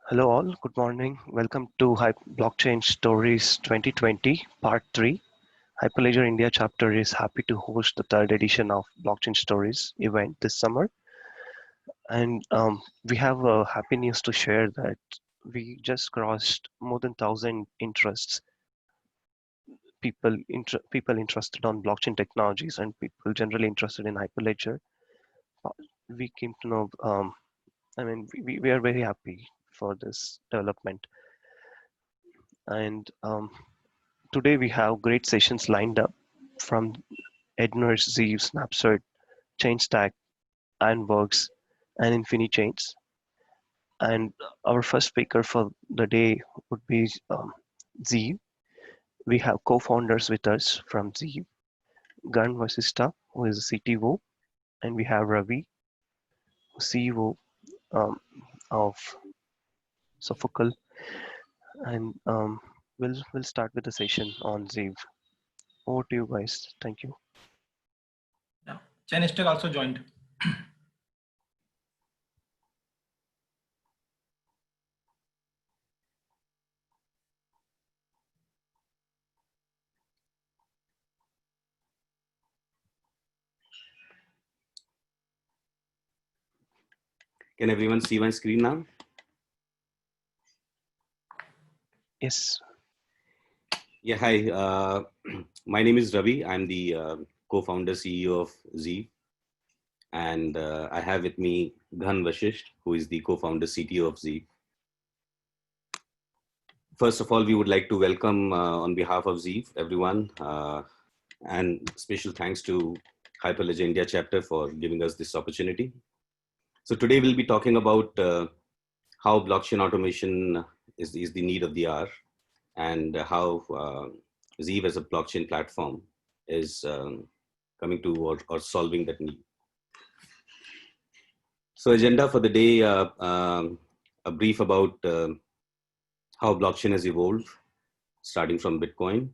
Hello all, good morning. Welcome to Blockchain Stories 2020, Part 3. Hyperledger India Chapter is happy to host the third edition of Blockchain Stories event this summer. And we have happy news to share that we just crossed more than 1,000 interests, people interested on blockchain technologies and people generally interested in Hyperledger. We came to know, we are very happy for this development. And today we have great sessions lined up from AyanWorks, Zeeve, Snapcert, Chainstack, AyanWorks, and InfiniChains. And our first speaker for the day would be Zeeve. We have co-founders with us from Zeeve, Gan Vasista, who is the CTO, and we have Ravi, CEO um, of Sophical, and we'll start with the session on Zeeve. Over to you guys. Thank you. Yeah, Chainstack also joined. Can everyone see my screen now? Yes. Yeah, hi. My name is Ravi. I'm the co-founder CEO of Zeeve. And I have with me Ghan Vashisht, who is the co-founder CTO of Zeeve. First of all, we would like to welcome on behalf of Zeeve, everyone. And special thanks to Hyperledger India Chapter for giving us this opportunity. So today we'll be talking about how blockchain automation is the need of the hour, and how Zeeve as a blockchain platform is coming to or solving that need. So agenda for the day, a brief about how blockchain has evolved, starting from Bitcoin,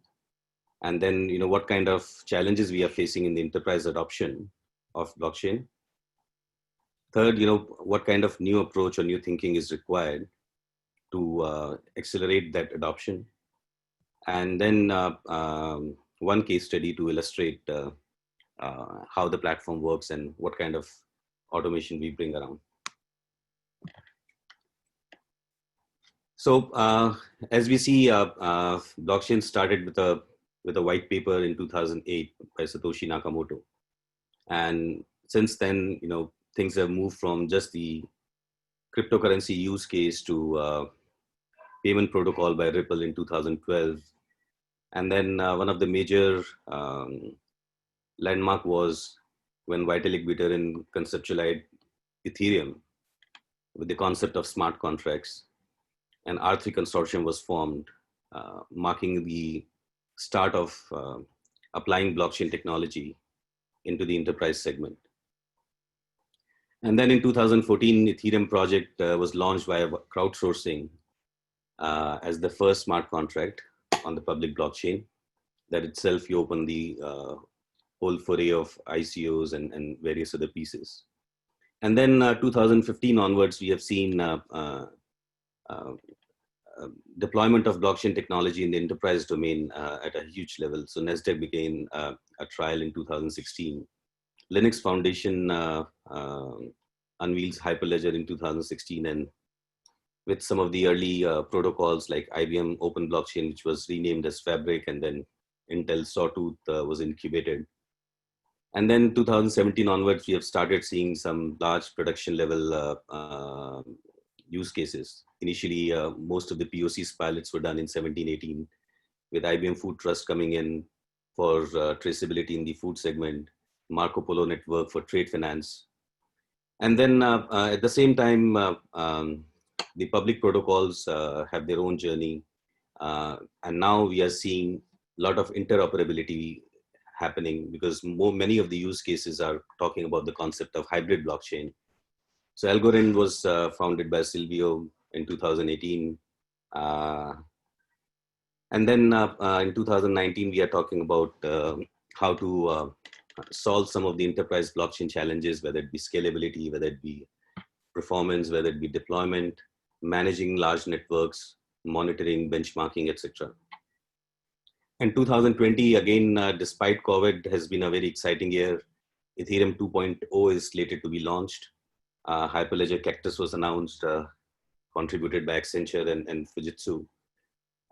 and then what kind of challenges we are facing in the enterprise adoption of blockchain. Third, what kind of new approach or new thinking is required to accelerate that adoption. And then one case study to illustrate how the platform works and what kind of automation we bring around. So as we see, blockchain started with a white paper in 2008 by Satoshi Nakamoto. And since then, things have moved from just the cryptocurrency use case to payment protocol by Ripple in 2012. And then one of the major landmark was when Vitalik Buterin conceptualized Ethereum with the concept of smart contracts, and R3 consortium was formed, marking the start of applying blockchain technology into the enterprise segment. And then in 2014, Ethereum project was launched via crowdsourcing as the first smart contract on the public blockchain. That itself, you open the whole foray of ICOs and various other pieces. And then 2015 onwards, we have seen deployment of blockchain technology in the enterprise domain at a huge level. So Nasdaq became a trial in 2016. Linux Foundation unveils Hyperledger in 2016, and with some of the early protocols like IBM Open Blockchain, which was renamed as Fabric, and then Intel Sawtooth was incubated. And then 2017 onwards, we have started seeing some large production level use cases. Initially, most of the POCs pilots were done in 17-18, with IBM Food Trust coming in for traceability in the food segment, Marco Polo network for trade finance. And then at the same time, the public protocols have their own journey. And now we are seeing a lot of interoperability happening, because many of the use cases are talking about the concept of hybrid blockchain. So Algorand was founded by Silvio in 2018. And then in 2019, we are talking about how to solve some of the enterprise blockchain challenges, whether it be scalability, whether it be performance, whether it be deployment. managing large networks, monitoring, benchmarking, etc. And 2020, again, despite COVID, has been a very exciting year. Ethereum 2.0 is slated to be launched. Hyperledger Cactus was announced, contributed by Accenture and Fujitsu.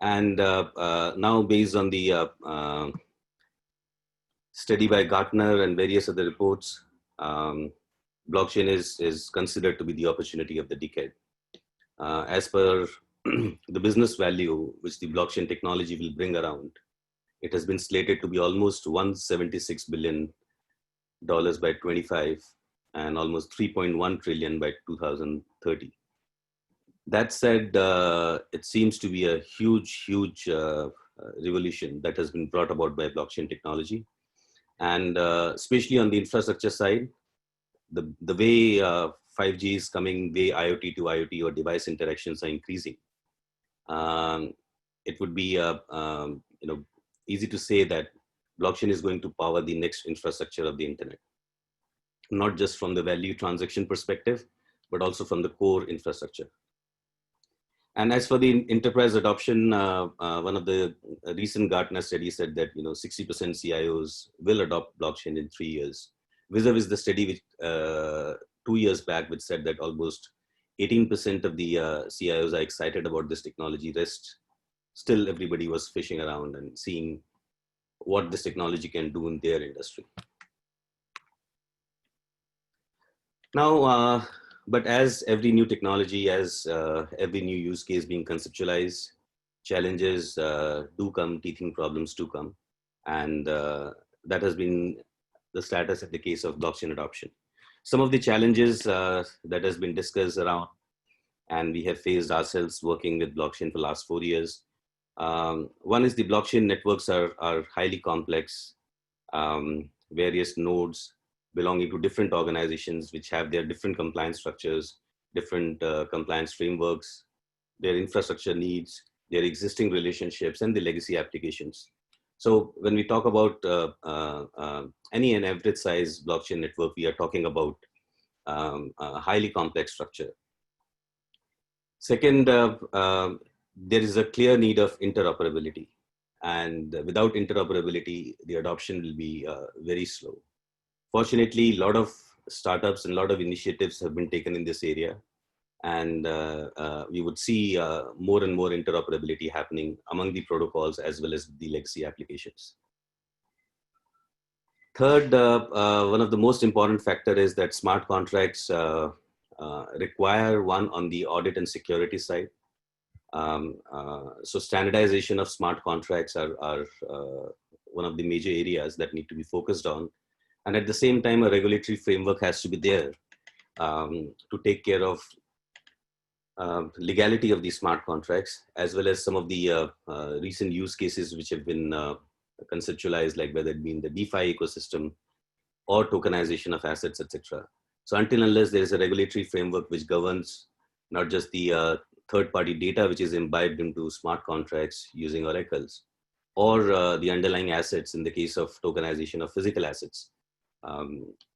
And now, based on the study by Gartner and various other reports, blockchain is considered to be the opportunity of the decade. As per the business value which the blockchain technology will bring around, it has been slated to be almost $176 billion by 25 and almost 3.1 trillion by 2030. That said, it seems to be a huge revolution that has been brought about by blockchain technology. And especially on the infrastructure side, the way 5G is coming, way IoT to IoT or device interactions are increasing. It would be easy to say that blockchain is going to power the next infrastructure of the internet, not just from the value transaction perspective, but also from the core infrastructure. And as for the enterprise adoption, one of the recent Gartner studies said that 60% CIOs will adopt blockchain in 3 years. Vis-a-vis the study which 2 years back, which said that almost 18% of the CIOs are excited about this technology. Rest, still everybody was fishing around and seeing what this technology can do in their industry. Now, but as every new technology, as every new use case being conceptualized, challenges do come, teething problems do come. And that has been the status in the case of blockchain adoption. Some of the challenges that has been discussed around, and we have faced ourselves working with blockchain for the last 4 years. One is the blockchain networks are highly complex, various nodes belonging to different organizations which have their different compliance structures, different compliance frameworks, their infrastructure needs, their existing relationships, and the legacy applications. So when we talk about any and average size blockchain network, we are talking about a highly complex structure. Second, there is a clear need of interoperability. And without interoperability, the adoption will be very slow. Fortunately, a lot of startups and a lot of initiatives have been taken in this area. And we would see more and more interoperability happening among the protocols as well as the legacy applications. Third, one of the most important factor is that smart contracts require one on the audit and security side. So standardization of smart contracts are one of the major areas that need to be focused on. And at the same time, a regulatory framework has to be there to take care of legality of these smart contracts, as well as some of the recent use cases which have been conceptualized, like whether it be in the DeFi ecosystem or tokenization of assets, etc. So until unless there is a regulatory framework which governs not just the third-party data which is imbibed into smart contracts using oracles, or the underlying assets in the case of tokenization of physical assets,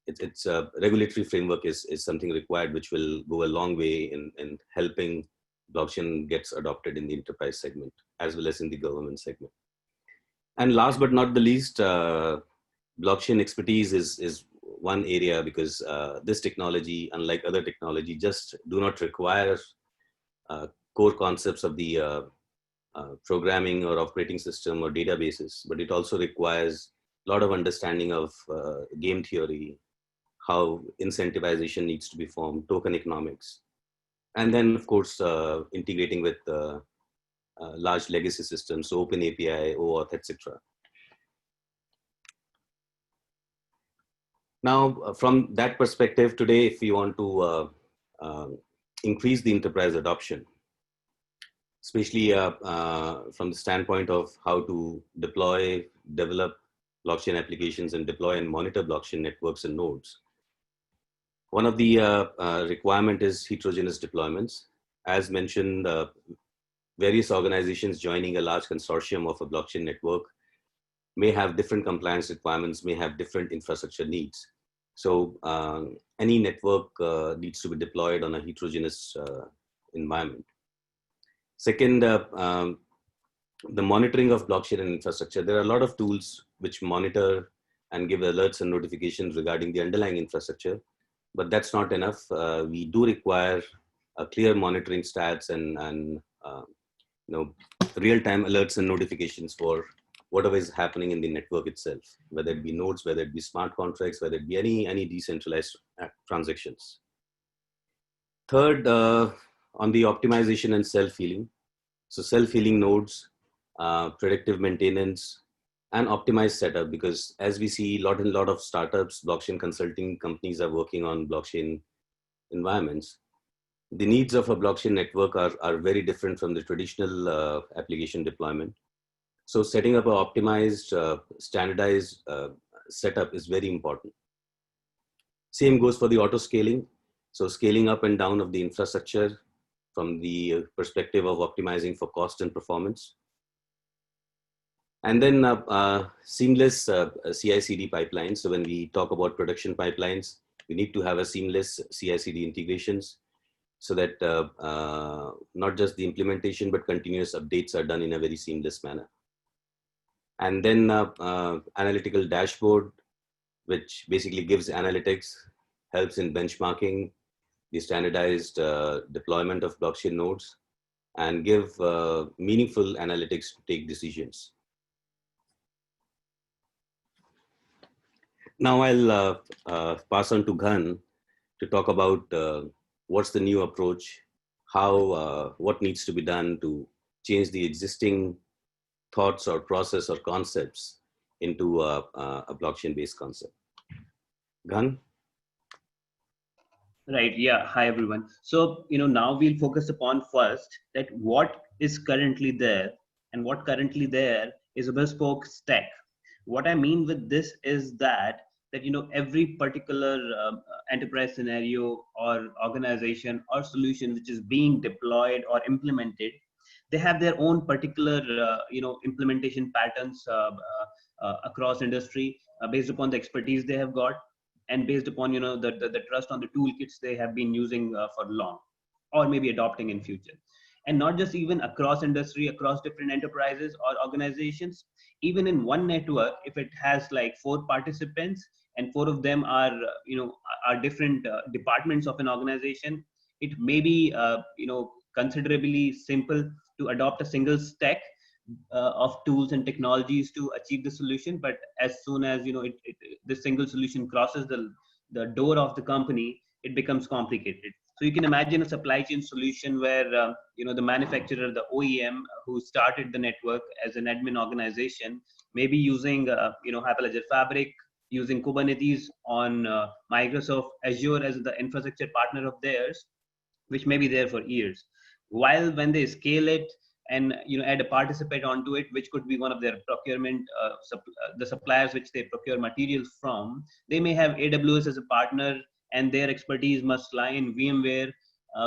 it's a regulatory framework is something required, which will go a long way in helping blockchain gets adopted in the enterprise segment as well as in the government segment. And last but not the least, blockchain expertise is one area, because this technology, unlike other technology, just do not require core concepts of the programming or operating system or databases, but it also requires a lot of understanding of game theory, how incentivization needs to be formed, token economics, and then of course integrating with large legacy systems, so Open API, OAuth, etc. Now, from that perspective, today, if we want to increase the enterprise adoption, especially from the standpoint of how to deploy, develop blockchain applications and deploy and monitor blockchain networks and nodes, one of the requirement is heterogeneous deployments. As mentioned, various organizations joining a large consortium of a blockchain network may have different compliance requirements, may have different infrastructure needs. So any network needs to be deployed on a heterogeneous environment. Second, the monitoring of blockchain and infrastructure. There are a lot of tools which monitor and give alerts and notifications regarding the underlying infrastructure, but that's not enough. We do require a clear monitoring stats and real-time alerts and notifications for whatever is happening in the network itself, whether it be nodes, whether it be smart contracts, whether it be any decentralized transactions. Third, on the optimization and self-healing. So self-healing nodes, predictive maintenance, and optimized setup, because as we see a lot of startups, blockchain consulting companies are working on blockchain environments. The needs of a blockchain network are very different from the traditional application deployment. So setting up an optimized, standardized setup is very important. Same goes for the auto scaling. So scaling up and down of the infrastructure from the perspective of optimizing for cost and performance. And then seamless CI/CD pipelines. So when we talk about production pipelines, we need to have a seamless CI/CD integrations so that not just the implementation, but continuous updates are done in a very seamless manner. And then analytical dashboard, which basically gives analytics, helps in benchmarking the standardized deployment of blockchain nodes, and give meaningful analytics to take decisions. Now I'll pass on to Ghan to talk about what's the new approach, how, what needs to be done to change the existing thoughts or process or concepts into a blockchain-based concept. Ghan? Right. Yeah. Hi, everyone. So, now we'll focus upon first that what is currently there, and what currently there is a bespoke stack. What I mean with this is that every particular enterprise scenario or organization or solution which is being deployed or implemented, they have their own particular implementation patterns across industry based upon the expertise they have got, and based upon the trust on the toolkits they have been using for long, or maybe adopting in future. And not just even across industry, across different enterprises or organizations, even in one network, if it has like 4 participants and 4 of them are are different departments of an organization, it may be considerably simple to adopt a single stack of tools and technologies to achieve the solution. But as soon as the single solution crosses the door of the company, it becomes complicated. So you can imagine a supply chain solution where the manufacturer, the OEM who started the network as an admin organization, may be using Hyperledger Fabric, using Kubernetes on Microsoft Azure as the infrastructure partner of theirs, which may be there for years. While when they scale it and add a participant onto it, which could be one of their procurement, the suppliers which they procure materials from, they may have AWS as a partner, and their expertise must lie in VMware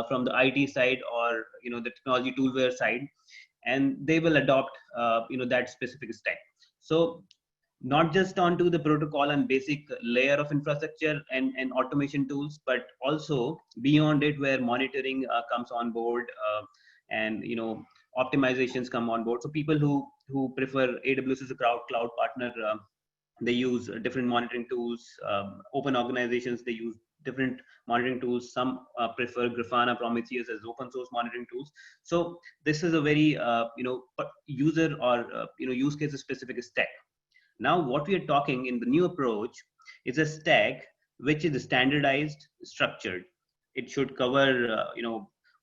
from the IT side, or the technology toolware side, and they will adopt that specific stack. So not just onto the protocol and basic layer of infrastructure and automation tools, but also beyond it, where monitoring comes on board, and optimizations come on board. So people who prefer AWS as a cloud partner, they use different monitoring tools. Open organizations, they use different monitoring tools. Some prefer Grafana, Prometheus as open source monitoring tools. So this is a very user or use case specific stack. Now what we are talking in the new approach is a stack which is standardized, structured. It should cover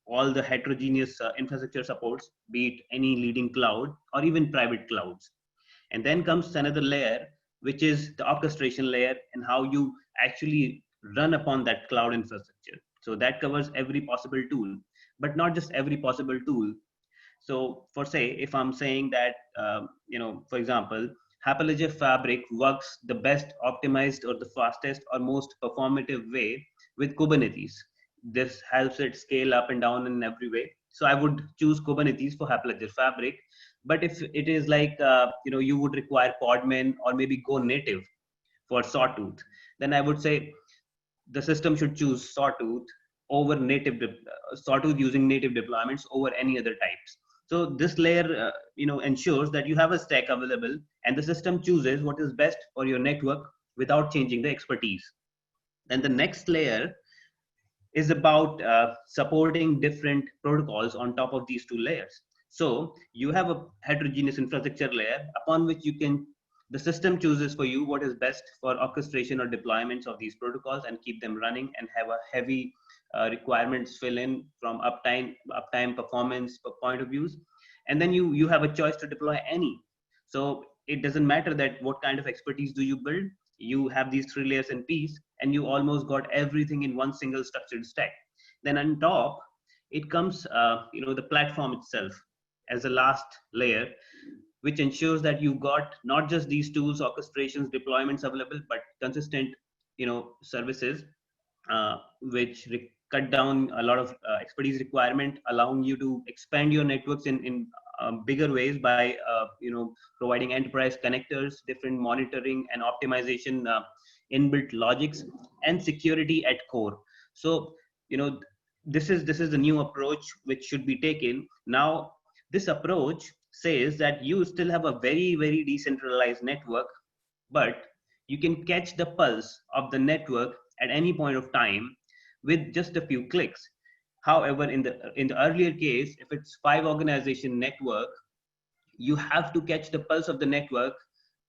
all the heterogeneous infrastructure supports, be it any leading cloud or even private clouds. And then comes another layer, which is the orchestration layer, and how you actually run upon that cloud infrastructure. So that covers every possible tool, but not just every possible tool. So for say, if I'm saying that, for example, Hyperledger Fabric works the best optimized or the fastest or most performative way with Kubernetes. This helps it scale up and down in every way. So I would choose Kubernetes for Hyperledger Fabric. But if it is like, you would require Podman or maybe go native for Sawtooth, then I would say the system should choose Sawtooth over native, sawtooth using native deployments over any other types. So this layer, ensures that you have a stack available and the system chooses what is best for your network without changing the expertise. Then the next layer is about supporting different protocols on top of these two layers. So you have a heterogeneous infrastructure layer upon which the system chooses for you what is best for orchestration or deployments of these protocols and keep them running and have a heavy requirements fill in from uptime performance point of views. And then you have a choice to deploy any. So it doesn't matter that what kind of expertise do you build. You have these three layers in piece and you almost got everything in one single structured stack. Then on top, it comes, the platform itself as a last layer, which ensures that you got not just these tools, orchestrations, deployments available, but consistent, services, which cut down a lot of expertise requirement, allowing you to expand your networks in bigger ways by, providing enterprise connectors, different monitoring and optimization, inbuilt logics, and security at core. So, this is the new approach which should be taken. Now, this approach says that you still have a very, very decentralized network, but you can catch the pulse of the network at any point of time with just a few clicks. However, in the earlier case, if it's 5 organization network, you have to catch the pulse of the network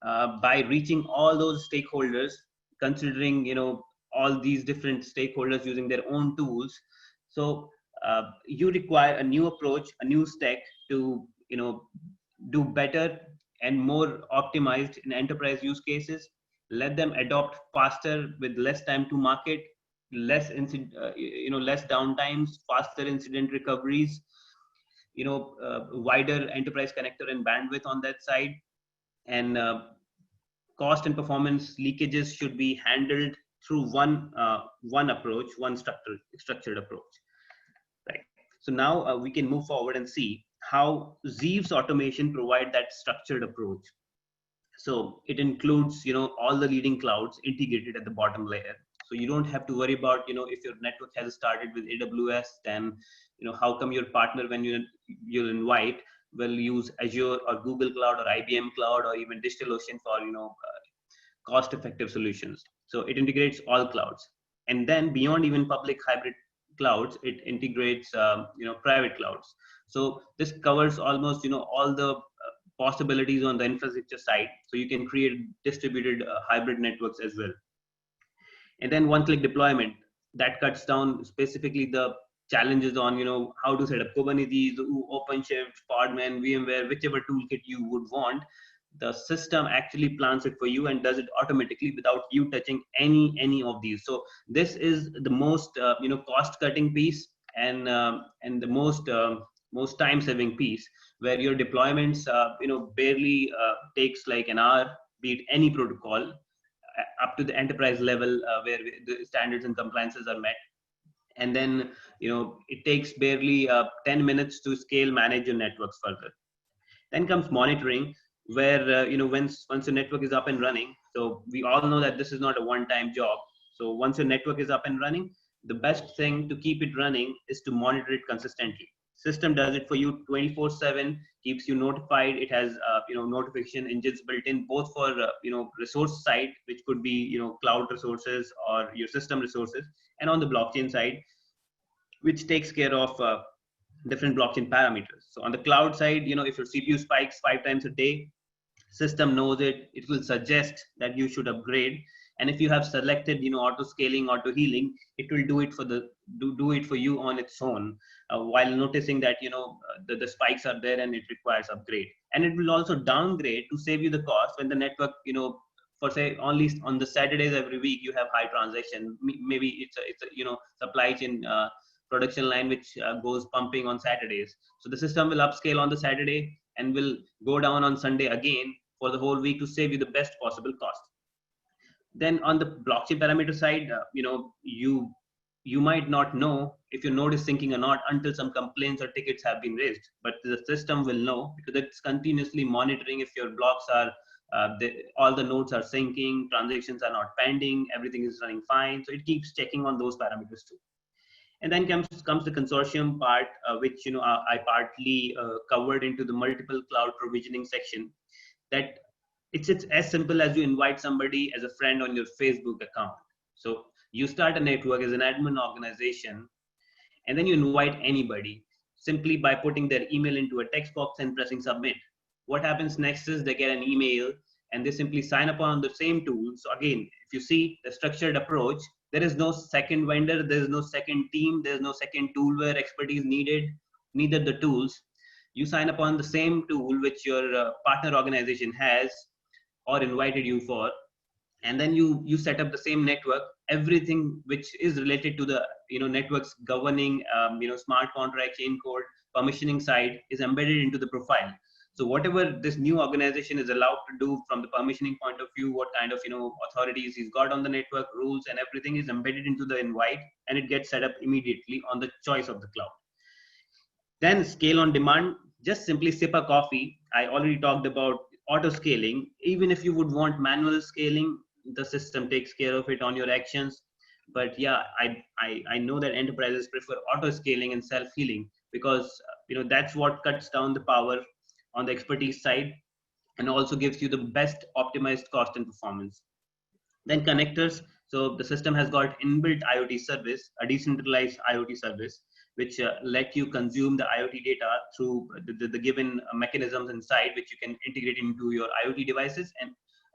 by reaching all those stakeholders, considering all these different stakeholders using their own tools. So you require a new approach, a new stack to do better and more optimized in enterprise use cases. Let them adopt faster with less time to market, less less downtimes, faster incident recoveries, wider enterprise connector and bandwidth on that side, and cost and performance leakages should be handled through one approach, one structured approach, right? So now we can move forward and see how Zeeve's automation provide that structured approach. So it includes all the leading clouds integrated at the bottom layer. So you don't have to worry about if your network has started with AWS, then how come your partner, when you'll invite, will use Azure or Google Cloud or IBM Cloud or even DigitalOcean for cost-effective solutions. So it integrates all clouds, and then beyond even public hybrid clouds, it integrates private clouds. So this covers almost all the possibilities on the infrastructure side. So you can create distributed hybrid networks as well. And then one-click deployment that cuts down specifically the challenges on how to set up Kubernetes, OpenShift, Podman, VMware, whichever toolkit you would want. The system actually plans it for you and does it automatically without you touching any of these. So this is the most cost-cutting piece and the most time-saving piece, where your deployments barely takes like an hour, be it any protocol, up to the enterprise level where the standards and compliances are met. And then it takes barely 10 minutes to scale, manage your networks further. Then comes monitoring, where once your network is up and running. So we all know that this is not a one-time job. So once your network is up and running, the best thing to keep it running is to monitor it consistently. System does it for you 24/7, keeps you notified. It has notification engines built in, both for resource side, which could be cloud resources or your system resources, and on the blockchain side, which takes care of different blockchain parameters. So on the cloud side, if your CPU spikes 5 times a day, system knows it. It will suggest that you should upgrade. And if you have selected auto scaling, auto healing, it will do it for you on its own, while noticing that the spikes are there and it requires upgrade. And it will also downgrade to save you the cost when the network for say only on the Saturdays every week you have high transaction. Maybe it's a supply chain production line which goes pumping on Saturdays. So the system will upscale on the Saturday and will go down on Sunday again for the whole week to save you the best possible cost. Then on the blockchain parameter side, you might not know if your node is syncing or not until some complaints or tickets have been raised. But the system will know because it's continuously monitoring if your blocks are all the nodes are syncing, transactions are not pending, everything is running fine. So it keeps checking on those parameters too. And then comes the consortium part, which I partly covered into the multiple cloud provisioning section. That it's as simple as you invite somebody as a friend on your Facebook account. So you start a network as an admin organization, and then you invite anybody simply by putting their email into a text box and pressing submit. What happens next is they get an email and they simply sign up on the same tool. So again, if you see the structured approach, there is no second vendor, there is no second team, there is no second tool where expertise needed, neither the tools. You sign up on the same tool which your partner organization has or invited you for, and then you set up the same network. Everything which is related to the networks governing smart contract, chain code, permissioning side is embedded into the profile. So whatever this new organization is allowed to do from the permissioning point of view, what kind of authorities he's got on the network, rules and everything is embedded into the invite, and it gets set up immediately on the choice of the cloud. Then scale on demand, just simply sip a coffee. I already talked about auto scaling. Even if you would want manual scaling, the system takes care of it on your actions. But yeah, I know that enterprises prefer auto scaling and self healing, because that's what cuts down the power on the expertise side and also gives you the best optimized cost and performance. Then connectors. So the system has got inbuilt IoT service, a decentralized IoT service, which let you consume the IoT data through the given mechanisms inside, which you can integrate into your IoT devices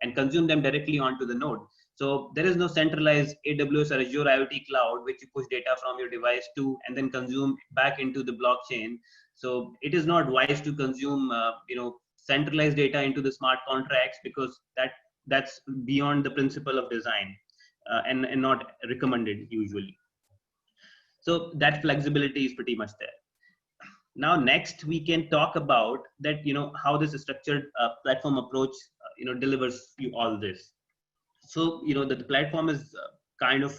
and consume them directly onto the node. So there is no centralized AWS or Azure IoT cloud, which you push data from your device to and then consume back into the blockchain. So it is not wise to consume, centralized data into the smart contracts, because that's beyond the principle of design and not recommended usually. So that flexibility is pretty much there. Now, next we can talk about that, how this structured platform approach, delivers you all this. So, the platform is kind of,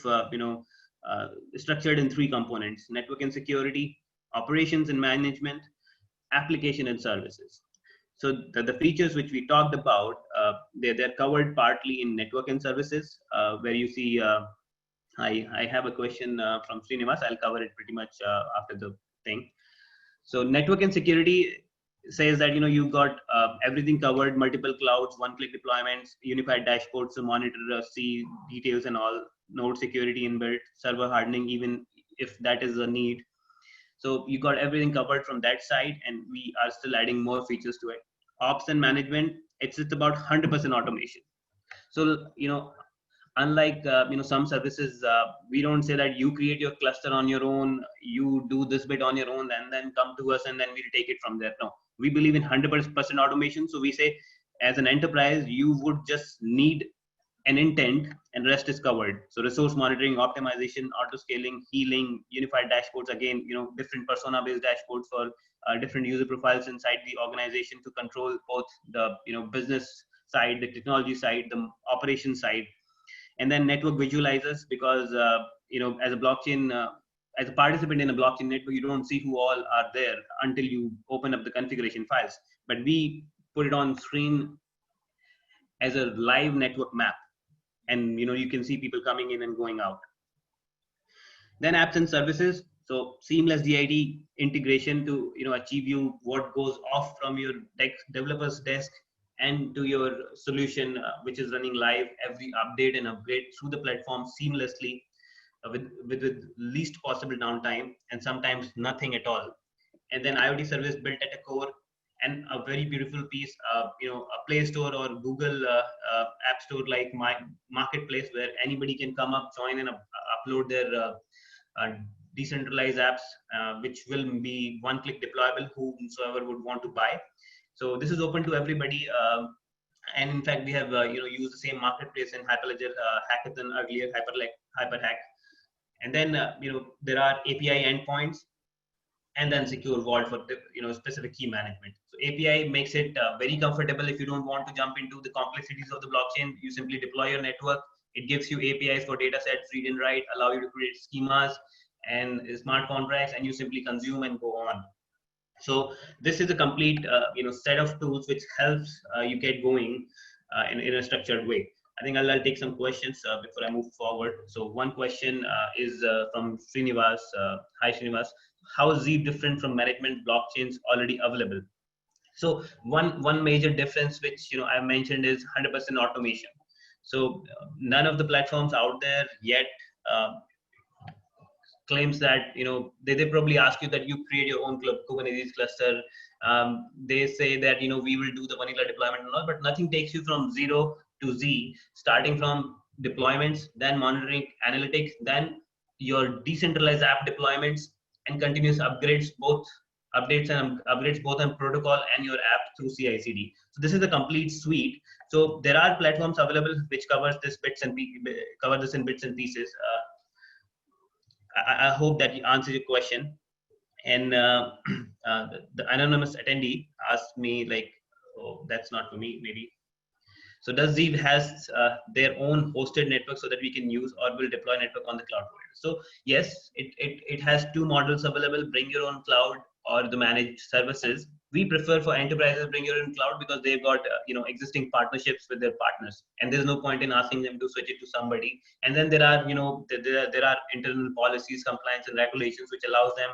structured in three components: network and security, operations and management, application and services. So the features which we talked about, they're covered partly in network and services, where you see, I have a question from Srinivas. I'll cover it pretty much after the thing. So network and security says that you've got everything covered: multiple clouds, one-click deployments, unified dashboards to monitor, see details and all, node security inbuilt, server hardening even if that is a need. So you got everything covered from that side, and we are still adding more features to it. Ops and management, it's about 100% automation. So unlike some services, we don't say that you create your cluster on your own, you do this bit on your own, and then come to us and then we'll take it from there. No, we believe in 100% automation. So we say, as an enterprise, you would just need an intent and rest is covered. So resource monitoring, optimization, auto scaling, healing, unified dashboards, again, different persona based dashboards for different user profiles inside the organization to control both the business side, the technology side, the operation side. And then network visualizers, because as a blockchain, as a participant in a blockchain network, you don't see who all are there until you open up the configuration files. But we put it on screen as a live network map, and you can see people coming in and going out. Then apps and services. So seamless DID integration to achieve you what goes off from your developer's desk and to your solution, which is running live. Every update and upgrade through the platform seamlessly, with least possible downtime, and sometimes nothing at all. And then IoT service built at a core, and a very beautiful piece, a Play Store or Google App Store like my marketplace, where anybody can come up, join and upload their decentralized apps, which will be one-click deployable, whomsoever would want to buy. So this is open to everybody. And in fact, we have used the same marketplace in Hyperledger Hackathon earlier, HyperHack. And then there are API endpoints, and then secure vault for specific key management. So API makes it very comfortable. If you don't want to jump into the complexities of the blockchain, you simply deploy your network. It gives you APIs for data sets, read and write, allow you to create schemas and smart contracts, and you simply consume and go on. So this is a complete set of tools which helps you get going in a structured way. I think I'll take some questions before I move forward. So one question is from Srinivas. Hi Srinivas. How is Zeeve different from management blockchains already available? So one major difference which I mentioned is 100% automation. So none of the platforms out there yet claims that they probably ask you that you create your own Kubernetes cluster. They say that we will do the vanilla deployment and all, but nothing takes you from zero to Z, starting from deployments, then monitoring analytics, then your decentralized app deployments and continuous upgrades both on protocol and your app through CI/CD. So this is the complete suite. So there are platforms available which covers cover this in bits and pieces. I hope that answers your question. And the anonymous attendee asked me like, oh, that's not for me, maybe. So does Zeeve has their own hosted network so that we can use or will deploy network on the cloud provider? So yes, it has two models available: bring your own cloud or the managed services. We prefer for enterprises bring your own cloud because they've got existing partnerships with their partners, and there's no point in asking them to switch it to somebody. And then there are there are internal policies, compliance, and regulations which allows them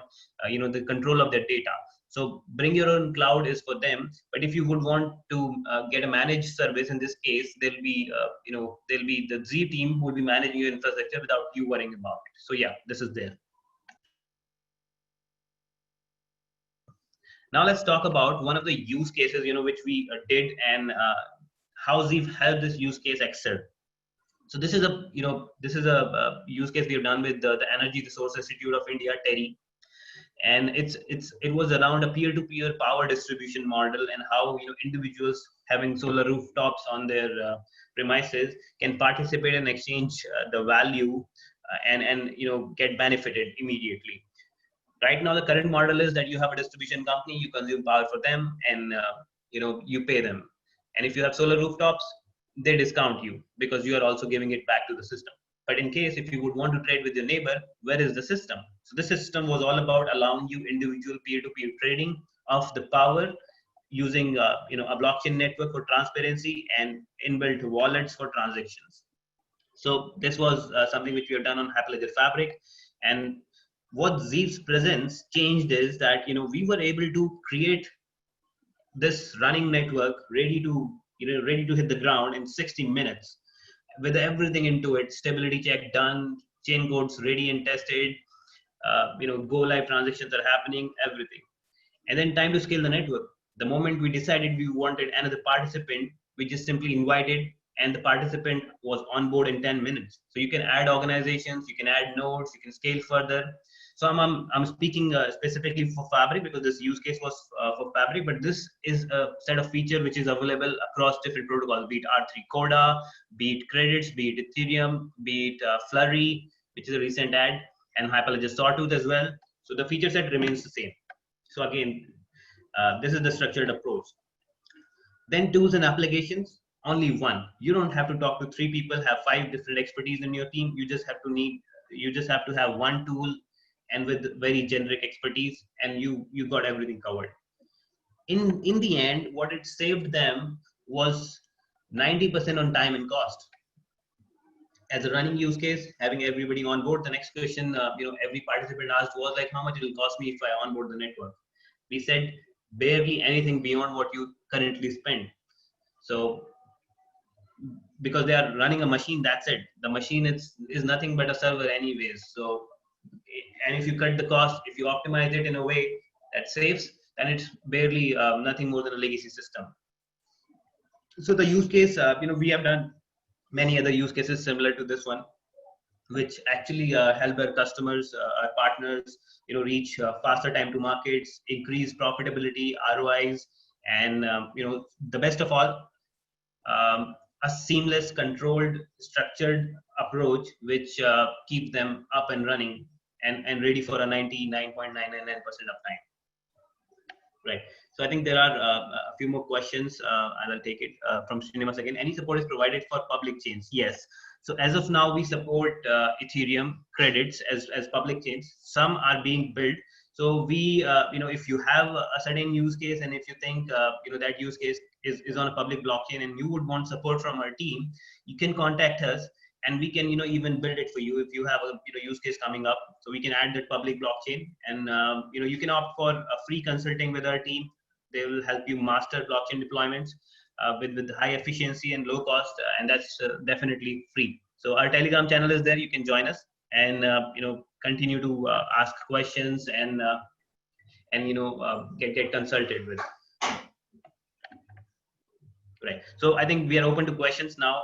the control of their data. So bring your own cloud is for them. But if you would want to get a managed service, in this case, there'll be the Z team who will be managing your infrastructure without you worrying about it. So yeah, this is there. Now let's talk about one of the use cases which we did, and how Zeeve helped this use case excel. So this is a use case we've done with the Energy Resource Institute of India, TERI. And it was around a peer-to-peer power distribution model, and how individuals having solar rooftops on their premises can participate and exchange the value and get benefited immediately. Right now, the current model is that you have a distribution company, you consume power for them, and you pay them. And if you have solar rooftops, they discount you because you are also giving it back to the system. But in case if you would want to trade with your neighbor, where is the system? So this system was all about allowing you individual peer-to-peer trading of the power using a blockchain network for transparency and inbuilt wallets for transactions. So this was something which we have done on Hyperledger Fabric. And what Zeeve's presence changed is that we were able to create this running network ready to hit the ground in 60 minutes with everything into it: stability check done, chain codes ready and tested, go live transactions are happening, everything. And then time to scale the network. The moment we decided we wanted another participant, we just simply invited, and the participant was on board in 10 minutes. So you can add organizations, you can add nodes, you can scale further. So I'm speaking specifically for Fabric because this use case was for Fabric, but this is a set of feature which is available across different protocols, be it R3 Coda, be it credits, be it Ethereum, be it Flurry, which is a recent add, and Hyperledger Sawtooth as well. So the feature set remains the same. So again, this is the structured approach. Then tools and applications, only one. You don't have to talk to 3 people, have 5 different expertise in your team. You just have to have one tool and with very generic expertise, and you got everything covered. In the end, what it saved them was 90% on time and cost. As a running use case, having everybody on board, the next question every participant asked was like, how much it will cost me if I onboard the network? We said barely anything beyond what you currently spend. So because they are running a machine, that's it. The machine is nothing but a server anyways. So, and if you cut the cost, if you optimize it in a way that saves, then it's barely nothing more than a legacy system. So the use case, we have done many other use cases similar to this one, which actually help our customers, our partners, reach faster time to markets, increase profitability, ROIs, and the best of all, a seamless, controlled, structured approach which keeps them up and running and ready for a 99.999% uptime. Right. So I think there are a few more questions, and I'll take it from Srinivas again. Any support is provided for public chains? Yes. So as of now, we support Ethereum credits as public chains. Some are being built. So we, if you have a certain use case, and if you think, that use case is on a public blockchain, and you would want support from our team, you can contact us, and we can, even build it for you if you have a, use case coming up. So we can add that public blockchain, and you can opt for a free consulting with our team. They will help you master blockchain deployments with high efficiency and low cost, and that's definitely free. So our Telegram channel is there. You can join us and continue to ask questions and get consulted with. Right. So I think we are open to questions now.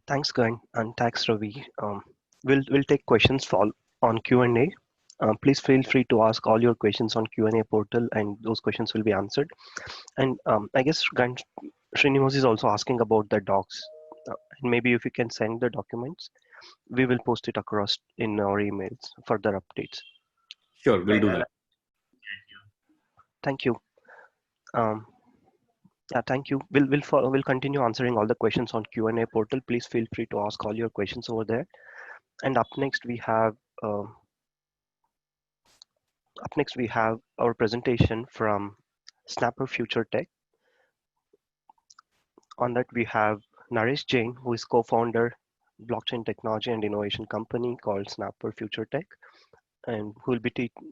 Thanks, Gagan, and thanks, Ravi. We'll take questions on Q&A. Please feel free to ask all your questions on Q&A portal, and those questions will be answered. And I guess Srinivas is also asking about the docs. And maybe if you can send the documents, we will post it across in our emails, further updates. Sure, we'll do that. Thank you. Yeah, thank you. We'll continue answering all the questions on Q&A portal. Please feel free to ask all your questions over there. And up next we have our presentation from Snapper Future Tech. On that we have Naresh Jain, who is co-founder blockchain technology and innovation company called Snapper Future Tech, and who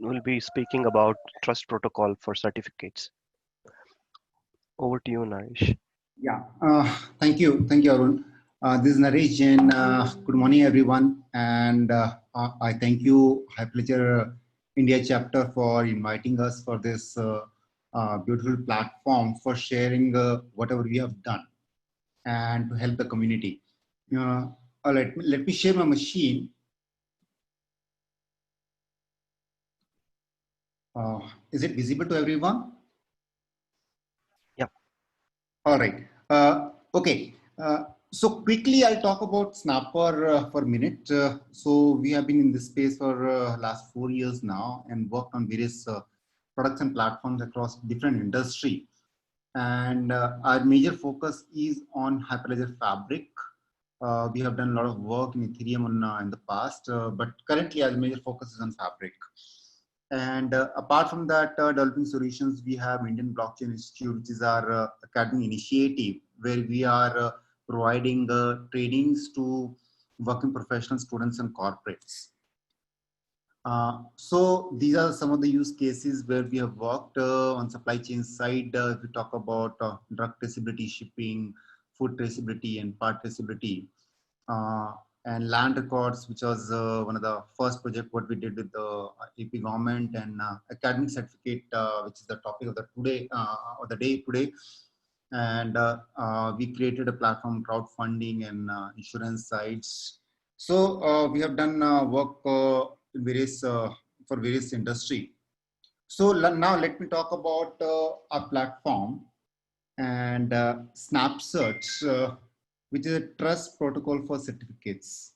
will be speaking about trust protocol for certificates. Over to you, Naresh. Yeah, thank you, Arun. This is Naresh Jain. Good morning, everyone, and I thank you, Hyperledger India Chapter, for inviting us for this beautiful platform for sharing whatever we have done and to help the community. Let me share my machine. Is it visible to everyone? Yeah. All right. Okay. So quickly, I'll talk about Snapper for a minute. So we have been in this space for last 4 years now and worked on various products and platforms across different industry. And our major focus is on Hyperledger Fabric. We have done a lot of work in Ethereum in the past, but currently our major focus is on Fabric. And apart from that, developing solutions, we have Indian Blockchain Institute, which is our academic initiative, where we are providing trainings to working professional students and corporates. So these are some of the use cases where we have worked on supply chain side. If we talk about drug traceability, shipping, food traceability, and part traceability, and land records, which was one of the first project what we did with the AP government, and academic certificate, which is the topic of the day today. And we created a platform, crowdfunding and insurance sites. So we have done work in various for various industry. So now let me talk about our platform and Snapcerts, which is a trust protocol for certificates.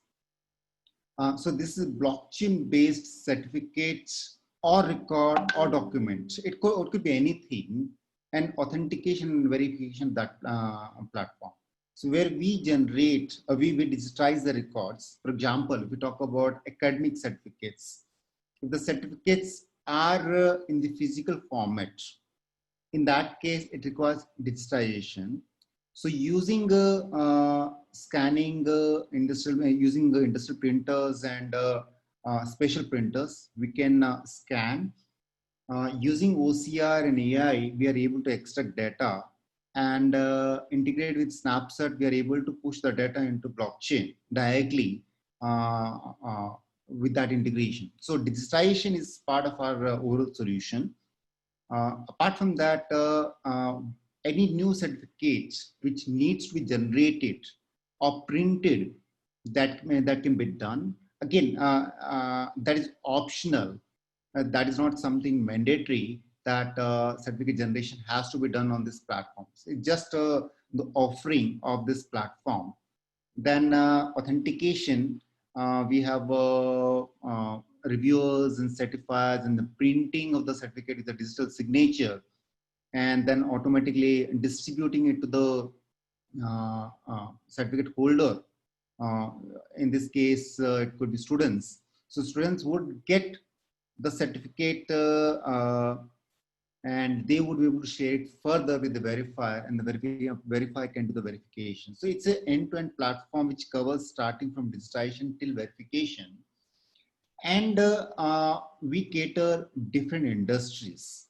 So this is blockchain-based certificates or record or document. It could be anything, and authentication and verification that platform. So where we generate, we digitize the records. For example, if we talk about academic certificates, if the certificates are in the physical format, in that case, it requires digitization. So using scanning using the industrial printers and special printers, we can scan. Using OCR and AI, we are able to extract data and integrate with Snapcert. We are able to push the data into blockchain directly with that integration. So digitization is part of our overall solution. Apart from that, any new certificates which needs to be generated or printed, that can be done. Again, that is optional. That is not something mandatory that certificate generation has to be done on this platform. So it's just the offering of this platform. Then authentication, we have reviewers and certifiers, and the printing of the certificate is a digital signature. and then automatically distributing it to the certificate holder. In this case, it could be students. So students would get the certificate and they would be able to share it further with the verifier, and the verifier can do the verification. So it's an end-to-end platform which covers starting from digitization till verification. And we cater different industries.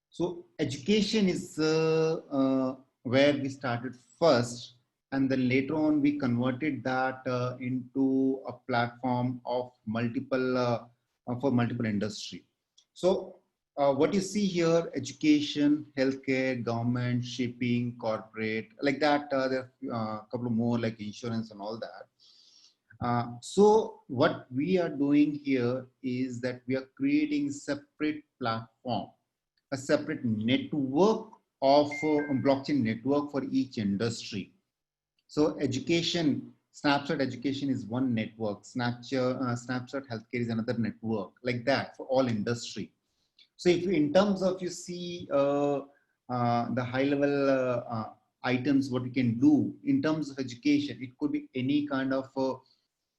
So education is where we started first, and then later on we converted that into a platform of multiple for multiple industry. So what you see here: education, healthcare, government, shipping, corporate, like that. There are a couple more like insurance and all that. So what we are doing here is that we are creating separate platform, a separate network of blockchain network for each industry. So education, Snapcert education is one network. Snapcert healthcare is another network, like that for all industry. So if in terms of you see the high level items, what we can do in terms of education, it could be any kind of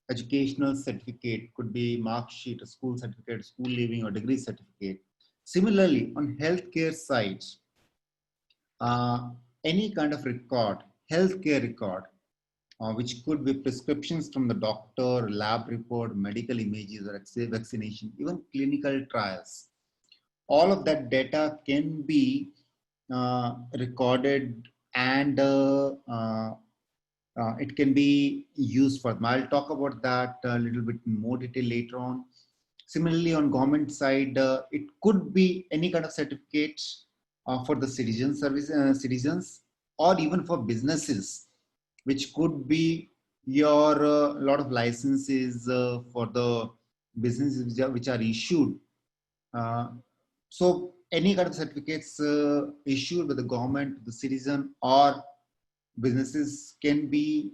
educational certificate, could be mark sheet, a school certificate, school leaving or degree certificate. Similarly, on healthcare side, any kind of record, healthcare record, which could be prescriptions from the doctor, lab report, medical images, or vaccination, even clinical trials. All of that data can be recorded, and it can be used for them. I'll talk about that a little bit more detail later on. Similarly, on government side, it could be any kind of certificate for the citizens, or even for businesses, which could be your lot of licenses for the businesses which are issued. So any kind of certificates issued by the government, the citizen, or businesses can be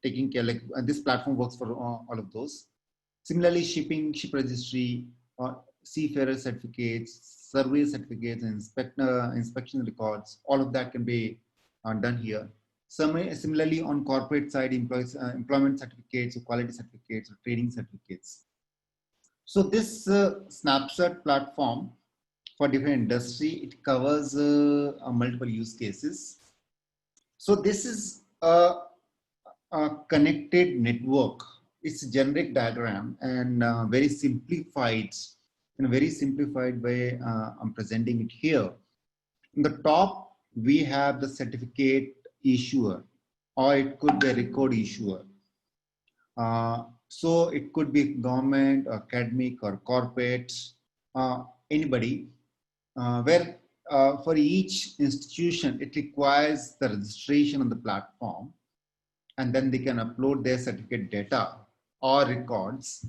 taking care. Like this platform works for all of those. Similarly, shipping, ship registry, or seafarer certificates, survey certificates, and inspection records, all of that can be done here. Similarly, on corporate side, employment certificates, or quality certificates, or training certificates. So this Snapcert platform for different industry, it covers multiple use cases. So this is a connected network. It's a generic diagram, and very simplified, in a very simplified way. I'm presenting it here. In the top, we have the certificate issuer, or it could be a record issuer. So it could be government, or academic, or corporate, anybody, where for each institution, it requires the registration on the platform, and then they can upload their certificate data or records,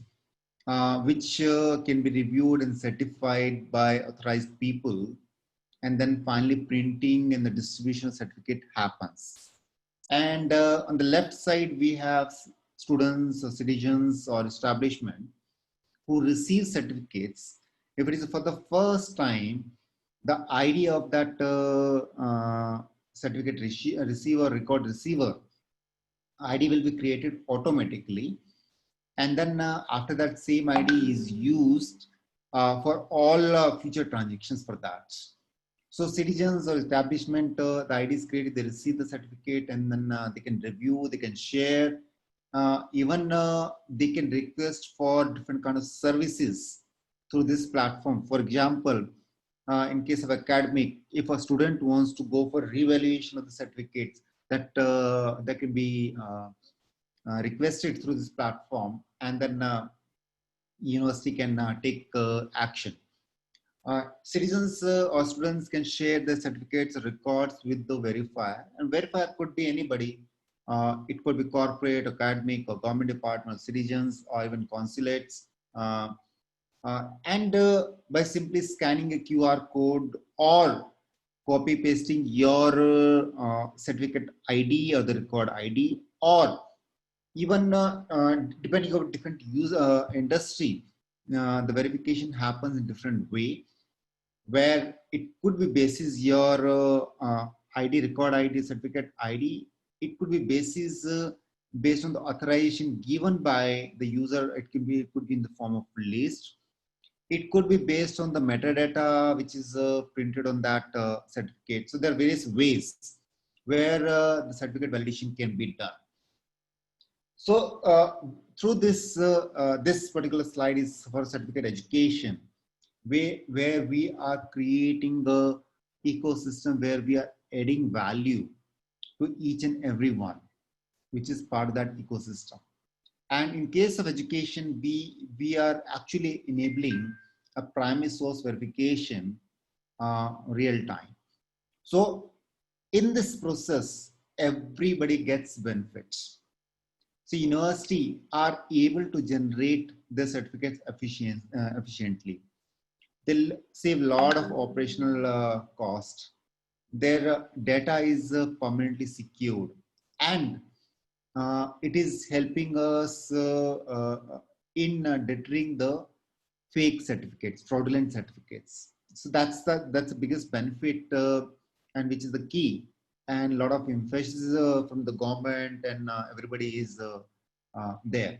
which can be reviewed and certified by authorized people, and then finally printing and the distribution of certificate happens. And on the left side, we have students or citizens or establishment who receive certificates. If it is for the first time, the ID of that certificate receiver, record receiver, ID will be created automatically. And then after that, same ID is used for all future transactions for that. So citizens or establishment, the ID is created, they receive the certificate, and then they can review, they can share, even they can request for different kind of services through this platform. For example, in case of academic, if a student wants to go for revaluation of the certificates, that can be requested through this platform, and then university can take action. Citizens or students can share their certificates or records with the verifier, and verifier could be anybody. It could be corporate, academic, or government department, citizens, or even consulates. And by simply scanning a QR code or copy pasting your certificate ID or the record ID, or even depending on different user industry, the verification happens in different way. where it could be basis your ID, record ID, certificate ID. It could be basis based on the authorization given by the user. It could be in the form of list. It could be based on the metadata which is printed on that certificate. So there are various ways where the certificate validation can be done. So through this, this particular slide is for certificate education, where we are creating the ecosystem where we are adding value to each and every one, which is part of that ecosystem. And in case of education, we are actually enabling a primary source verification real time. So in this process, everybody gets benefits. So university are able to generate the certificates efficiently. They'll save a lot of operational cost. Their data is permanently secured, and it is helping us in deterring the fake certificates, fraudulent certificates. So that's the biggest benefit, and which is the key. And a lot of emphasis from the government and everybody is there.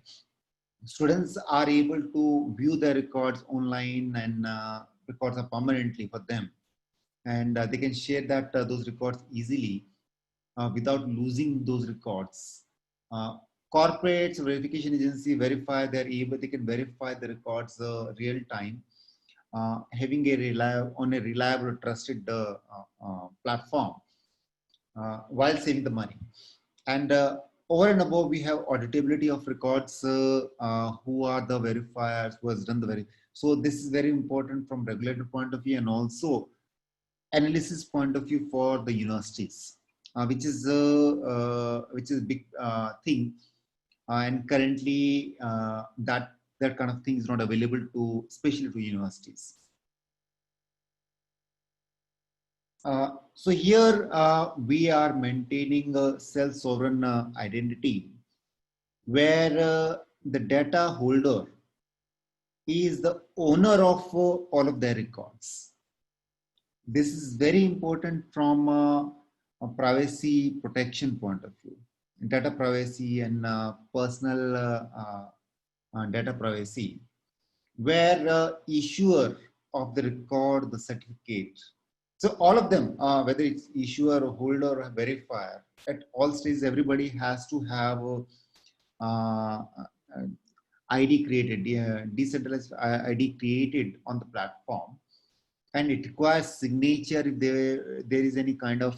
Students are able to view their records online, and records are permanently for them, and they can share that those records easily without losing those records. Corporates, verification agency verify they can verify the records real time, having a reliable, trusted platform while saving the money. And over and above, we have auditability of records. Who are the verifiers? Who has done the very? So this is very important from regulatory point of view, and also analysis point of view for the universities, which is a big thing. And currently, that kind of thing is not available to, especially to universities. So here we are maintaining a self-sovereign identity, where the data holder is the owner of all of their records. This is very important from a privacy protection point of view, data privacy and personal data privacy, where issuer of the record, the certificate. So all of them, whether it's issuer or holder or verifier, at all stages, everybody has to have ID created, decentralized ID created on the platform. And it requires signature if there is any kind of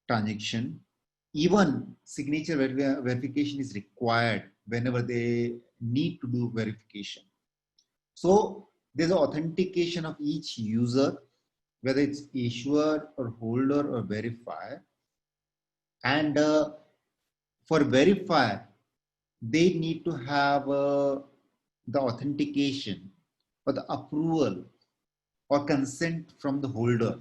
transaction. Even signature verification is required whenever they need to do verification. So there's an authentication of each user, whether it's issuer or holder or verifier. And for verifier, they need to have the authentication or the approval or consent from the holder.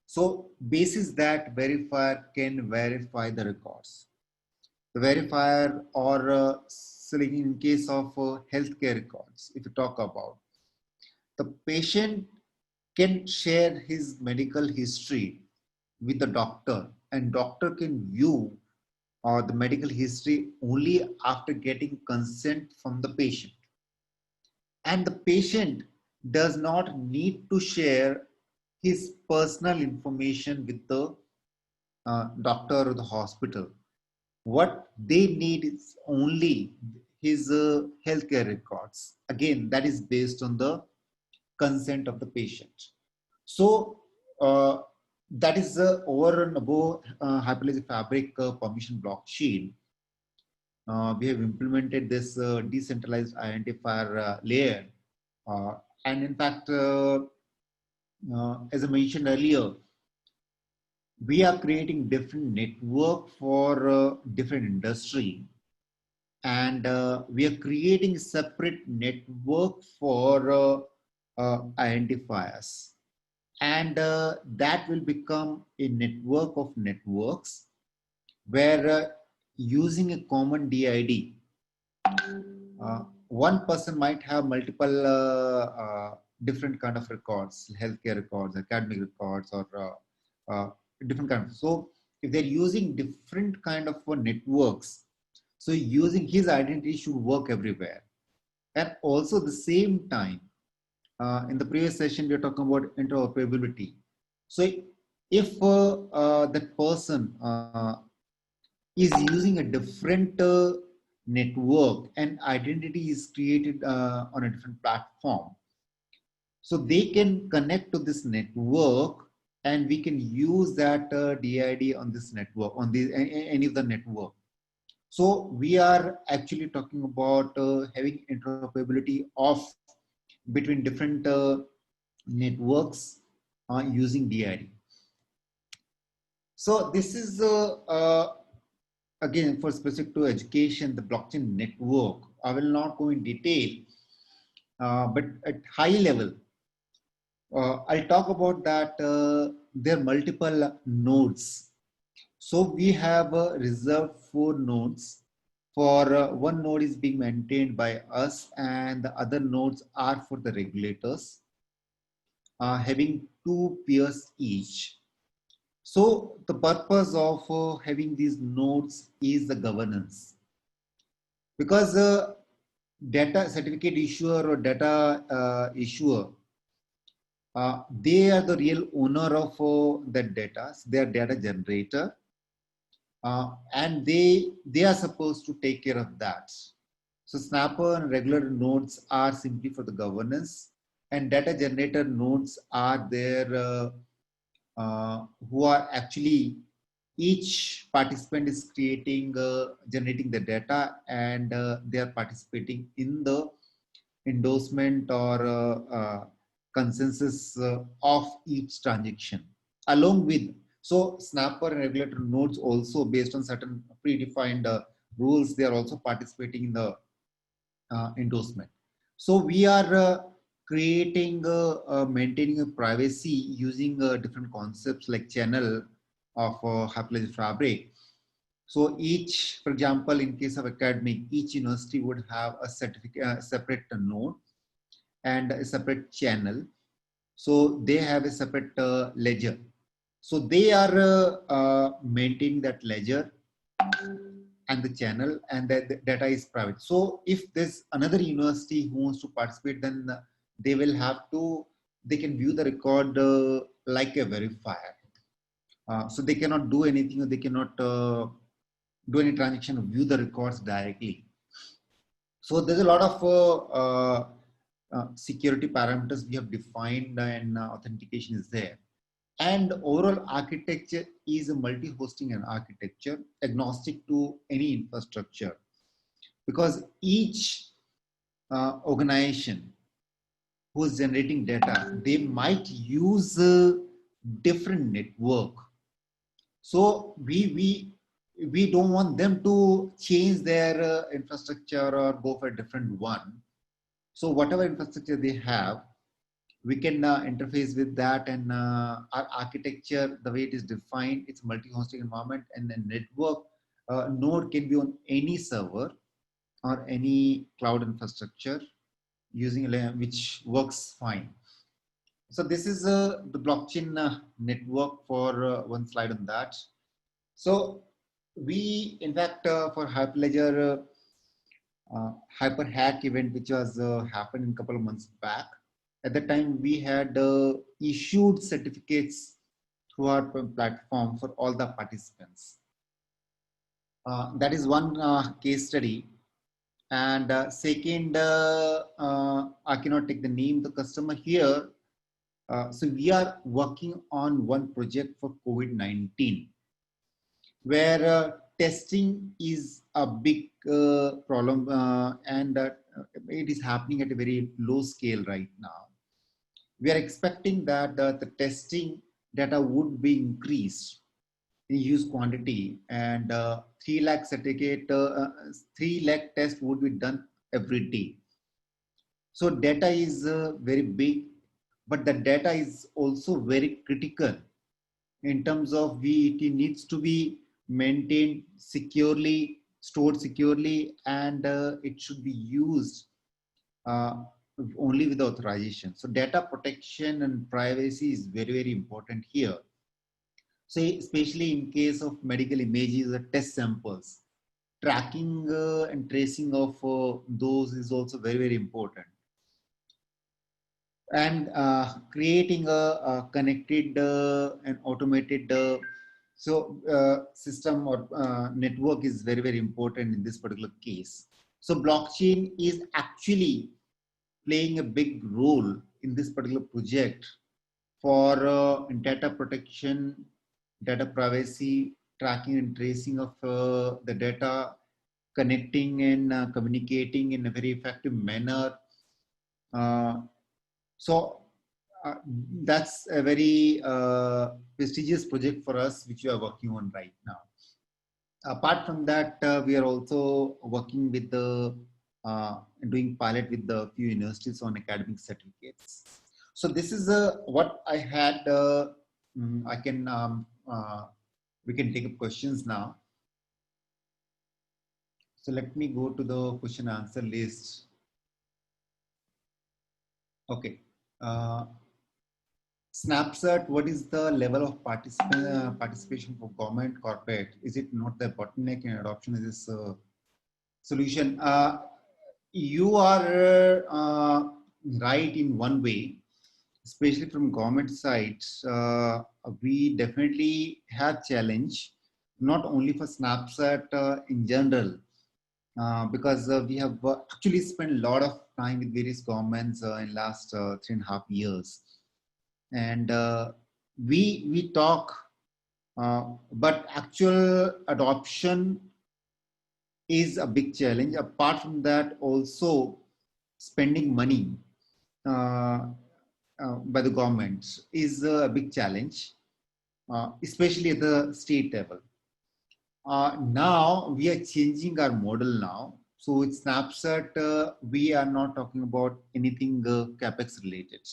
So basis that, verifier can verify the records. The verifier, or so like in case of healthcare records, if you talk about, the patient can share his medical history with the doctor, and doctor can view the medical history only after getting consent from the patient. And the patient does not need to share his personal information with the doctor or the hospital. What they need is only his healthcare records. Again, that is based on the consent of the patient. So that is over and above Hyperledger Fabric permission blockchain. We have implemented this decentralized identifier layer. And in fact, as I mentioned earlier, we are creating different network for different industry, and we are creating separate network for identifiers, and that will become a network of networks, where using a common DID, one person might have multiple different kind of records, healthcare records, academic records, or different kind of. So if they're using different kind of networks, so using his identity should work everywhere. And also the same time, in the previous session, we were talking about interoperability. So if that person is using a different network and identity is created on a different platform, so they can connect to this network and we can use that DID on this network, on the any of the network. So we are actually talking about having interoperability of between different networks using DID. So this is again for specific to education, the blockchain network. I will not go in detail, but at high level, I'll talk about that there are multiple nodes. So we have reserved 4 nodes. For one node is being maintained by us and the other nodes are for the regulators, having 2 peers each. So the purpose of having these nodes is the governance, because data certificate issuer or data issuer, they are the real owner of that data. They are data generator, and they are supposed to take care of that. So Snapper and regular nodes are simply for the governance, and data generator nodes are there who are actually, each participant is creating, generating the data, and they are participating in the endorsement or consensus of each transaction along with. So Snapper and regulator nodes also, based on certain predefined rules, they are also participating in the endorsement. So we are creating, maintaining a privacy using different concepts like channel of Hyperledger Fabric. So each, for example, in case of academic, each university would have a certificate, separate node and a separate channel. So they have a separate ledger. So they are maintaining that ledger and the channel, and the data is private. So if there's another university who wants to participate, then they will have to, they can view the record like a verifier. So they cannot do anything, or they cannot do any transaction or view the records directly. So there's a lot of security parameters we have defined, and authentication is there. And overall architecture is a multi-hosting and architecture agnostic to any infrastructure, because each organization who is generating data, they might use a different network. So we don't want them to change their infrastructure or go for a different one. So whatever infrastructure they have, we can interface with that, and our architecture, the way it is defined, it's multi-hosting environment, and the network node can be on any server or any cloud infrastructure using a layer which works fine. So this is the blockchain network for one slide on that. So we, in fact, for Hyperledger Hyper Hack event, which was happened a couple of months back, at the time we had issued certificates through our platform for all the participants. That is one case study. And second, I cannot take the name of the customer here. So we are working on one project for COVID-19, where testing is a big problem, and it is happening at a very low scale right now. We are expecting that the testing data would be increased in use quantity, and 3 lakh certificate, 3 lakh tests would be done every day. So data is very big, but the data is also very critical in terms of it needs to be maintained securely, stored securely, and it should be used only with the authorization. So data protection and privacy is very, very important here. So especially in case of medical images or test samples, tracking and tracing of those is also very, very important. And creating a connected and automated system or network is very, very important in this particular case. So blockchain is actually playing a big role in this particular project for data protection, data privacy, tracking and tracing of the data, connecting and communicating in a very effective manner. Uh, so that's a very prestigious project for us, which we are working on right now. Apart from that, we are also working with the doing pilot with the few universities on academic certificates. So this is what I had. I can we can take up questions now. So let me go to the question answer list. Okay. Snapcert, what is the level of participation for government, corporate? Is it not the bottleneck in adoption of this solution? You are right in one way, especially from government side. We definitely have challenge, not only for Snapcert in general, because we have actually spent a lot of time with various governments in last 3.5 years. And we talk, but actual adoption is a big challenge. Apart from that, also spending money by the government is a big challenge, especially at the state level. Now we are changing our model now. So with Snapcert, we are not talking about anything capex related.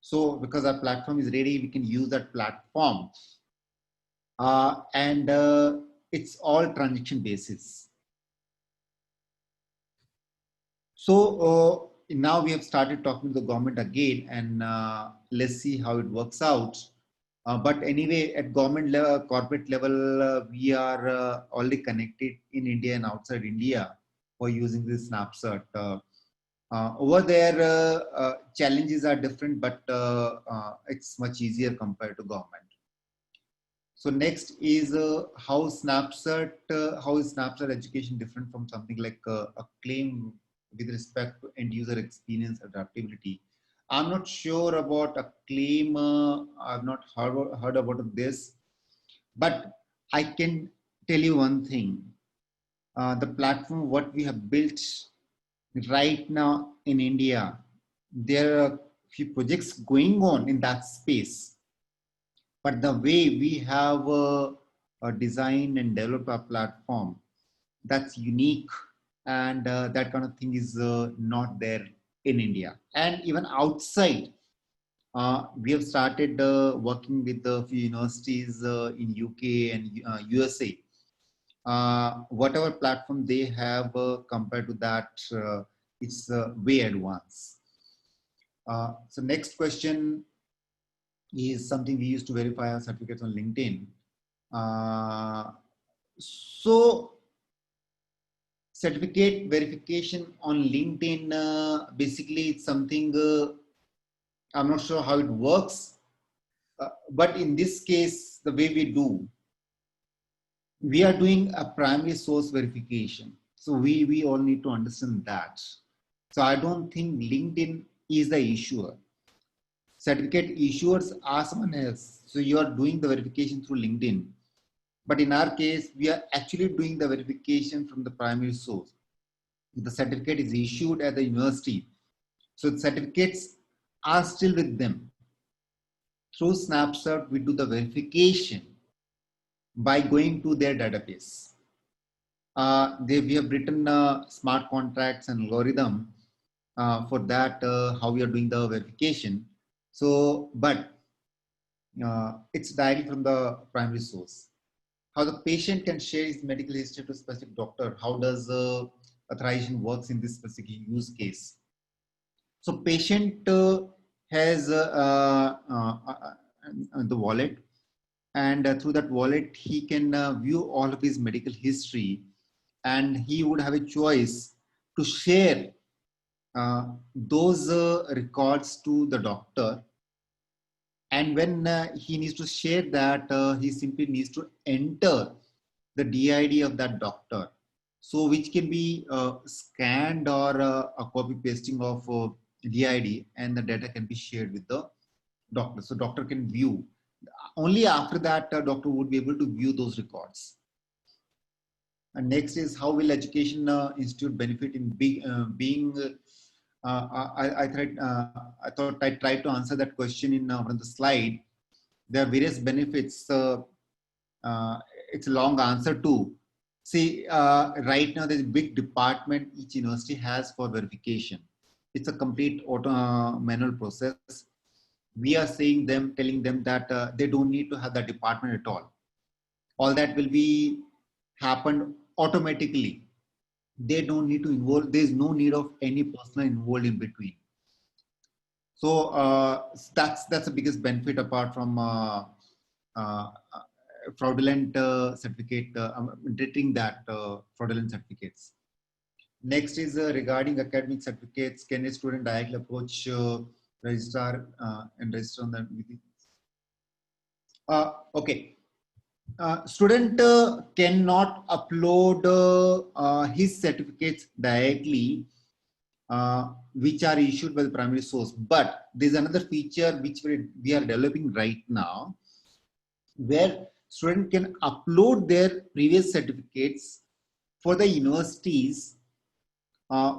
So because our platform is ready, we can use that platform. And it's all transaction basis. So now we have started talking to the government again, and let's see how it works out. But anyway, at government level, corporate level, we are already connected in India and outside India for using this Snapcert. Over there, challenges are different, but it's much easier compared to government. So next is how is Snapcert education different from something like a claim with respect to end user experience adaptability? I'm not sure about a claim. I've not heard about this, but I can tell you one thing. The platform, what we have built right now in India, there are a few projects going on in that space. But the way we have designed and developed our platform, that's unique, and that kind of thing is not there in India. And even outside, we have started working with a few universities in UK and USA. Whatever platform they have compared to that, it's way advanced. So next question is something we used to verify our certificates on LinkedIn. So certificate verification on LinkedIn, basically it's something, I'm not sure how it works, but in this case, the way we are doing a primary source verification. So we all need to understand that. So I don't think LinkedIn is the issuer. Certificate issuers are someone else. So you are doing the verification through LinkedIn. But in our case, we are actually doing the verification from the primary source. The certificate is issued at the university. So the certificates are still with them. Through Snapcert, we do the verification by going to their database. We have written smart contracts and algorithm for that, how we are doing the verification. So, but it's directly from the primary source. How the patient can share his medical history to a specific doctor. How does authorization works in this specific use case? So patient has the wallet, and through that wallet he can view all of his medical history, and he would have a choice to share those records to the doctor. And when he needs to share that, he simply needs to enter the DID of that doctor. So which can be scanned or a copy pasting of DID, and the data can be shared with the doctor. So doctor can view. Only after that, doctor would be able to view those records. And next is, how will education institute benefit in being I thought I tried to answer that question in one of the slide. There are various benefits. It's a long answer too. See, right now there's a big department each university has for verification. It's a complete manual process. We are saying them, telling them that they don't need to have that department at all. All that will be happened automatically. They don't need to involve. There's no need of any person involved in between. So that's the biggest benefit, apart from fraudulent certificate, detecting that fraudulent certificates. Next is regarding academic certificates. Can a student directly approach registrar and register on that? Okay. Student cannot upload his certificates directly, which are issued by the primary source. But there's another feature which we are developing right now, where student can upload their previous certificates for the universities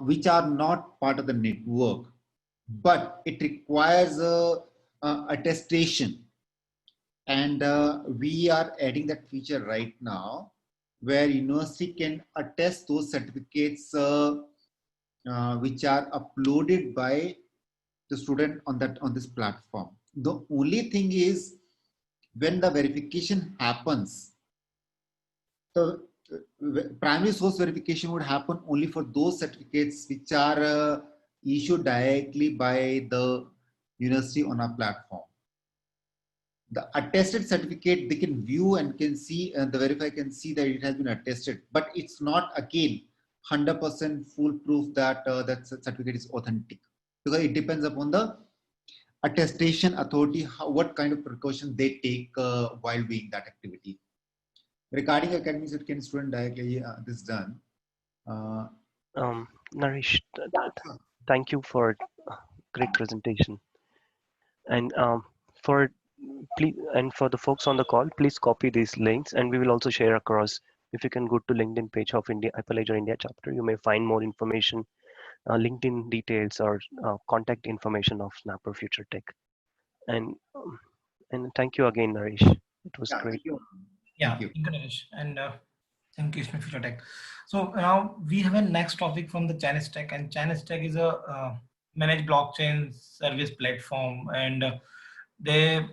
which are not part of the network, but it requires attestation. And we are adding that feature right now, where university can attest those certificates which are uploaded by the student on this platform. The only thing is, when the verification happens, the primary source verification would happen only for those certificates which are issued directly by the university on our platform. The attested certificate, they can view and can see, and the verifier can see that it has been attested, but it's not again 100% foolproof that that certificate is authentic, because it depends upon the attestation authority, what kind of precaution they take while doing that activity. Regarding academics, it can student directly this done. Naresh, thank you for great presentation. And for the folks on the call, please copy these links, and we will also share across. If you can go to LinkedIn page of Hyperledger India Chapter, you may find more information, LinkedIn details, or contact information of Snapper Future Tech. And thank you again, Naresh. It was great. Thank you. Yeah, thank you, Naresh, and thank you, Future Tech. So now we have a next topic from the Chainstack, and Chainstack is a managed blockchain service platform, and they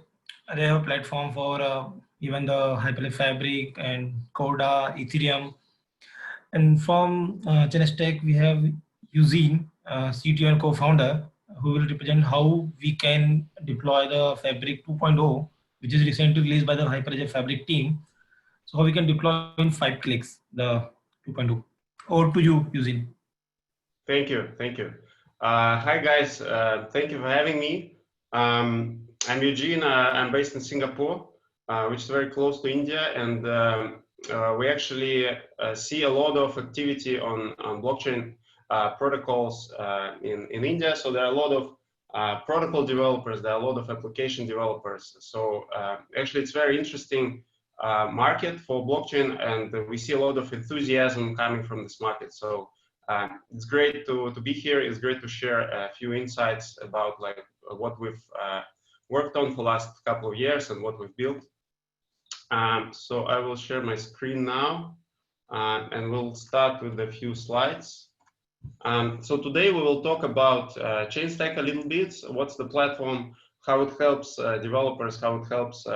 have a platform for even the Hyperledger Fabric and Coda, Ethereum. And from Chainstack, we have Eugene, CTO and co-founder, who will represent how we can deploy the Fabric 2.0, which is recently released by the Hyperledger Fabric team. So how we can deploy in 5 clicks the 2.0. Over to you, Eugene. Thank you. Hi guys, thank you for having me. I'm Eugene. I'm based in Singapore, which is very close to India, and we actually see a lot of activity on blockchain protocols in India. So there are a lot of protocol developers, there are a lot of application developers. So actually it's very interesting market for blockchain, and we see a lot of enthusiasm coming from this market. So it's great to be here. It's great to share a few insights about like what we've worked on for the last couple of years and what we've built. So I will share my screen now, and we'll start with a few slides. So today we will talk about Chainstack a little bit. What's the platform, how it helps developers, how it helps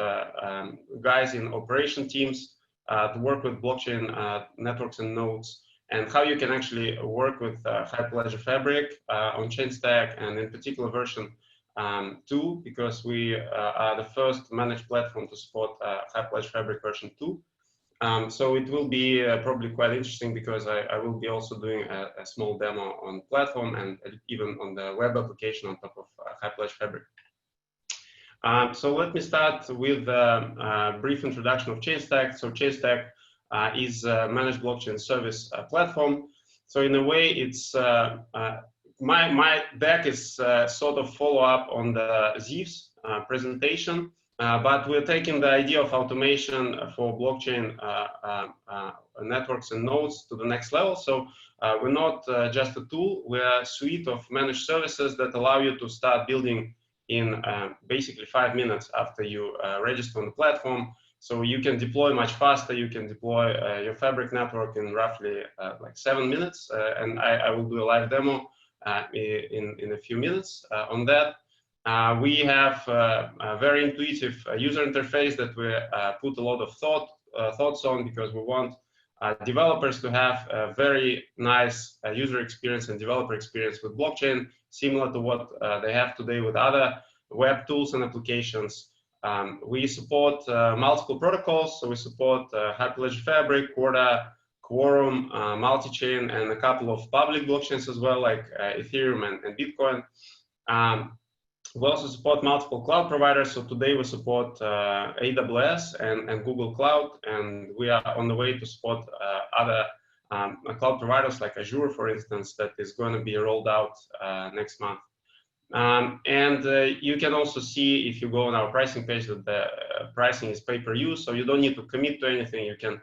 guys in operation teams to work with blockchain networks and nodes, and how you can actually work with Hyperledger Fabric on Chainstack, and in particular version 2, because we are the first managed platform to support Hyperledger Fabric version 2. So it will be probably quite interesting, because I will be also doing a small demo on platform and even on the web application on top of Hyperledger Fabric. So let me start with a brief introduction of Chainstack. So Chainstack is a managed blockchain service platform. So in a way, it's my deck is sort of follow up on the Zeeve's presentation, but we're taking the idea of automation for blockchain networks and nodes to the next level. So we're not just a tool, we're a suite of managed services that allow you to start building in basically 5 minutes after you register on the platform. So you can deploy much faster. You can deploy your Fabric network in roughly like 7 minutes. And I will do a live demo in a few minutes on that. We have a very intuitive user interface that we put a lot of thoughts on, because we want developers to have a very nice user experience and developer experience with blockchain, similar to what they have today with other web tools and applications. We support multiple protocols, so we support Hyperledger Fabric, Corda, Quorum, multi-chain, and a couple of public blockchains as well, like Ethereum and Bitcoin. We also support multiple cloud providers. So today we support AWS and Google Cloud, and we are on the way to support other cloud providers like Azure, for instance, that is going to be rolled out next month. You can also see, if you go on our pricing page, that the pricing is pay per use, so you don't need to commit to anything. You can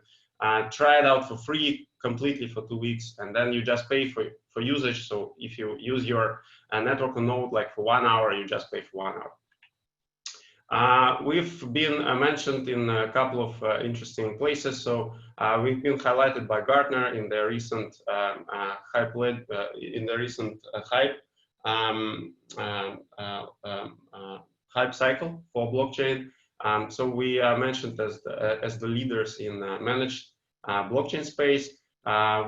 try it out for free completely for 2 weeks, and then you just pay for usage. So if you use your network or node like for 1 hour, you just pay for 1 hour. We've been mentioned in a couple of interesting places. So we've been highlighted by Gartner in their recent hype cycle for blockchain. So we are mentioned as the leaders in managed blockchain space.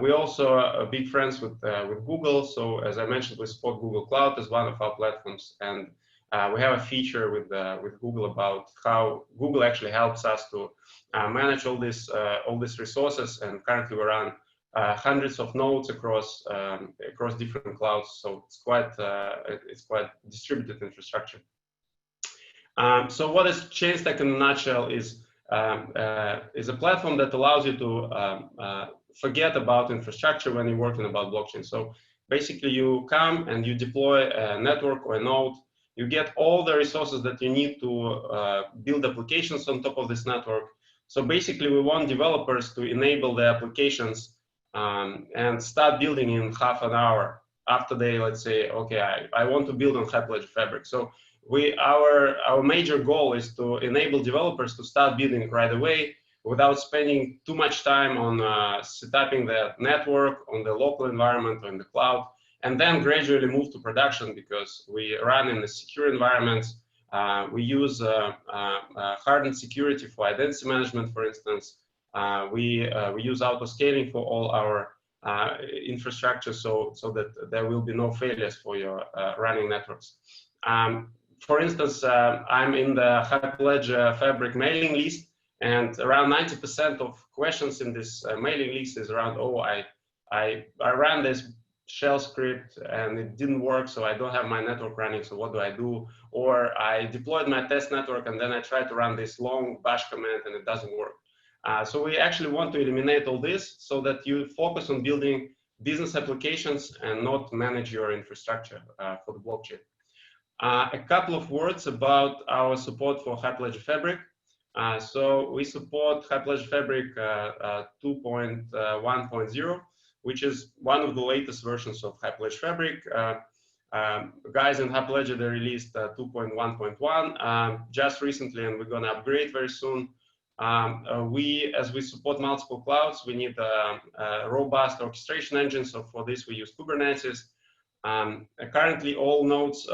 We also are big friends with Google. So as I mentioned, we support Google Cloud as one of our platforms, and we have a feature with Google about how Google actually helps us to manage all these resources. And currently we run hundreds of nodes across different clouds. So it's quite distributed infrastructure. So what is Chainstack in a nutshell is a platform that allows you to forget about infrastructure when you're working about blockchain. So basically you come and you deploy a network or a node. You get all the resources that you need to build applications on top of this network. So basically we want developers to enable the applications and start building in half an hour after they, let's say, okay, I want to build on Hyperledger Fabric. So our major goal is to enable developers to start building right away without spending too much time on setting the network on the local environment or in the cloud, and then gradually move to production, because we run in a secure environments. We use hardened security for identity management, for instance. We use auto scaling for all our infrastructure, so that there will be no failures for your running networks. For instance, I'm in the Hyperledger Fabric mailing list, and around 90% of questions in this mailing list is around, oh, I ran this shell script and it didn't work, so I don't have my network running, so what do I do? Or I deployed my test network and then I tried to run this long bash command and it doesn't work. So we actually want to eliminate all this so that you focus on building business applications and not manage your infrastructure for the blockchain. A couple of words about our support for Hyperledger Fabric. So we support Hyperledger Fabric 2.1.0, which is one of the latest versions of Hyperledger Fabric. Guys in Hyperledger, they released 2.1.1 just recently, and we're going to upgrade very soon. As we support multiple clouds, we need a robust orchestration engine. So for this, we use Kubernetes. Currently, all nodes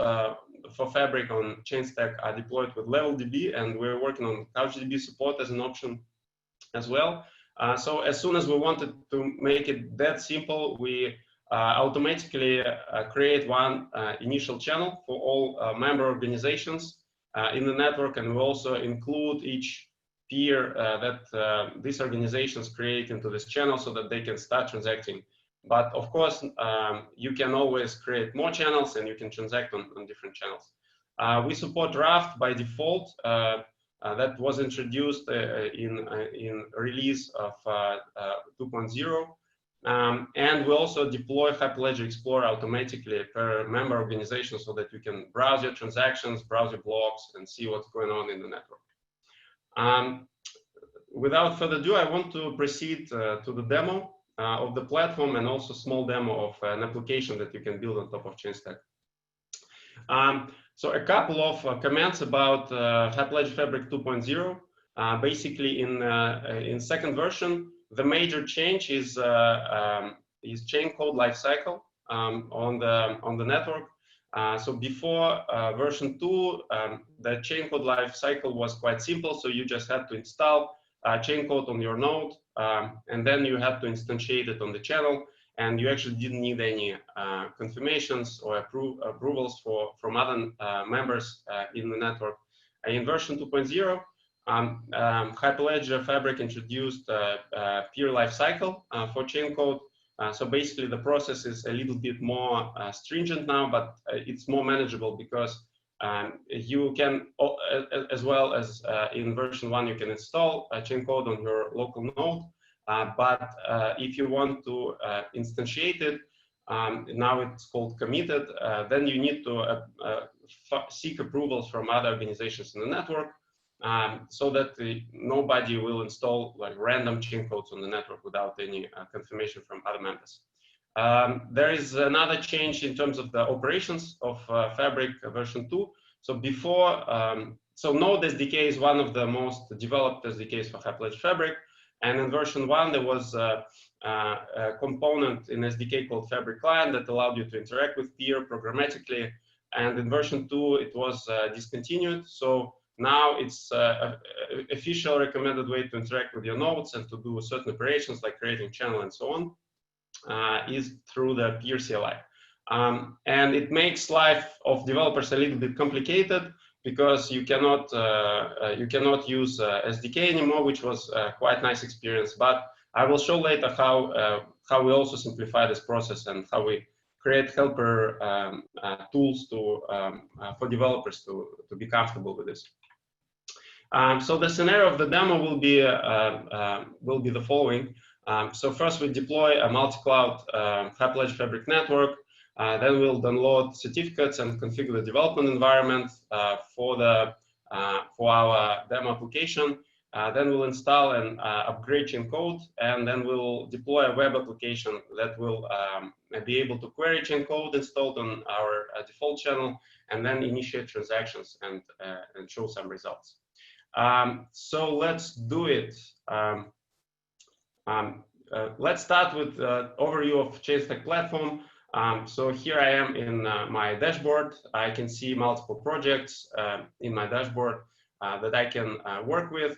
for Fabric on Chainstack are deployed with LevelDB, and we're working on CouchDB support as an option as well. So as soon as we wanted to make it that simple, we automatically create one initial channel for all member organizations in the network, and we also include each peer that these organizations create into this channel so that they can start transacting. But of course, you can always create more channels and you can transact on different channels. We support Raft by default. That was introduced in release of 2.0. And we also deploy Hyperledger Explorer automatically per member organization so that you can browse your transactions, browse your blocks, and see what's going on in the network. Without further ado, I want to proceed to the demo of the platform and also small demo of an application that you can build on top of Chainstack. So a couple of comments about Hyperledger Fabric 2.0. Basically, in second version, the major change is chain code lifecycle on the network. So before version 2, the chain code lifecycle was quite simple. So you just had to install chain code on your node, and then you had to instantiate it on the channel. And you actually didn't need any confirmations or approvals from other members in the network. In version 2.0, Hyperledger Fabric introduced peer lifecycle for chain code. So basically, the process is a little bit more stringent now, but it's more manageable because you can, as well as in version 1, you can install chain code on your local node. But if you want to instantiate it, now it's called committed, then you need to seek approvals from other organizations in the network so that nobody will install like random chain codes on the network without any confirmation from other members. There is another change in terms of the operations of Fabric version 2. So before, so Node SDK is one of the most developed SDKs for Hyperledger Fabric. And in version 1, there was a component in SDK called Fabric Client that allowed you to interact with peer programmatically. And in version 2, it was discontinued. So now it's an official recommended way to interact with your nodes and to do certain operations like creating channel and so on is through the peer CLI. And it makes life of developers a little bit complicated, because you cannot use SDK anymore, which was a quite nice experience. But I will show later how we also simplify this process and how we create helper tools for developers to be comfortable with this. So the scenario of the demo will be the following. So first we deploy a multi-cloud Hyperledger Fabric network. Then we'll download certificates and configure the development environment for our demo application. Then we'll install and upgrade chain code, and then we'll deploy a web application that will be able to query chain code installed on our default channel, and then initiate transactions and show some results. So let's do it. Let's start with overview of Chainstack platform. So here I am in my dashboard. I can see multiple projects in my dashboard that I can work with.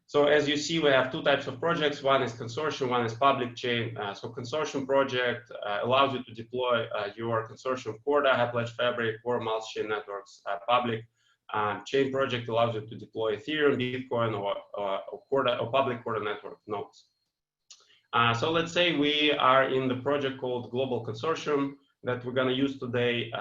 So as you see, we have two types of projects. One is consortium, one is public chain. So consortium project allows you to deploy your consortium Corda, Hyperledger Fabric, or multi-chain networks. Public chain project allows you to deploy Ethereum, Bitcoin, or Corda, or public Corda network nodes. So let's say we are in the project called Global Consortium that we're going to use today.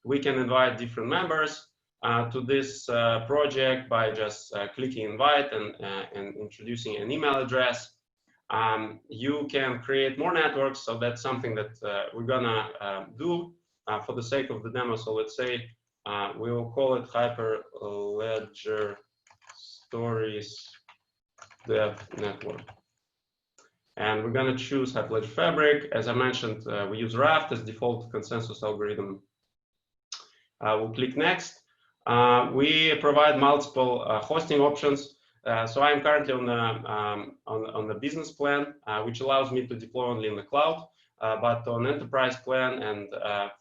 We can invite different members to this project by just clicking invite and introducing an email address. You can create more networks, so that's something that we're going to do for the sake of the demo. So let's say we will call it Hyperledger Stories Dev Network. And we're going to choose Hyperledger Fabric. As I mentioned, we use Raft as default consensus algorithm. We'll click next. We provide multiple hosting options. So I'm currently on the business plan, which allows me to deploy only in the cloud. But on enterprise plan and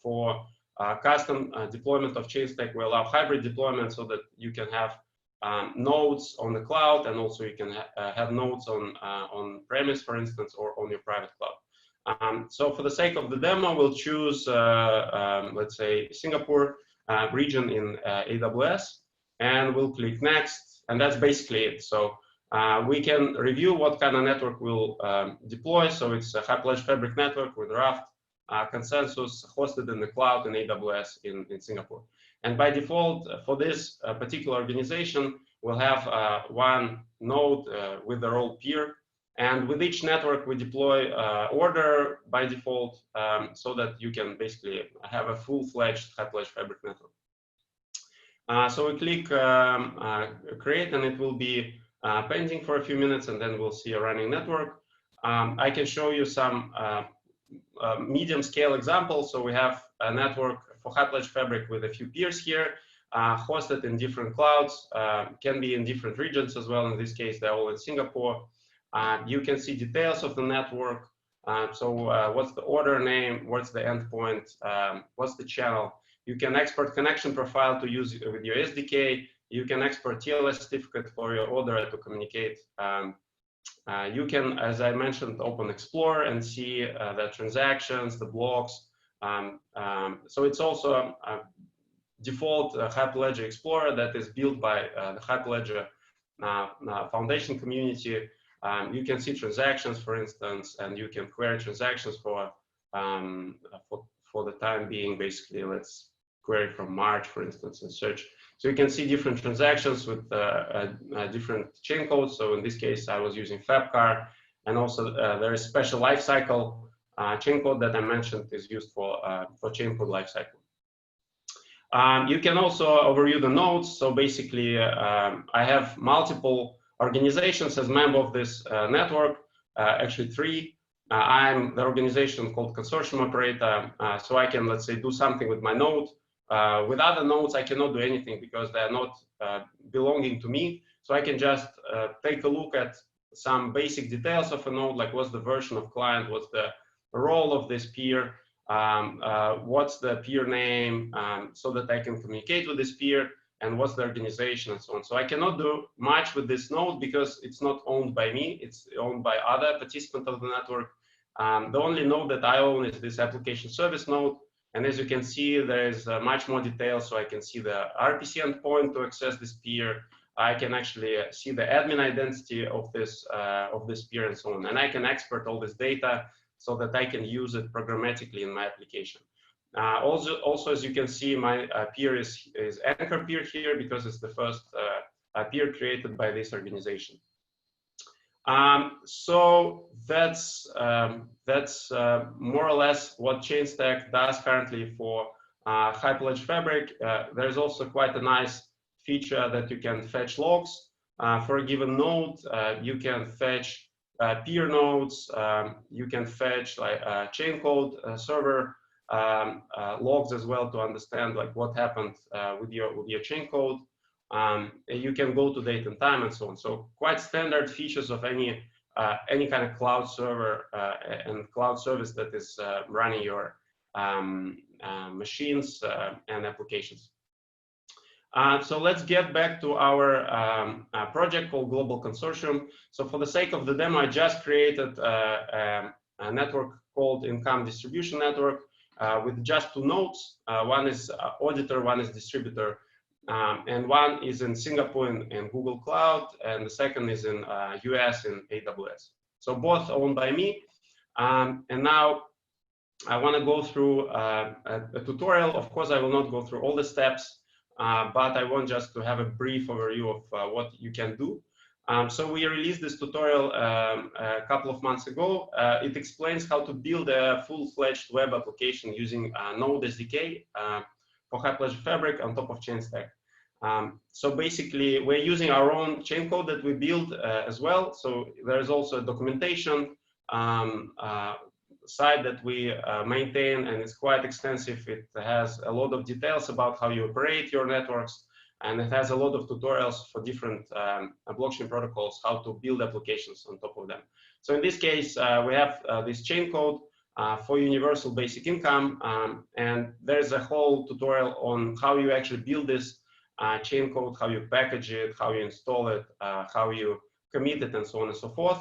for custom deployment of Chainstack, we allow hybrid deployment so that you can have nodes on the cloud, and also you can have nodes on premise, for instance, or on your private cloud. So for the sake of the demo, we'll choose, let's say, Singapore region in AWS, and we'll click next, and that's basically it. So we can review what kind of network we'll deploy. So it's a Hyperledger Fabric network with Raft consensus hosted in the cloud in AWS in Singapore. And by default, for this particular organization, we'll have one node with the role peer. And with each network, we deploy order by default so that you can basically have a full-fledged Hyperledger Fabric network. So we click create, and it will be pending for a few minutes, and then we'll see a running network. I can show you some medium scale examples. So we have a network for Hyperledger Fabric with a few peers here, hosted in different clouds, can be in different regions as well. In this case, they're all in Singapore. You can see details of the network. So what's the order name, what's the endpoint, what's the channel. You can export connection profile to use with your SDK. You can export TLS certificate for your order to communicate. You can, as I mentioned, open Explorer and see the transactions, the blocks. So it's also a default Hyperledger Explorer that is built by the Hyperledger Foundation community. You can see transactions, for instance, and you can query transactions for the time being. Basically, let's query from March, for instance, and search. So you can see different transactions with different chain codes. So in this case, I was using FabCar, and also there is special lifecycle chain code that I mentioned is used for chain code lifecycle. You can also overview the nodes. So basically, I have multiple organizations as member of this network, actually 3. I'm the organization called consortium operator, so I can, let's say, do something with my node. With other nodes, I cannot do anything because they are not belonging to me. So I can just take a look at some basic details of a node, like what's the version of client, what's the role of this peer, what's the peer name, so that I can communicate with this peer, and what's the organization, and so on. So I cannot do much with this node because it's not owned by me, it's owned by other participants of the network. The only node that I own is this application service node. And as you can see, there is much more detail. So I can see the RPC endpoint to access this peer. I can actually see the admin identity of this peer and so on. And I can export all this data so that I can use it programmatically in my application. Also, as you can see, my peer is anchor peer here because it's the first peer created by this organization. So that's more or less what Chainstack does currently for Hyperledger Fabric. There's also quite a nice feature that you can fetch logs for a given node. You can fetch peer nodes. You can fetch like chain code server logs as well to understand like what happened with your chain code. You can go to date and time and so on. So quite standard features of any kind of cloud server and cloud service that is running your machines and applications. So let's get back to our project called Global Consortium. So for the sake of the demo, I just created a network called Income Distribution Network with just 2 nodes. One is auditor, one is distributor. And one is in Singapore in Google Cloud, and the second is in US in AWS. So both owned by me. And now I want to go through a tutorial. Of course, I will not go through all the steps, but I want just to have a brief overview of what you can do. So we released this tutorial a couple of months ago. It explains how to build a full-fledged web application using Node SDK for Hyperledger Fabric on top of Chainstack. So basically, we're using our own chain code that we build as well. So there's also a documentation site that we maintain, and it's quite extensive. It has a lot of details about how you operate your networks, and it has a lot of tutorials for different blockchain protocols, how to build applications on top of them. So in this case, we have this chain code for universal basic income, and there's a whole tutorial on how you actually build this chain code, how you package it, how you install it, how you commit it, and so on and so forth,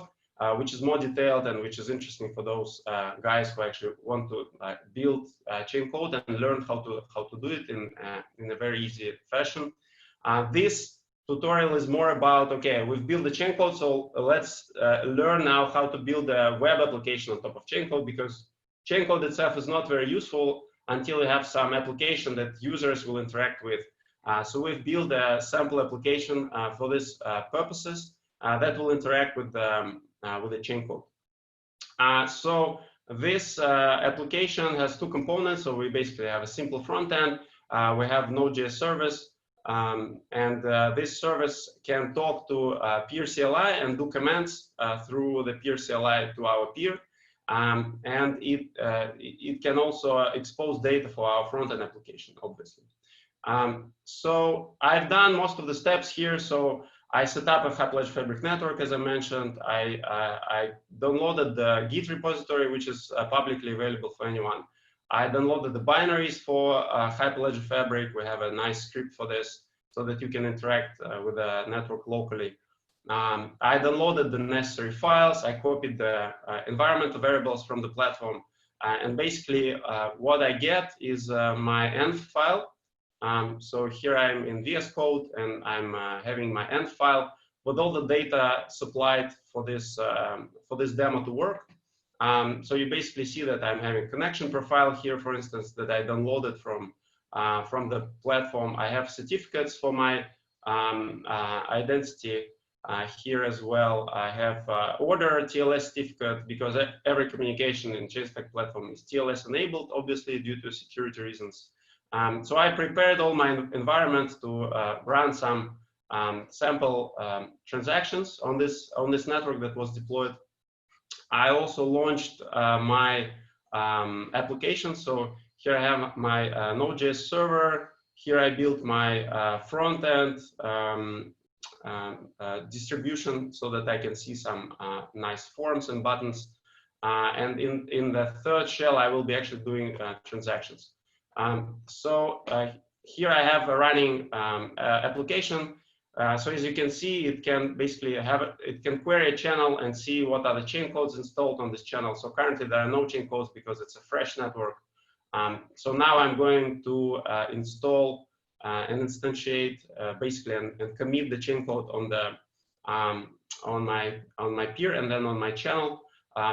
which is more detailed and which is interesting for those guys who actually want to build chain code and learn how to do it in a very easy fashion. This tutorial is more about, okay, we've built the chain code, so let's learn now how to build a web application on top of chain code, because chain code itself is not very useful until you have some application that users will interact with. So we've built a sample application for this purposes that will interact with the chain code. So this application has two components. So we basically have a simple front end. We have Node.js service, and this service can talk to peer CLI and do commands through the peer CLI to our peer. And it can also expose data for our front-end application, obviously. So I've done most of the steps here. So I set up a Hyperledger Fabric network, as I mentioned. I downloaded the Git repository, which is publicly available for anyone. I downloaded the binaries for Hyperledger Fabric. We have a nice script for this so that you can interact with the network locally. I downloaded the necessary files. I copied the environmental variables from the platform. And basically, what I get is my env file. So here I'm in VS Code, and I'm having my env file with all the data supplied for this demo to work. So you basically see that I'm having connection profile here, for instance, that I downloaded from the platform. I have certificates for my identity here as well. I have order TLS certificate, because every communication in Chainstack platform is TLS enabled, obviously due to security reasons. So I prepared all my environment to run some sample transactions on this network that was deployed. I also launched my application. So here I have my Node.js server. Here I built my front end distribution so that I can see some nice forms and buttons. And in the third shell, I will be actually doing transactions. So here I have a running application. So as you can see, it can basically it can query a channel and see what are the chain codes installed on this channel. So currently there are no chain codes because it's a fresh network. So now I'm going to install and instantiate basically and commit the chain code on the on my peer and then on my channel.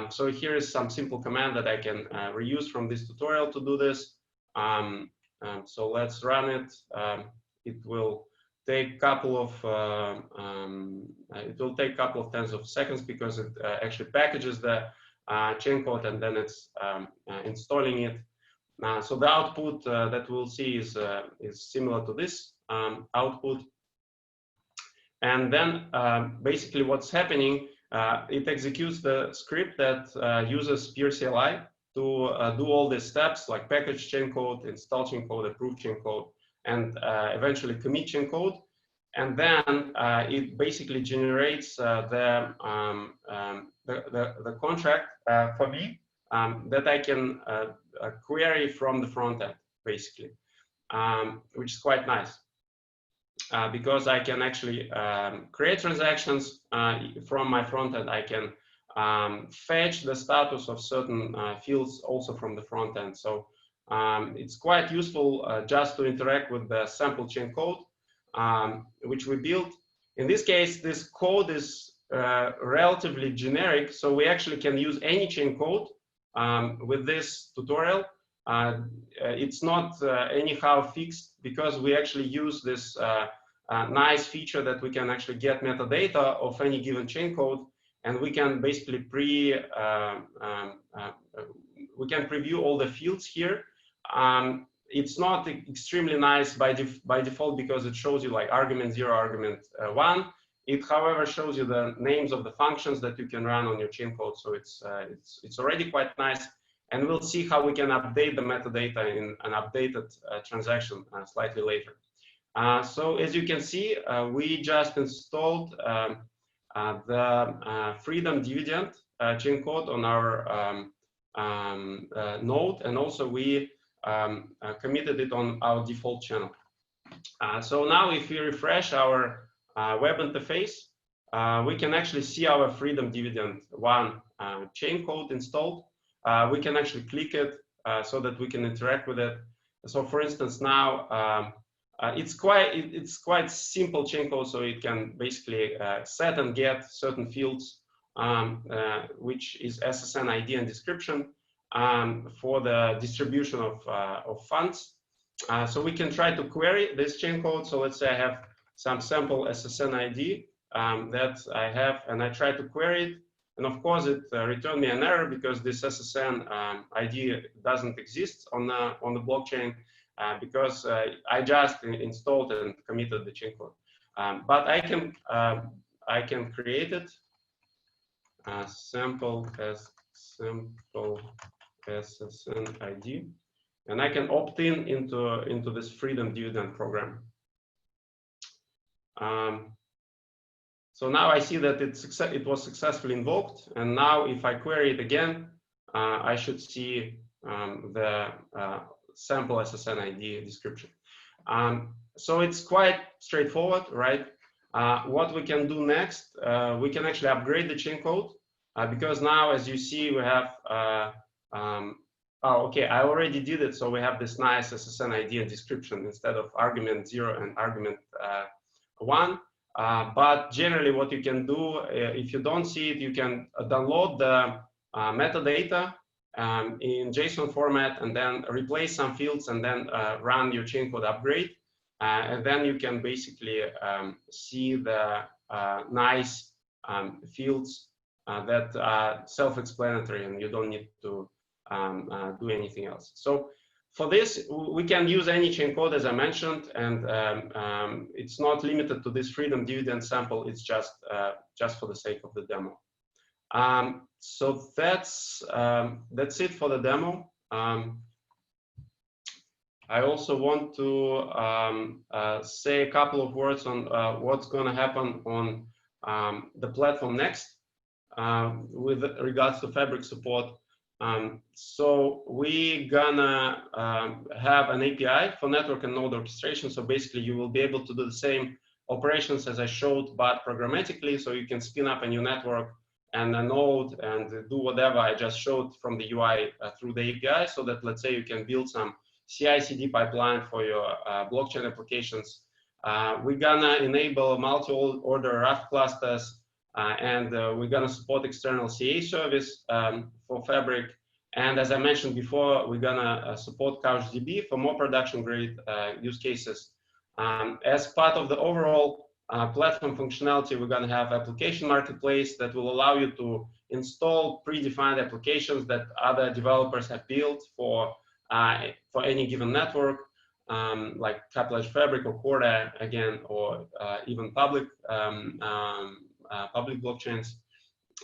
So here is some simple command that I can reuse from this tutorial to do this. So let's run it. It will take a couple of tens of seconds because it actually packages the chain code and then it's installing it. So the output that we'll see is similar to this output. And then basically what's happening, it executes the script that uses peer CLI to do all these steps like package chain code, install chain code, approve chain code, and eventually commit chain code. And then it basically generates the contract for me that I can query from the front end, basically, which is quite nice. Because I can actually create transactions from my front end. I can fetch the status of certain fields also from the front end. So it's quite useful just to interact with the sample chain code, which we built. In this case, this code is relatively generic, so we actually can use any chain code with this tutorial. It's not anyhow fixed because we actually use this nice feature that we can actually get metadata of any given chain code, and we can basically preview all the fields here. It's not extremely nice by default because it shows you like argument 0, argument 1. It, however, shows you the names of the functions that you can run on your chain code. So it's already quite nice. And we'll see how we can update the metadata in an updated transaction slightly later. So as you can see, we just installed the Freedom Dividend chain code on our node, and also we committed it on our default channel. So now if we refresh our web interface, we can actually see our Freedom Dividend 1 chain code installed. We can actually click it so that we can interact with it. So for instance, now it's quite simple chain code, so it can basically set and get certain fields, which is SSN ID and description for the distribution of funds. So we can try to query this chain code. So let's say I have some sample SSN ID that I have, and I try to query it. And of course, it returned me an error because this SSN ID doesn't exist on the blockchain because I just installed and committed the chain code. But I can create it sample SSN ID, and I can opt into this Freedom Dividend program. So now I see that it was successfully invoked, and now if I query it again, I should see the sample SSN ID description. So it's quite straightforward, right? What we can do next, we can actually upgrade the chain code because now, as you see, we have oh, okay, I already did it. So we have this nice SSN ID and description instead of argument 0 and argument 1. But generally what you can do, if you don't see it, you can download the metadata in JSON format and then replace some fields and then run your chain code upgrade. And then you can basically see the nice fields that are self-explanatory and you don't need to do anything else. So for this, we can use any chain code, as I mentioned, and it's not limited to this Freedom Dividend sample. It's just for the sake of the demo. So that's it for the demo. I also want to say a couple of words on what's going to happen on the platform next with regards to Fabric support. So we're gonna have an API for network and node orchestration. So basically you will be able to do the same operations as I showed, but programmatically. So you can spin up a new network and a node and do whatever I just showed from the UI through the API, so that, let's say, you can build some CI/CD pipeline for your blockchain applications. We're gonna enable multi-order Raft clusters. And we're going to support external CA service for Fabric. And as I mentioned before, we're going to support CouchDB for more production grade use cases. As part of the overall platform functionality, we're going to have application marketplace that will allow you to install predefined applications that other developers have built for any given network, like Hyperledger Fabric or Corda, again, or even public blockchains.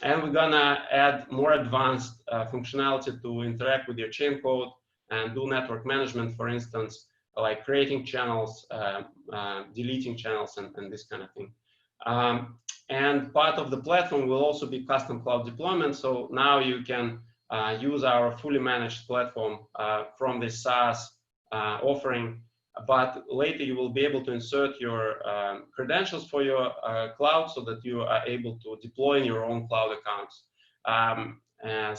And we're gonna add more advanced functionality to interact with your chain code and do network management, for instance, like creating channels, deleting channels, and this kind of thing. And part of the platform will also be custom cloud deployment. So now you can use our fully managed platform from the SaaS offering. But later you will be able to insert your credentials for your cloud so that you are able to deploy in your own cloud accounts,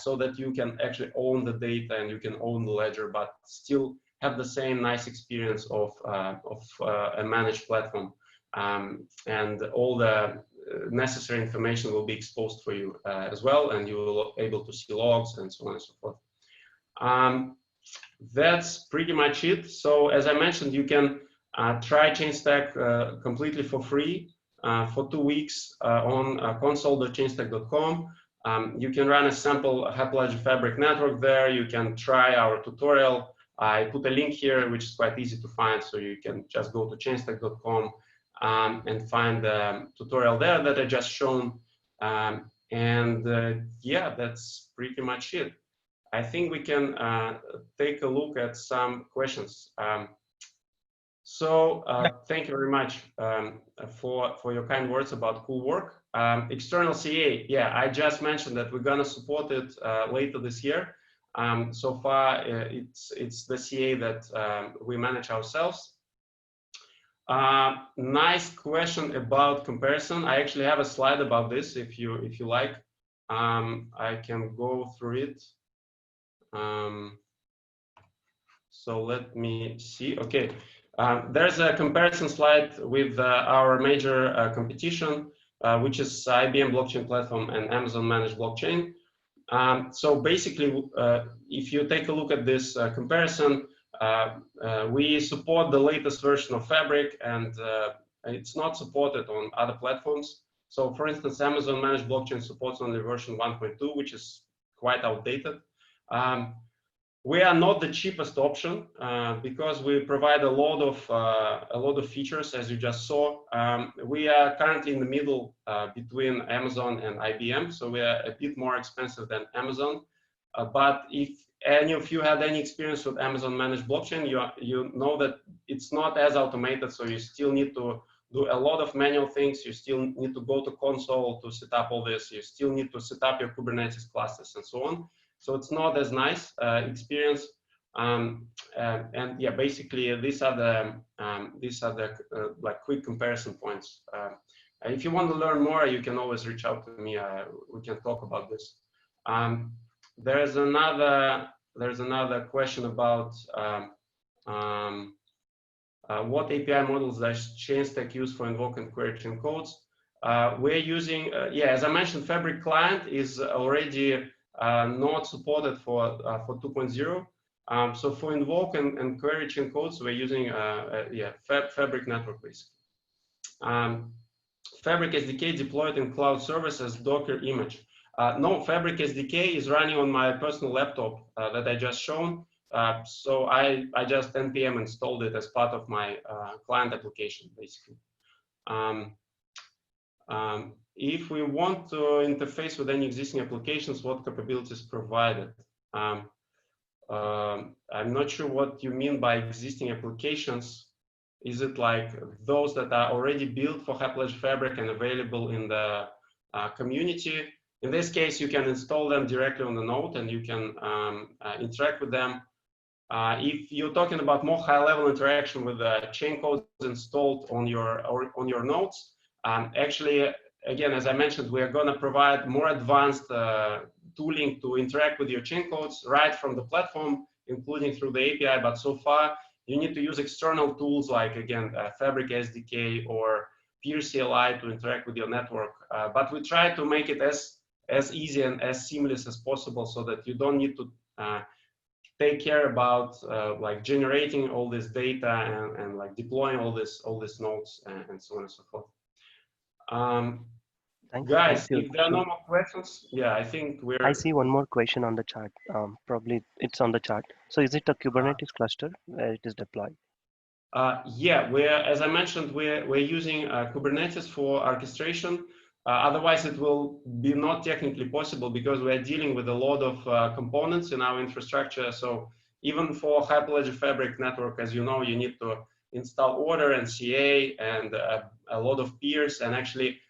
so that you can actually own the data and you can own the ledger, but still have the same nice experience of a managed platform. And all the necessary information will be exposed for you as well, and you will be able to see logs and so on and so forth. That's pretty much it. So as I mentioned, you can try Chainstack completely for free for 2 weeks on console.chainstack.com. You can run a sample Hyperledger Fabric network there. You can try our tutorial. I put a link here, which is quite easy to find. So you can just go to chainstack.com and find the tutorial there that I just shown. Yeah, that's pretty much it. I think we can take a look at some questions. Thank you very much for your kind words about cool work. External CA, yeah, I just mentioned that we're gonna support it later this year. So far, it's the CA that we manage ourselves. Nice question about comparison. I actually have a slide about this. If you like, I can go through it. So let me see. Okay, there's a comparison slide with our major competition, which is IBM blockchain platform and Amazon managed blockchain. So basically, if you take a look at this comparison, we support the latest version of Fabric, and it's not supported on other platforms. So for instance, Amazon managed blockchain supports only version 1.2, which is quite outdated. We are not the cheapest option because we provide a lot of features, as you just saw. We are currently in the middle between Amazon and IBM, so we are a bit more expensive than Amazon. But if any of you had any experience with Amazon managed blockchain, you know that it's not as automated, so you still need to do a lot of manual things. You still need to go to console to set up all this. You still need to set up your Kubernetes clusters and so on. So it's not as nice experience, and yeah, basically these are the like quick comparison points. If you want to learn more, you can always reach out to me. We can talk about this. There's another question about what API models does Chainstack use for invoke and query chain codes. We're using yeah, as I mentioned, Fabric client is already not supported for 2.0. So for invoke and query chain codes, we're using yeah, Fabric network basically. Fabric SDK deployed in cloud service as Docker image. No, Fabric SDK is running on my personal laptop that I just shown. So I just npm installed it as part of my client application basically. If we want to interface with any existing applications, what capabilities provided? I'm not sure what you mean by existing applications. Is it like those that are already built for Hyperledger Fabric and available in the community? In this case, you can install them directly on the node and you can interact with them. If you're talking about more high-level interaction with the chain codes installed on your nodes, actually, again, as I mentioned, we are going to provide more advanced tooling to interact with your chain codes right from the platform, including through the API. But so far, you need to use external tools like, again, Fabric SDK or Peer CLI to interact with your network. But we try to make it as easy and as seamless as possible so that you don't need to take care about like generating all this data and like deploying all these nodes and so on and so forth. Guys, if there are no more questions, yeah, I think we're. I see one more question on the chat. Probably it's on the chat. So is it a Kubernetes cluster where it is deployed? Yeah, as I mentioned, we're using Kubernetes for orchestration. Otherwise, it will be not technically possible because we're dealing with a lot of components in our infrastructure. So even for Hyperledger Fabric network, as you know, you need to install order and CA and a lot of peers, and actually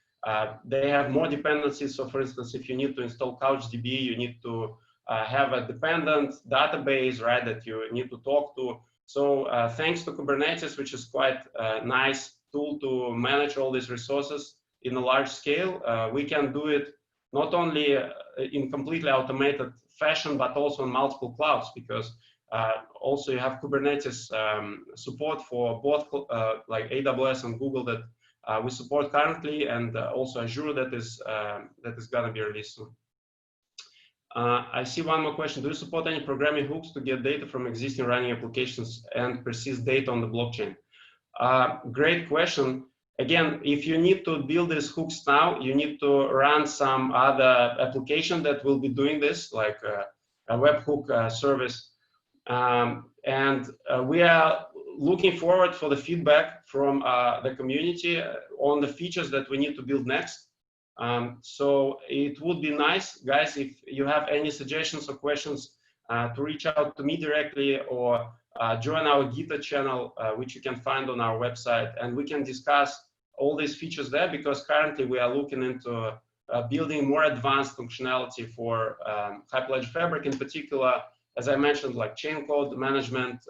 they have more dependencies. So for instance, if you need to install CouchDB, you need to have a dependent database, right, that you need to talk to. So thanks to Kubernetes, which is quite a nice tool to manage all these resources in a large scale, we can do it not only in completely automated fashion, but also on multiple clouds, because also you have Kubernetes support for both like AWS and Google that we support currently, and also Azure that is going to be released soon. I see one more question. Do you support any programming hooks to get data from existing running applications and persist data on the blockchain? Great question. Again, if you need to build these hooks now, you need to run some other application that will be doing this, like a webhook service. And we are looking forward for the feedback from the community on the features that we need to build next. So it would be nice, guys, if you have any suggestions or questions, to reach out to me directly or join our GitHub channel, which you can find on our website, and we can discuss all these features there, because currently we are looking into building more advanced functionality for Hyperledger Fabric, in particular, as I mentioned, like chain code management,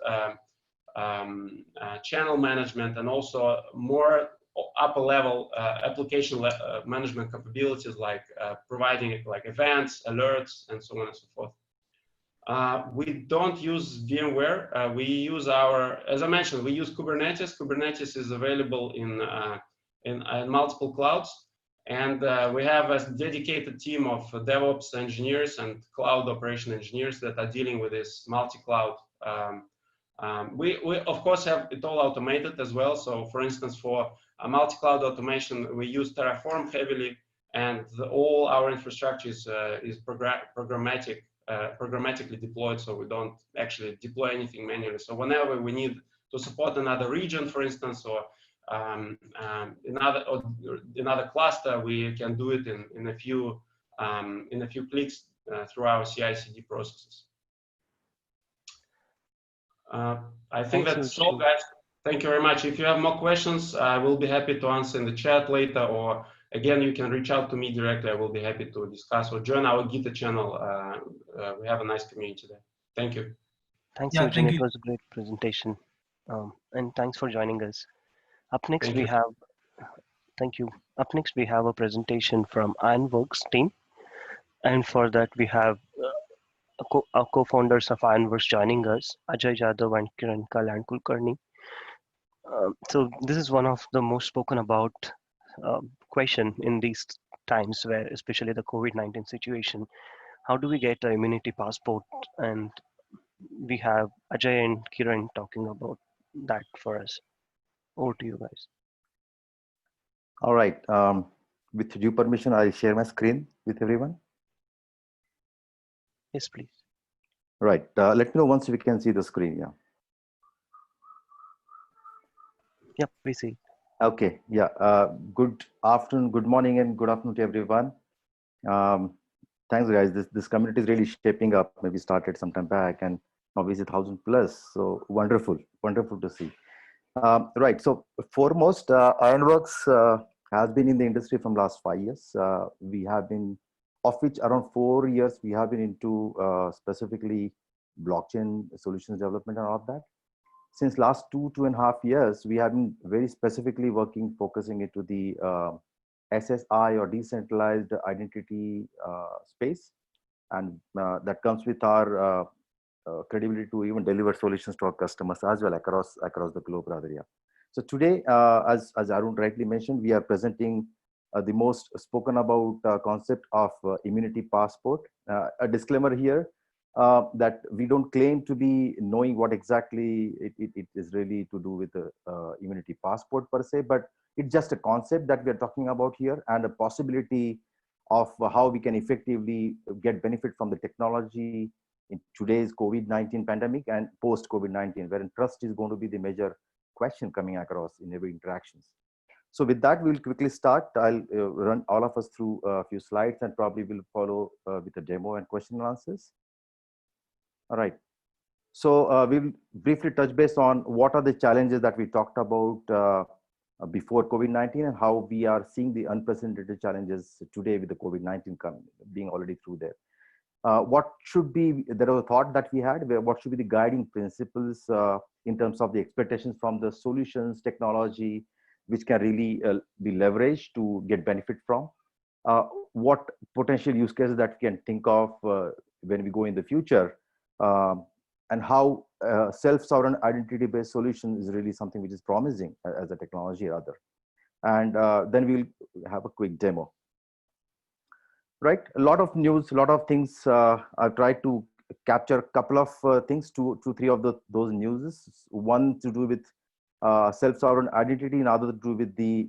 channel management, and also more upper level application management capabilities, like providing like events, alerts, and so on and so forth. We don't use VMware. We use as I mentioned, we use Kubernetes. Kubernetes is available in multiple clouds. And we have a dedicated team of DevOps engineers and cloud operation engineers that are dealing with this multi-cloud. We of course have it all automated as well. So for instance, for a multi-cloud automation, we use Terraform heavily, and all our infrastructure is programmatically deployed, so we don't actually deploy anything manually. So whenever we need to support another region, for instance, or another cluster, we can do it in a few clicks through our CI/CD processes. I think that's all, guys. Thank you very much. If you have more questions, I will be happy to answer in the chat later, or again, you can reach out to me directly. I will be happy to discuss, or join our Gita channel. We have a nice community there. Thank you. Thanks, Yeah, Eugene. thank It you. was a great presentation. And thanks for joining us. Up next, we have, thank you. Up next, we have a presentation from AyanWorks team. And for that, we have our co-founders of AyanWorks joining us, Ajay Jadhav and Kiran Kalan Kulkarni. So this is one of the most spoken about question in these times, where especially the COVID-19 situation. How do we get an immunity passport? And we have Ajay and Kiran talking about that for us. Over to you guys. All right. With due permission, I'll share my screen with everyone. Yes, please. Right. Let me know once we can see the screen. Yeah. Yep, we see. Okay. Yeah. Good afternoon, good morning, and good afternoon to everyone. Thanks, guys. This community is really shaping up. Maybe started some time back, and now we see 1,000 plus. So wonderful to see. Right. So foremost, AyanWorks has been in the industry from last 5 years. We have been, of which around 4 years, we have been into specifically blockchain solutions development and all of that. Since last 2.5 years, we have been very specifically focusing into the SSI, or decentralized identity space. And that comes with our credibility to even deliver solutions to our customers as well across the globe, rather. Yeah. So today, as Arun rightly mentioned, we are presenting the most spoken about concept of immunity passport. A disclaimer here that we don't claim to be knowing what exactly it is really to do with the immunity passport per se, but it's just a concept that we are talking about here, and a possibility of how we can effectively get benefit from the technology in today's COVID-19 pandemic and post-COVID-19, wherein trust is going to be the major question coming across in every interactions. So with that, we'll quickly start. I'll run all of us through a few slides, and probably will follow with a demo and question and answers. All right. So we'll briefly touch base on what are the challenges that we talked about before COVID-19, and how we are seeing the unprecedented challenges today with the COVID-19 being already through there. What should be, there was a thought that we had, what should be the guiding principles in terms of the expectations from the solutions, technology, which can really be leveraged to get benefit from. What potential use cases that we can think of when we go in the future, and how self-sovereign identity-based solution is really something which is promising as a technology rather. And then we'll have a quick demo. Right, a lot of news, a lot of things. I've tried to capture a couple of things, two, three of those news. One to do with self-sovereign identity, and other to do with the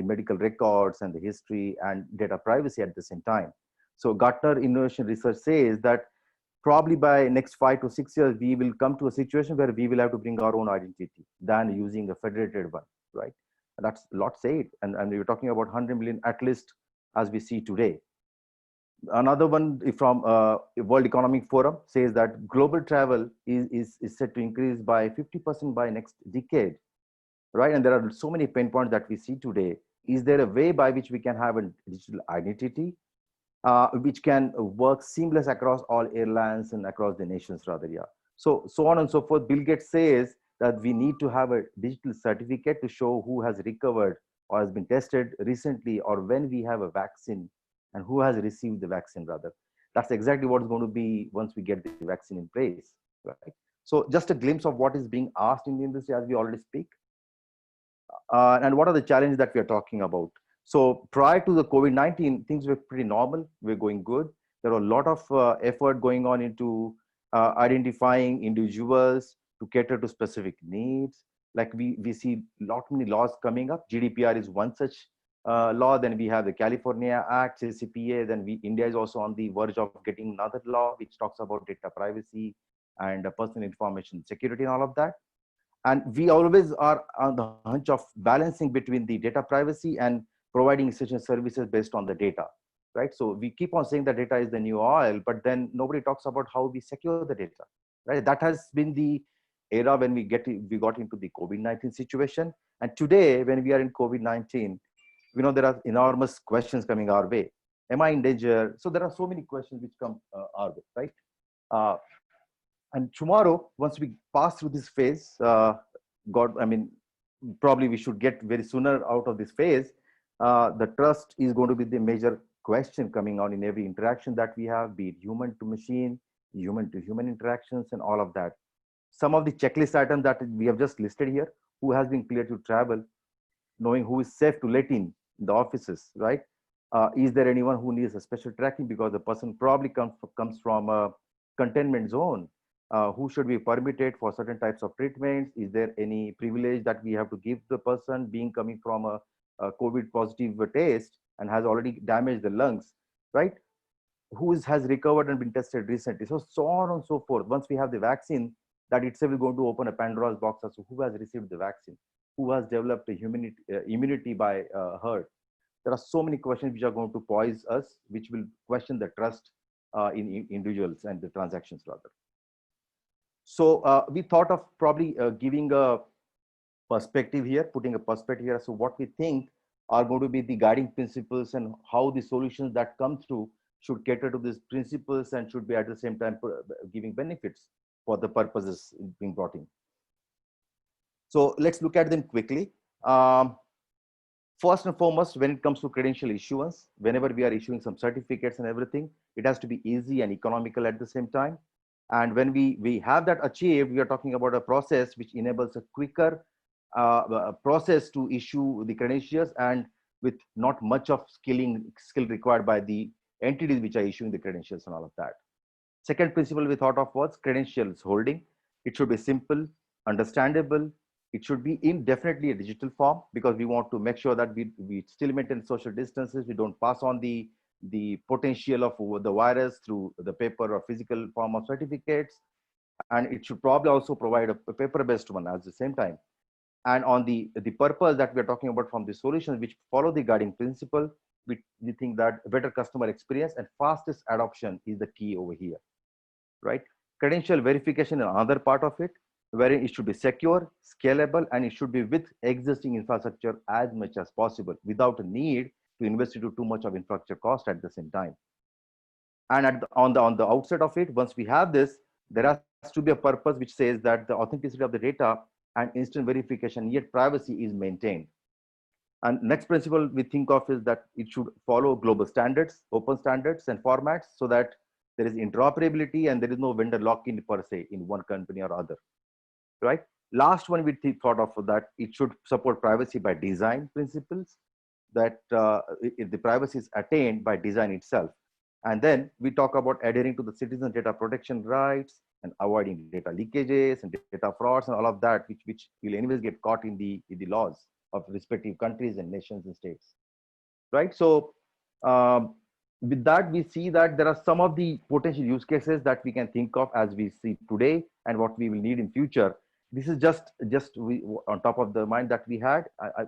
medical records and the history and data privacy at the same time. So Gartner Innovation Research says that probably by next 5 to 6 years, we will come to a situation where we will have to bring our own identity than using a federated one, right? And that's a lot said. And we're talking about 100 million at least as we see today. Another one from World Economic Forum says that global travel is set to increase by 50% by next decade, right? And there are so many pain points that we see today. Is there a way by which we can have a digital identity which can work seamless across all airlines and across the nations rather? Yeah. So on and so forth. Bill Gates says that we need to have a digital certificate to show who has recovered or has been tested recently, or when we have a vaccine and who has received the vaccine rather. That's exactly what is going to be once we get the vaccine in place, right? So just a glimpse of what is being asked in the industry as we already speak, and what are the challenges that we are talking about. So prior to the COVID-19, things were pretty normal. We're going good. There were a lot of effort going on into identifying individuals to cater to specific needs. Like we see lot many laws coming up. GDPR is one such law. Then we have the California Act, CCPA. Then India is also on the verge of getting another law which talks about data privacy and personal information security and all of that. And we always are on the hunch of balancing between the data privacy and providing essential services based on the data, right? So we keep on saying that data is the new oil, but then nobody talks about how we secure the data, right? That has been the era when we got into the COVID-19 situation. And today, when we are in COVID-19, we know there are enormous questions coming our way. Am I in danger? So there are so many questions which come our way, right? And tomorrow, once we pass through this phase, probably we should get very sooner out of this phase. The trust is going to be the major question coming on in every interaction that we have, be it human to machine, human to human interactions, and all of that. Some of the checklist items that we have just listed here: who has been cleared to travel, knowing who is safe to let in the offices, right? Is there anyone who needs a special tracking because the person probably comes from a containment zone? Who should be permitted for certain types of treatments? Is there any privilege that we have to give the person being coming from a COVID positive test and has already damaged the lungs, right? Who has recovered and been tested recently? So on and so forth. Once we have the vaccine, that itself is going to open a Pandora's box as to who has received the vaccine, who has developed a immunity by herd. There are so many questions which are going to poise us, which will question the trust in individuals and the transactions rather. So we thought of probably giving a perspective here, putting a perspective here. So what we think are going to be the guiding principles and how the solutions that come through should cater to these principles and should be at the same time giving benefits for the purposes being brought in. So let's look at them quickly. First and foremost, when it comes to credential issuance, whenever we are issuing some certificates and everything, it has to be easy and economical at the same time. And when we have that achieved, we are talking about a process which enables a quicker process to issue the credentials and with not much of skill required by the entities which are issuing the credentials and all of that. Second principle we thought of was credentials holding. It should be simple, understandable. It should be in definitely a digital form because we want to make sure that we still maintain social distances. We don't pass on the potential of the virus through the paper or physical form of certificates. And it should probably also provide a paper-based one at the same time. And on the purpose that we're talking about from the solutions which follow the guiding principle, we think that better customer experience and fastest adoption is the key over here, right? Credential verification is another part of it, wherein it should be secure, scalable, and it should be with existing infrastructure as much as possible without a need to invest into too much of infrastructure cost at the same time. And on the outset of it, once we have this, there has to be a purpose which says that the authenticity of the data and instant verification, yet privacy is maintained. And next principle we think of is that it should follow global standards, open standards and formats so that there is interoperability and there is no vendor lock-in per se in one company or other, right? Last one we thought of that it should support privacy by design principles, that if the privacy is attained by design itself. And then we talk about adhering to the citizen data protection rights and avoiding data leakages and data frauds and all of that, which will anyways get caught in the laws of respective countries and nations and states, right? So with that, we see that there are some of the potential use cases that we can think of as we see today and what we will need in future. This is just on top of the mind that we had.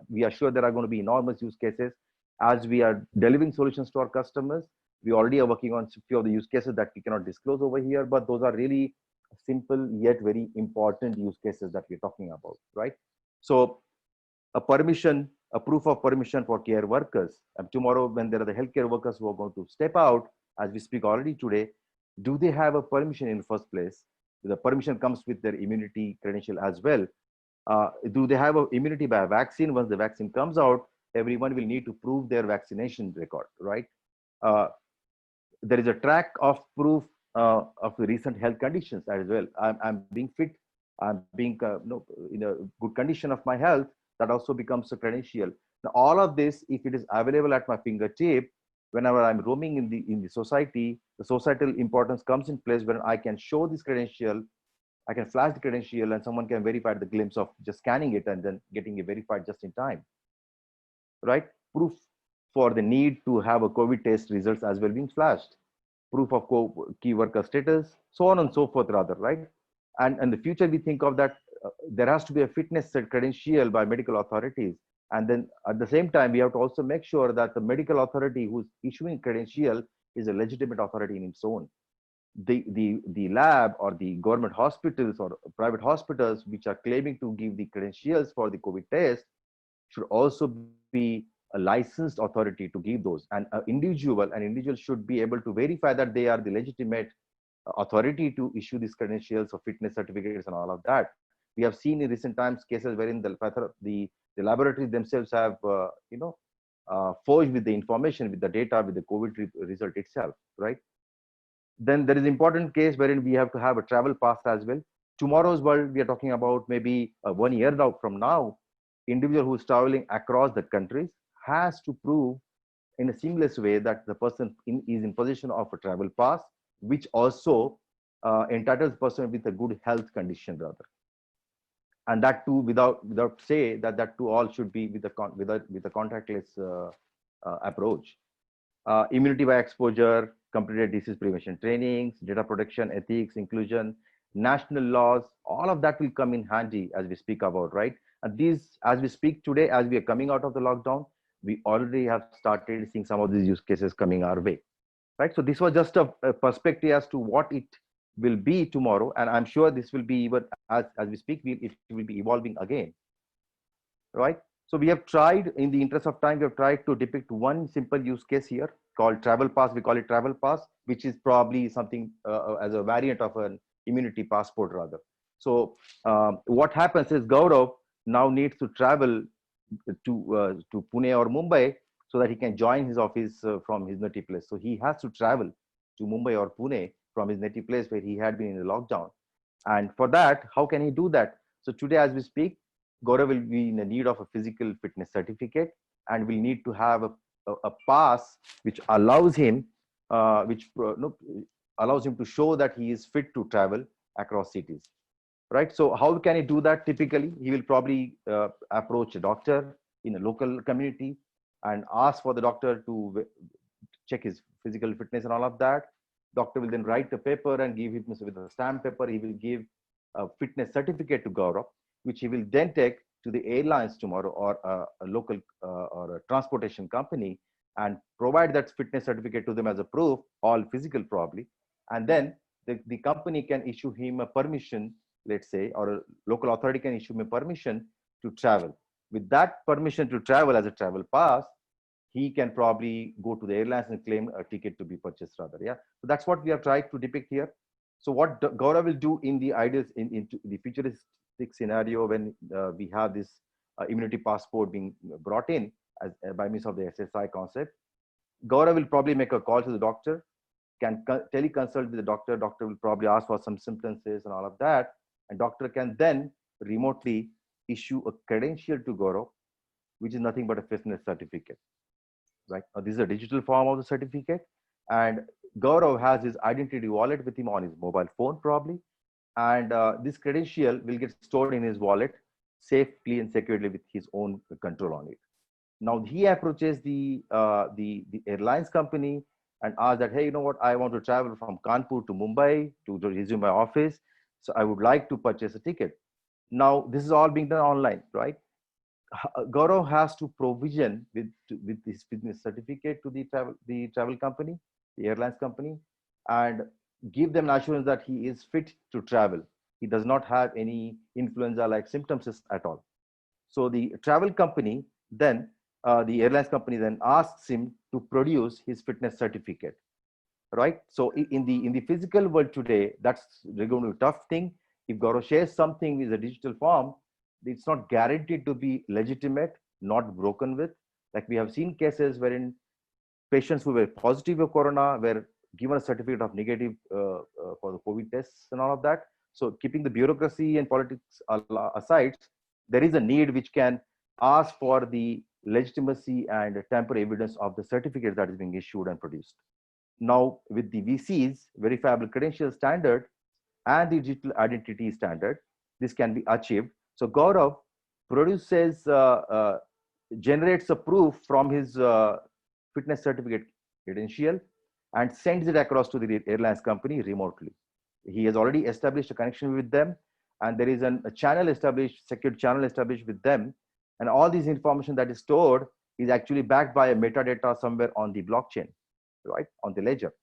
We are sure there are going to be enormous use cases as we are delivering solutions to our customers. We already are working on a few of the use cases that we cannot disclose over here, but those are really simple yet very important use cases that we're talking about, right? So a proof of permission for care workers. And tomorrow, when there are the healthcare workers who are going to step out, as we speak already today, do they have a permission in the first place? the permission comes with their immunity credential as well. Do they have immunity by vaccine? Once the vaccine comes out, everyone will need to prove their vaccination record, right? Uh, there is a track of proof of the recent health conditions as well. I'm being fit, I'm being in a good condition of my health. That also becomes a credential. Now, all of this, if it is available at my fingertip, whenever I'm roaming in the society, the societal importance comes in place when I can show this credential. I can flash the credential and someone can verify the glimpse of just scanning it and then getting it verified just in time, right? Proof for the need to have a COVID test results as well being flashed, proof of key worker status, so on and so forth, rather, right? And in the future, we think of that there has to be a fitness credential by medical authorities. And then at the same time, we have to also make sure that the medical authority who's issuing credential is a legitimate authority in its own. The lab or the government hospitals or private hospitals which are claiming to give the credentials for the COVID test should also be a licensed authority to give those. And an individual should be able to verify that they are the legitimate authority to issue these credentials or fitness certificates and all of that. We have seen in recent times cases wherein the laboratories themselves have forged with the information, with the data, with the COVID result itself, right? Then there is important case wherein we have to have a travel pass as well. Tomorrow's world, we are talking about maybe 1 year from now, individual who is traveling across the countries has to prove in a seamless way that the person is in possession of a travel pass, which also entitles the person with a good health condition, rather. And that too, without say that too all should be with the contactless approach. Immunity by exposure, completed disease prevention trainings, data protection, ethics, inclusion, national laws, all of that will come in handy as we speak about, right? And these, as we speak today, as we are coming out of the lockdown, we already have started seeing some of these use cases coming our way, right? So this was just a perspective as to what it will be tomorrow. And I'm sure this will be, even as we speak, it will be evolving again, right? So we have tried, in the interest of time, we have tried to depict one simple use case here called travel pass. We call it travel pass, which is probably something as a variant of an immunity passport, rather. So what happens is Gaurav now needs to travel to Pune or Mumbai so that he can join his office from his native place. So he has to travel to Mumbai or Pune from his native place where he had been in the lockdown. And for that, how can he do that? So today, as we speak, Gaurav will be in the need of a physical fitness certificate and will need to have a pass which allows him, allows him to show that he is fit to travel across cities, right? So how can he do that? Typically, he will probably approach a doctor in a local community and ask for the doctor to check his physical fitness and all of that. Doctor will then write a paper and give him with a stamp paper. He will give a fitness certificate to Gaurav, which he will then take to the airlines tomorrow or a local or a transportation company and provide that fitness certificate to them as a proof, all physical probably. And then the company can issue him a permission, let's say, or a local authority can issue him a permission to travel. With that permission to travel as a travel pass, he can probably go to the airlines and claim a ticket to be purchased, rather. Yeah. So that's what we have tried to depict here. So what Gaurav will do in the ideas in the futuristic scenario when we have this immunity passport being brought in as by means of the SSI concept, Gaurav will probably make a call to the doctor, can teleconsult with the doctor. Doctor will probably ask for some symptoms and all of that, and doctor can then remotely issue a credential to Gaurav, which is nothing but a fitness certificate, right? This is a digital form of the certificate, and Gaurav has his identity wallet with him on his mobile phone probably, and this credential will get stored in his wallet safely and securely with his own control on it. Now he approaches the airlines company and asks that, hey, you know what, I want to travel from Kanpur to Mumbai to resume my office, so I would like to purchase a ticket. Now this is all being done online, right? Gaurav has to provision with this fitness certificate to the travel company, the airlines company, and give them an assurance that he is fit to travel. He does not have any influenza-like symptoms at all. So the travel company then, the airlines company then asks him to produce his fitness certificate. right? So in the physical world today, that's going to be a tough thing. If Gaurav shares something with a digital form, it's not guaranteed to be legitimate, not broken with. Like we have seen cases wherein patients who were positive of corona were given a certificate of negative for the COVID tests and all of that. So keeping the bureaucracy and politics aside, there is a need which can ask for the legitimacy and temporary evidence of the certificate that is being issued and produced. Now, with the VC's verifiable credential standard and the digital identity standard, this can be achieved. So Gaurav produces, generates a proof from his fitness certificate credential and sends it across to the airlines company remotely. He has already established a connection with them, and there is a channel established, secured channel established with them. And all this information that is stored is actually backed by a metadata somewhere on the blockchain, right, on the ledger.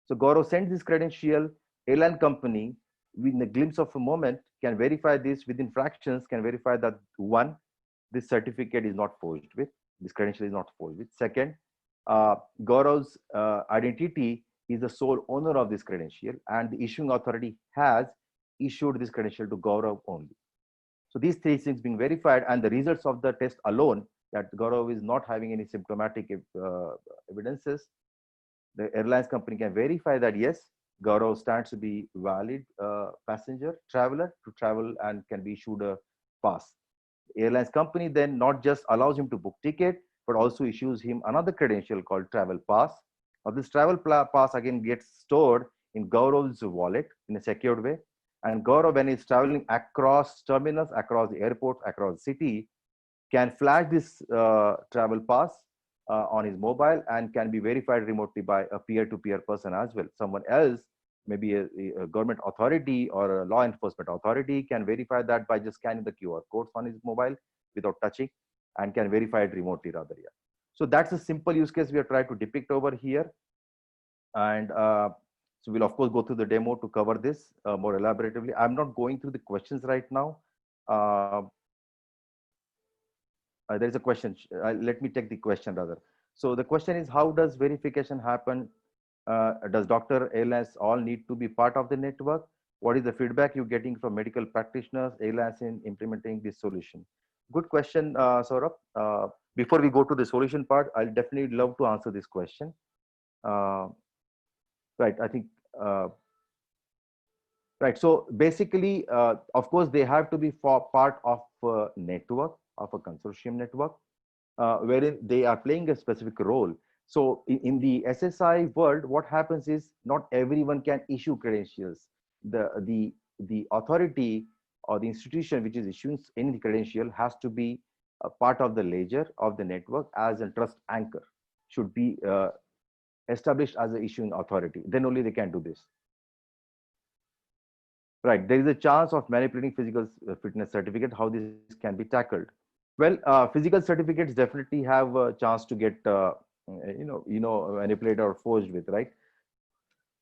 So Gaurav sends this credential, airline company, within a glimpse of a moment, can verify this within fractions, can verify that one, this certificate is not forged with, this credential is not forged with. Second, Gaurav's identity is the sole owner of this credential, and the issuing authority has issued this credential to Gaurav only. So these three things being verified, and the results of the test alone, that Gaurav is not having any symptomatic evidences, the airlines company can verify that yes, Gaurav stands to be valid passenger, traveler to travel and can be issued a pass. The airlines company then not just allows him to book ticket, but also issues him another credential called travel pass. Now this travel pass again gets stored in Gaurav's wallet in a secured way. And Gaurav, when he's traveling across terminals, across the airports, across the city, can flash this travel pass on his mobile and can be verified remotely by a peer-to-peer person as well. Someone else, maybe a government authority or a law enforcement authority, can verify that by just scanning the QR codes on his mobile without touching, and can verify it remotely rather. Yeah. So that's a simple use case we are trying to depict over here. And so we'll of course go through the demo to cover this more elaboratively. I'm not going through the questions right now. There is a question. Let me take the question rather. So the question is, how does verification happen? Does Dr. Airlines all need to be part of the network? What is the feedback you're getting from medical practitioners, airlines in implementing this solution? Good question, Saurabh. Before we go to the solution part, I'll definitely love to answer this question. Right, I think, right. So basically, of course, they have to be part of a network, of a consortium network, wherein they are playing a specific role. So in the SSI world, what happens is not everyone can issue credentials. The authority or the institution which is issuing any credential has to be a part of the ledger of the network as a trust anchor, should be established as an issuing authority. Then only they can do this. Right, there is a chance of manipulating physical fitness certificate, how this can be tackled. Well, physical certificates definitely have a chance to get manipulated or forged with, right?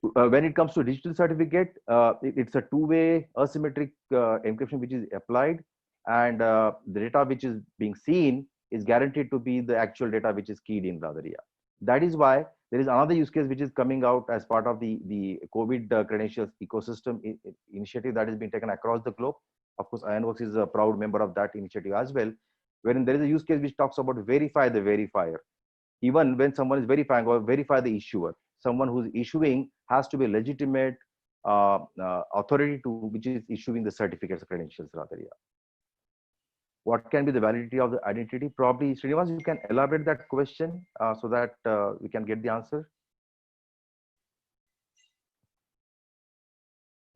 When it comes to digital certificate, it's a two-way asymmetric encryption which is applied, and the data which is being seen is guaranteed to be the actual data which is keyed in rather. Yeah. That is why there is another use case which is coming out as part of the COVID credentials ecosystem initiative that is being taken across the globe. Of course, AyanWorks is a proud member of that initiative as well, wherein there is a use case which talks about verify the verifier. Even when someone is verifying or verify the issuer, someone who's issuing has to be a legitimate authority to which is issuing the certificates or credentials rather. Yeah. What can be the validity of the identity? Probably, Srinivas, you can elaborate that question so that we can get the answer.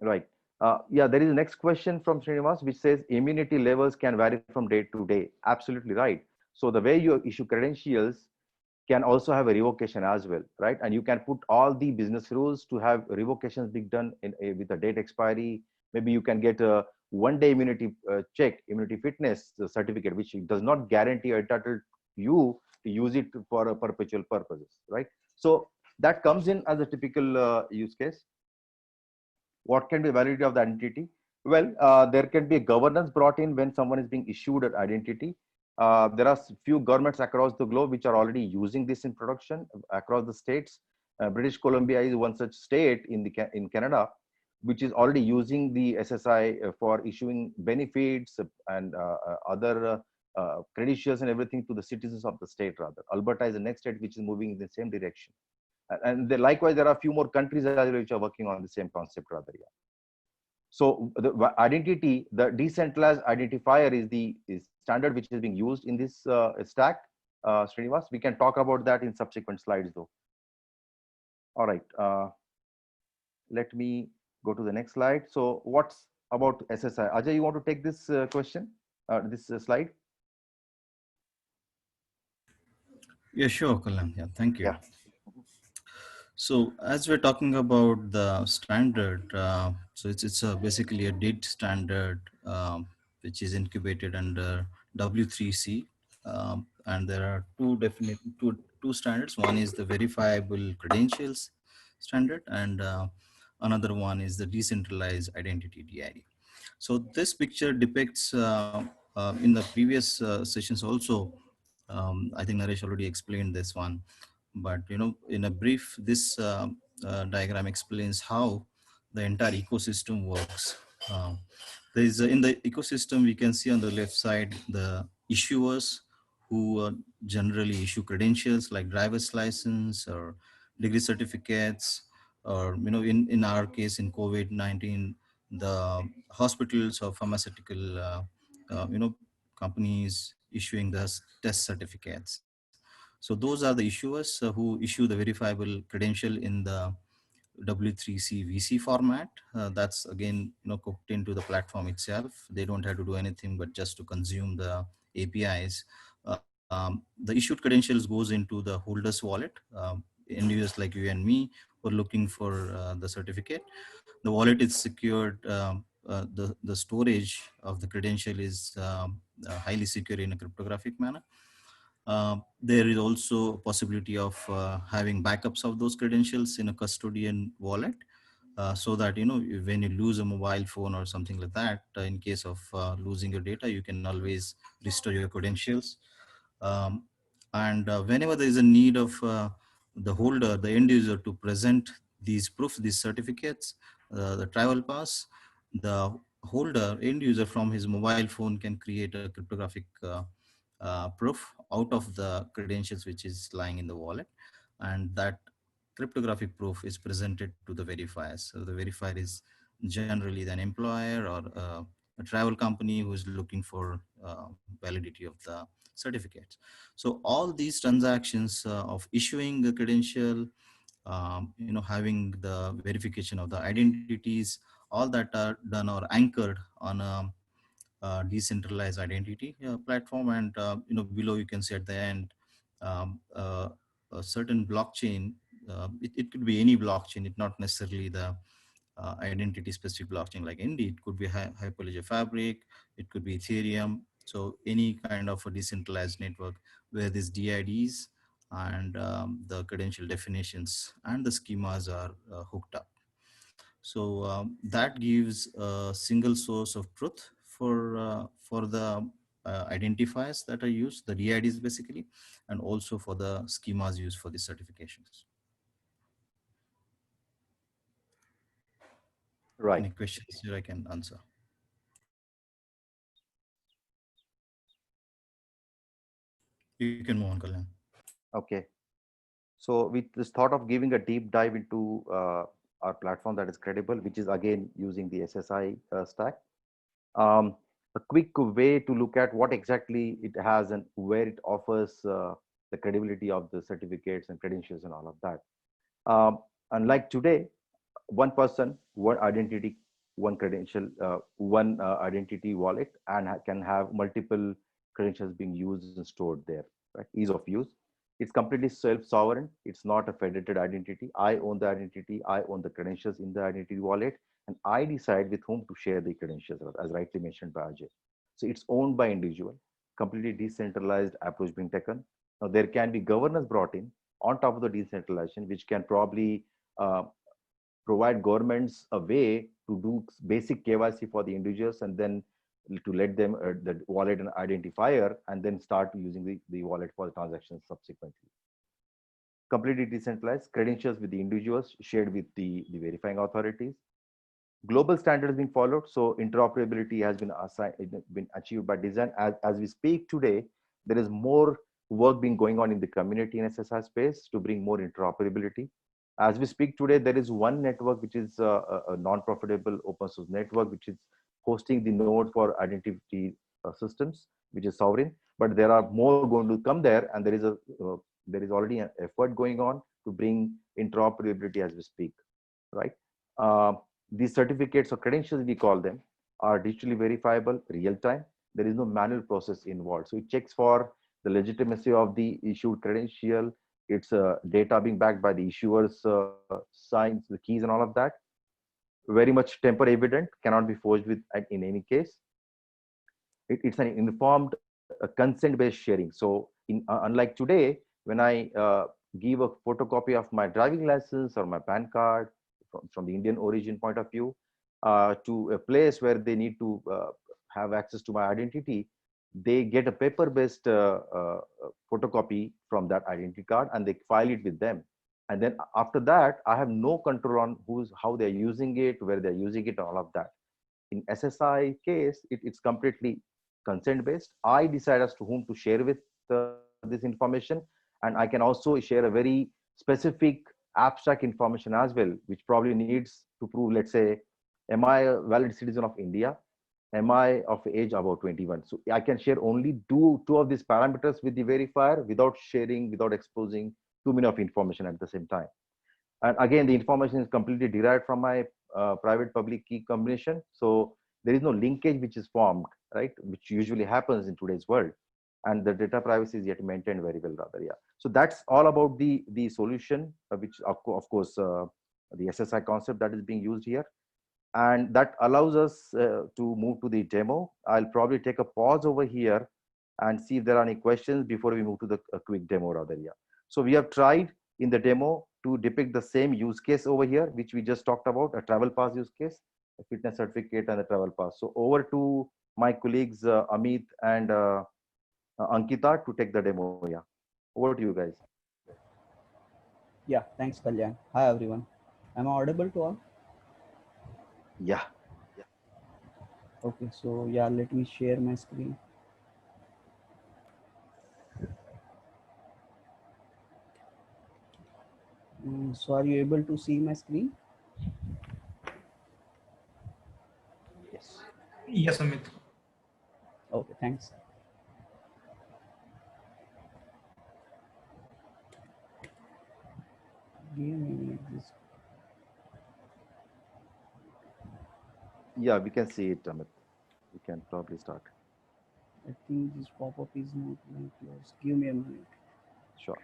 Right. Yeah, there is a next question from Srinivas which says immunity levels can vary from day to day. Absolutely right. So the way you issue credentials can also have a revocation as well, right? And you can put all the business rules to have revocations being done with a date expiry. Maybe you can get a one-day immunity check, immunity fitness certificate, which does not guarantee or entitle you to use it for a perpetual purposes, right? So that comes in as a typical use case. What can be the validity of the identity? Well, there can be a governance brought in when someone is being issued an identity. There are few governments across the globe which are already using this in production across the states. British Columbia is one such state in Canada, which is already using the SSI for issuing benefits and other credentials and everything to the citizens of the state. Rather, Alberta is the next state which is moving in the same direction, and likewise there are a few more countries as well which are working on the same concept. Rather, yeah. So the identity, the decentralized identifier is standard which is being used in this stack. Srinivas, we can talk about that in subsequent slides though. All right, let me go to the next slide. So what's about SSI? Ajay, you want to take this question, this slide? Yeah, sure, Kalyan. Yeah, thank you. Yeah. So as we're talking about the standard, so it's basically a date standard which is incubated under W3C, and there are two standards. One is the verifiable credentials standard, and another one is the decentralized identity DID. So this picture depicts in the previous sessions also. I think Naresh already explained this one, but in a brief, this diagram explains how the entire ecosystem works. There is in the ecosystem we can see on the left side the issuers who generally issue credentials like driver's license or degree certificates, or in our case in COVID-19, the hospitals or pharmaceutical companies issuing the test certificates. So those are the issuers who issue the verifiable credential in the W3C VC format. That's again cooked into the platform itself. They don't have to do anything but just to consume the APIs. The issued credentials goes into the holder's wallet. Individuals like you and me were looking for the certificate. The wallet is secured. The storage of the credential is highly secure in a cryptographic manner. There is also a possibility of having backups of those credentials in a custodian wallet, so that when you lose a mobile phone or something like that, in case of losing your data, you can always restore your credentials. Um, and whenever there is a need of the holder, the end user, to present these proofs, these certificates, the travel pass, the holder, end user, from his mobile phone can create a cryptographic proof out of the credentials which is lying in the wallet, and that cryptographic proof is presented to the verifier. So the verifier is generally an employer or a travel company who is looking for validity of the certificates. So all these transactions of issuing a credential, having the verification of the identities, all that are done or anchored on a decentralized identity platform. And below you can see at the end a certain blockchain. It could be any blockchain. It's not necessarily the identity specific blockchain like Indy. It could be Hyperledger Fabric, it could be Ethereum. So any kind of a decentralized network where these DIDs and the credential definitions and the schemas are hooked up. So that gives a single source of truth for the identifiers that are used, the DIDs basically, and also for the schemas used for the certifications. Right. Any questions here I can answer? You can move on, Kalyan. Okay. So with this thought of giving a deep dive into our platform that is credible, which is again using the SSI stack, a quick way to look at what exactly it has and where it offers the credibility of the certificates and credentials and all of that. Unlike today, one person, one identity, one credential, one identity wallet, and can have multiple credentials being used and stored there, right? Ease of use. It's completely self-sovereign. It's not a federated identity. I own the identity. I own the credentials in the identity wallet, and I decide with whom to share the credentials, as rightly mentioned by Ajay. So it's owned by individual, completely decentralized approach being taken. Now there can be governance brought in on top of the decentralization, which can probably provide governments a way to do basic KYC for the individuals, and then to let them the wallet and identifier, and then start using the wallet for the transactions subsequently. completely decentralized, credentials with the individuals shared with the verifying authorities. Global standards being followed, so interoperability has been achieved by design. As we speak today, there is more work being going on in the community in SSI space to bring more interoperability. As we speak today, there is one network which is a non-profitable open source network, which is hosting the node for identity systems, which is sovereign. But there are more going to come there, and there is already an effort going on to bring interoperability as we speak, right? Uh, these certificates or credentials, we call them, are digitally verifiable, real time. There is no manual process involved. So it checks for the legitimacy of the issued credential. It's data being backed by the issuer's signs, the keys, and all of that. Very much temper evident, cannot be forged with in any case. It's an informed consent based sharing. So unlike today, when I give a photocopy of my driving license or my PAN card from the Indian origin point of view to a place where they need to have access to my identity, they get a paper-based photocopy from that identity card and they file it with them. And then after that, I have no control on how they're using it, where they're using it, all of that. In SSI case, it's completely consent-based. I decide as to whom to share with this information, and I can also share a very specific abstract information as well, which probably needs to prove, let's say, am I a valid citizen of India? Am I of age about 21? So I can share only two of these parameters with the verifier without sharing, without exposing too many of information at the same time. And again, the information is completely derived from my private public key combination. So there is no linkage which is formed, right? Which usually happens in today's world. And the data privacy is yet maintained very well, rather, yeah. So that's all about the solution, which of course, the SSI concept that is being used here. And that allows us to move to the demo. I'll probably take a pause over here and see if there are any questions before we move to the quick demo, rather, yeah. So we have tried in the demo to depict the same use case over here, which we just talked about, a travel pass use case, a fitness certificate and a travel pass. So over to my colleagues, Amit and Ankita to take the demo. Yeah, over to you guys. Yeah, thanks, Kalyan. Hi, everyone. Am I audible to all? Yeah. Okay, so yeah, let me share my screen. So are you able to see my screen? Yes. Yes, Amit. Okay, thanks. Give me a minute, please. Yeah, we can see it, Amit. We can probably start. I think this pop-up is not going to close. Give me a minute. Sure.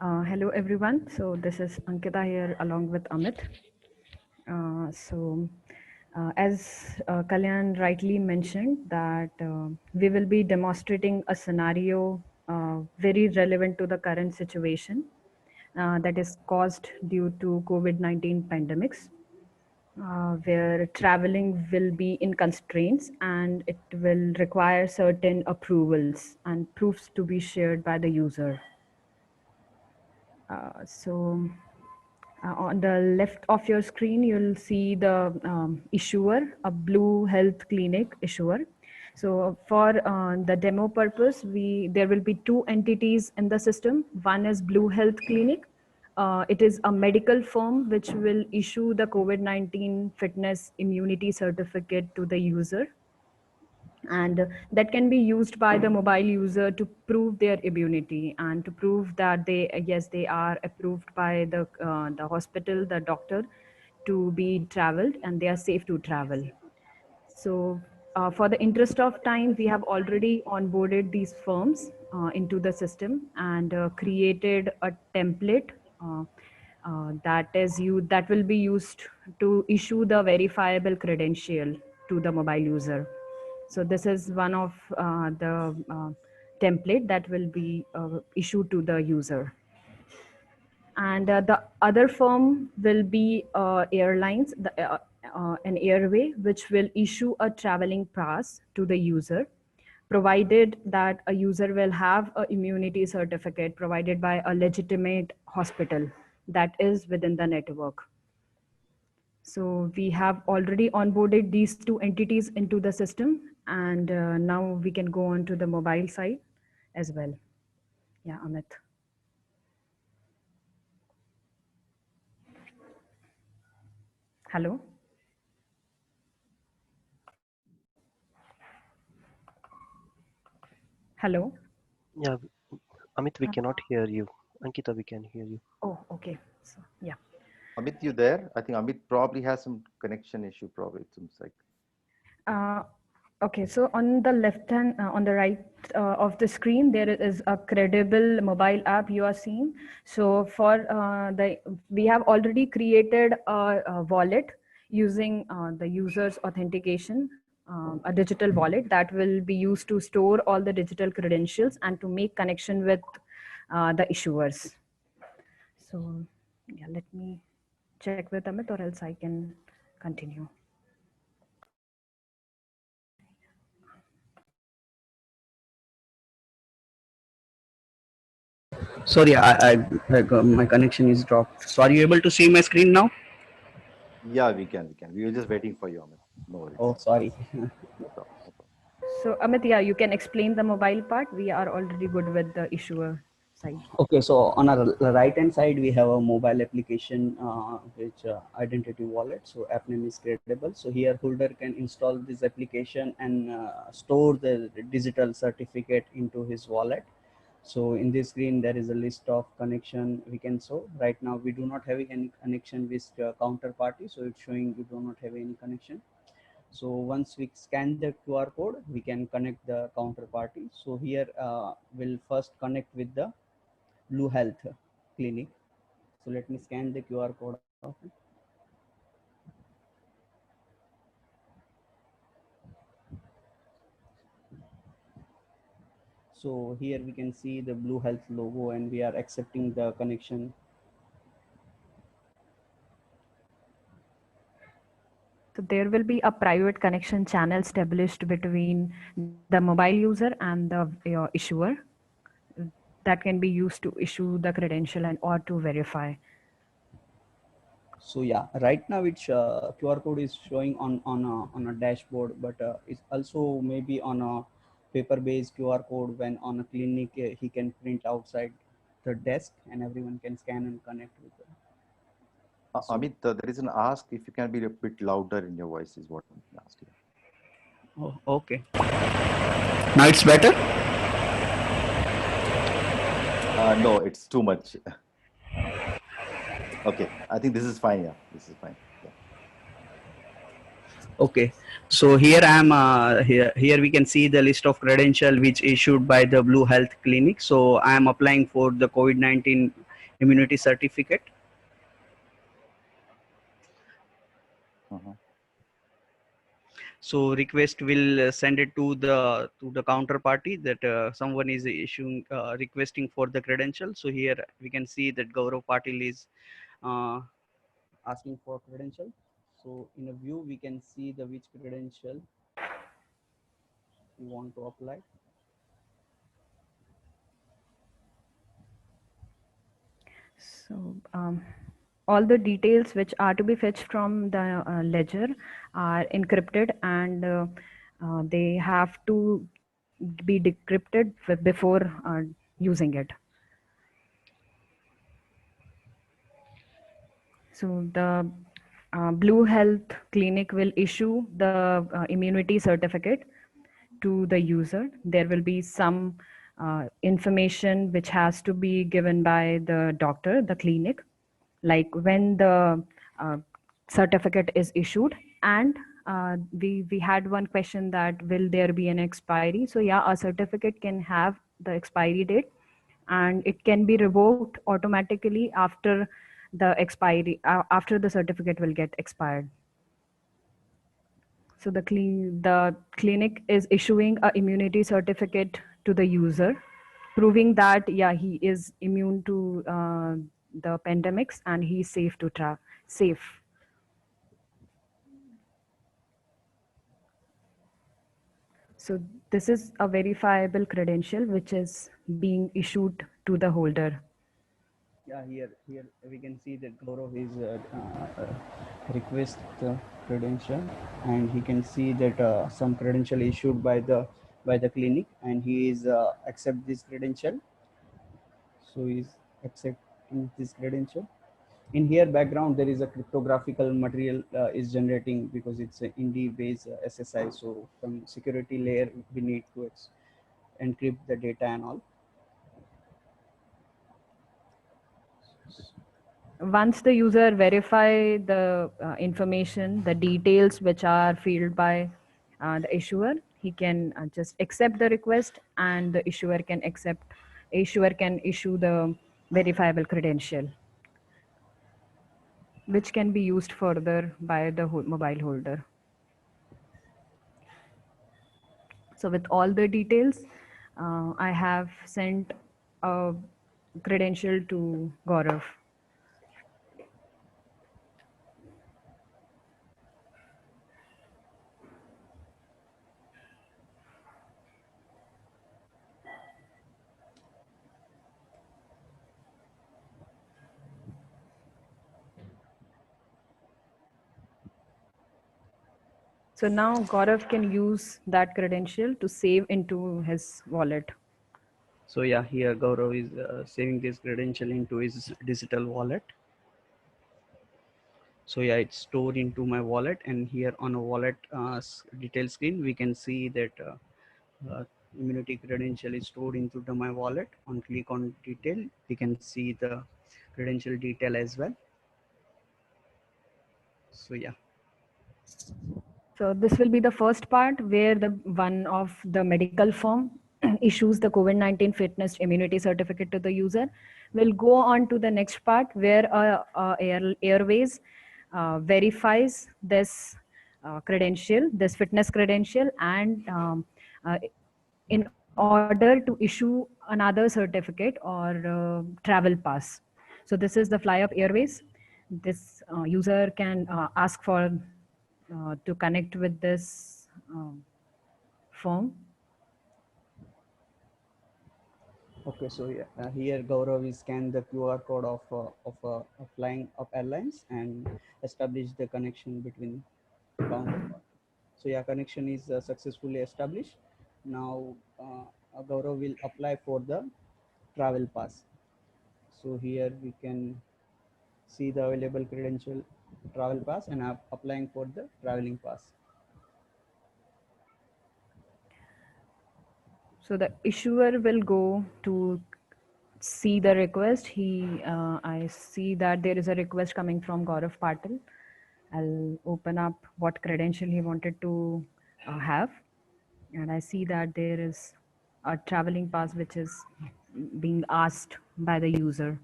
Hello, everyone. So this is Ankita here along with Amit. As Kalyan rightly mentioned, that we will be demonstrating a scenario very relevant to the current situation that is caused due to COVID-19 pandemics, where traveling will be in constraints and it will require certain approvals and proofs to be shared by the user. On the left of your screen, you'll see the issuer, a Blue Health Clinic issuer. So for the demo purpose, there will be two entities in the system. One is Blue Health Clinic. It is a medical firm which will issue the COVID-19 fitness immunity certificate to the user. And that can be used by the mobile user to prove their immunity and to prove that they are approved by the hospital, the doctor, to be traveled and they are safe to travel. So for the interest of time, we have already onboarded these firms into the system and created a template that will be used to issue the verifiable credential to the mobile user. So this is one of the template that will be issued to the user. And the other firm will be airlines, an airway, which will issue a traveling pass to the user. provided that a user will have a immunity certificate provided by a legitimate hospital that is within the network. So we have already onboarded these two entities into the system, and now we can go on to the mobile side as well. Yeah, Amit. Hello. Hello. Yeah, Amit, we cannot hear you. Ankita, we can hear you. Oh, okay. So, yeah. Amit, you there? I think Amit probably has some connection issue, probably, it seems like. Okay, so on the left hand, on the right of the screen, there is a credible mobile app you are seeing. So for we have already created a wallet using the user's authentication, a digital wallet that will be used to store all the digital credentials and to make connection with the issuers. So yeah, let me check with Amit, or else I can continue. Sorry, my connection is dropped. So are you able to see my screen now? Yeah, we can. We were just waiting for you, Amit. No worries. Oh, sorry. No problem. So Amit, yeah, you can explain the mobile part. We are already good with the issuer side. Okay, so on our right hand side, we have a mobile application, which identity wallet. So app name is Credible. So here holder can install this application and store the digital certificate into his wallet. So in this screen, there is a list of connection we can show. Right now, we do not have any connection with counterparty. So it's showing we do not have any connection. So once we scan the QR code, we can connect the counterparty. So here we'll first connect with the Blue Health clinic. So let me scan the QR code of it. So here we can see the Blue Health logo and we are accepting the connection. So there will be a private connection channel established between the mobile user and the issuer that can be used to issue the credential and or to verify. So yeah, right now it's QR code is showing on a dashboard, but it's also maybe on a paper-based QR code. When on a clinic, he can print outside the desk and everyone can scan and connect with it. So, Amit, there is an ask if you can be a bit louder in your voice is what I'm asking. oh, okay. Now it's better? No, it's too much. Okay, I think this is fine. Yeah, this is fine. Yeah. Okay, so here I am. Here we can see the list of credential which issued by the Blue Health Clinic. So I am applying for the COVID-19 immunity certificate. So request will send it to the counterparty that someone is issuing requesting for the credential. So here we can see that Gaurav Patil is asking for credential. So in a view we can see the which credential we want to apply. So all the details which are to be fetched from the ledger are encrypted, and they have to be decrypted before using it. So the Blue Health Clinic will issue the immunity certificate to the user. There will be some information which has to be given by the doctor, the clinic, like when the certificate is issued. And we had one question that will there be an expiry? So yeah, a certificate can have the expiry date, and it can be revoked automatically after the expiry, after the certificate will get expired. So the clinic is issuing a immunity certificate to the user, proving that yeah, he is immune to the pandemics and he's safe to safe. So this is a verifiable credential which is being issued to the holder. Yeah, here we can see that Gaurav is request the credential, and he can see that some credential issued by the clinic, and he is accept this credential. So he's accepting this credential. In here background there is a cryptographical material is generating because it's a indie based SSI. So from security layer we need to encrypt the data and all. Once the user verify the information, the details which are filled by the issuer, he can just accept the request, and the issuer can issue the verifiable credential, which can be used further by the mobile holder. So with all the details, I have sent a credential to Gaurav. So now Gaurav can use that credential to save into his wallet. So yeah, here Gaurav is saving this credential into his digital wallet. So yeah, it's stored into my wallet, and here on a wallet detail screen we can see that immunity credential is stored into my wallet. On click on detail, we can see the credential detail as well. So yeah. So this will be the first part where the one of the medical firm issues the COVID-19 fitness immunity certificate to the user. We'll go on to the next part where Airways verifies this credential, this fitness credential, and in order to issue another certificate or travel pass. So this is the fly up Airways. This user can ask for to connect with this form. Okay, so yeah, here Gaurav is scan the QR code of Flying Up Airlines and establish the connection between counterpart. So yeah, connection is successfully established. Now Gaurav will apply for the travel pass. So here we can see the available credential travel pass, and I'm applying for the traveling pass. So the issuer will go to see the request. I see that there is a request coming from Gaurav Patil. I'll open up what credential he wanted to have. And I see that there is a traveling pass which is being asked by the user.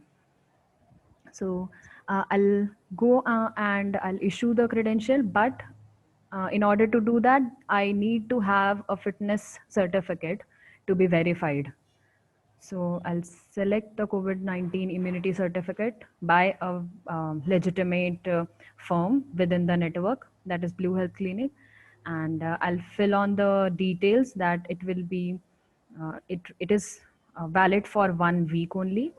So I'll go and I'll issue the credential, but in order to do that, I need to have a fitness certificate to be verified. So I'll select the COVID-19 immunity certificate by a legitimate firm within the network, that is Blue Health Clinic, and I'll fill on the details that it will be, it is valid for 1 week only,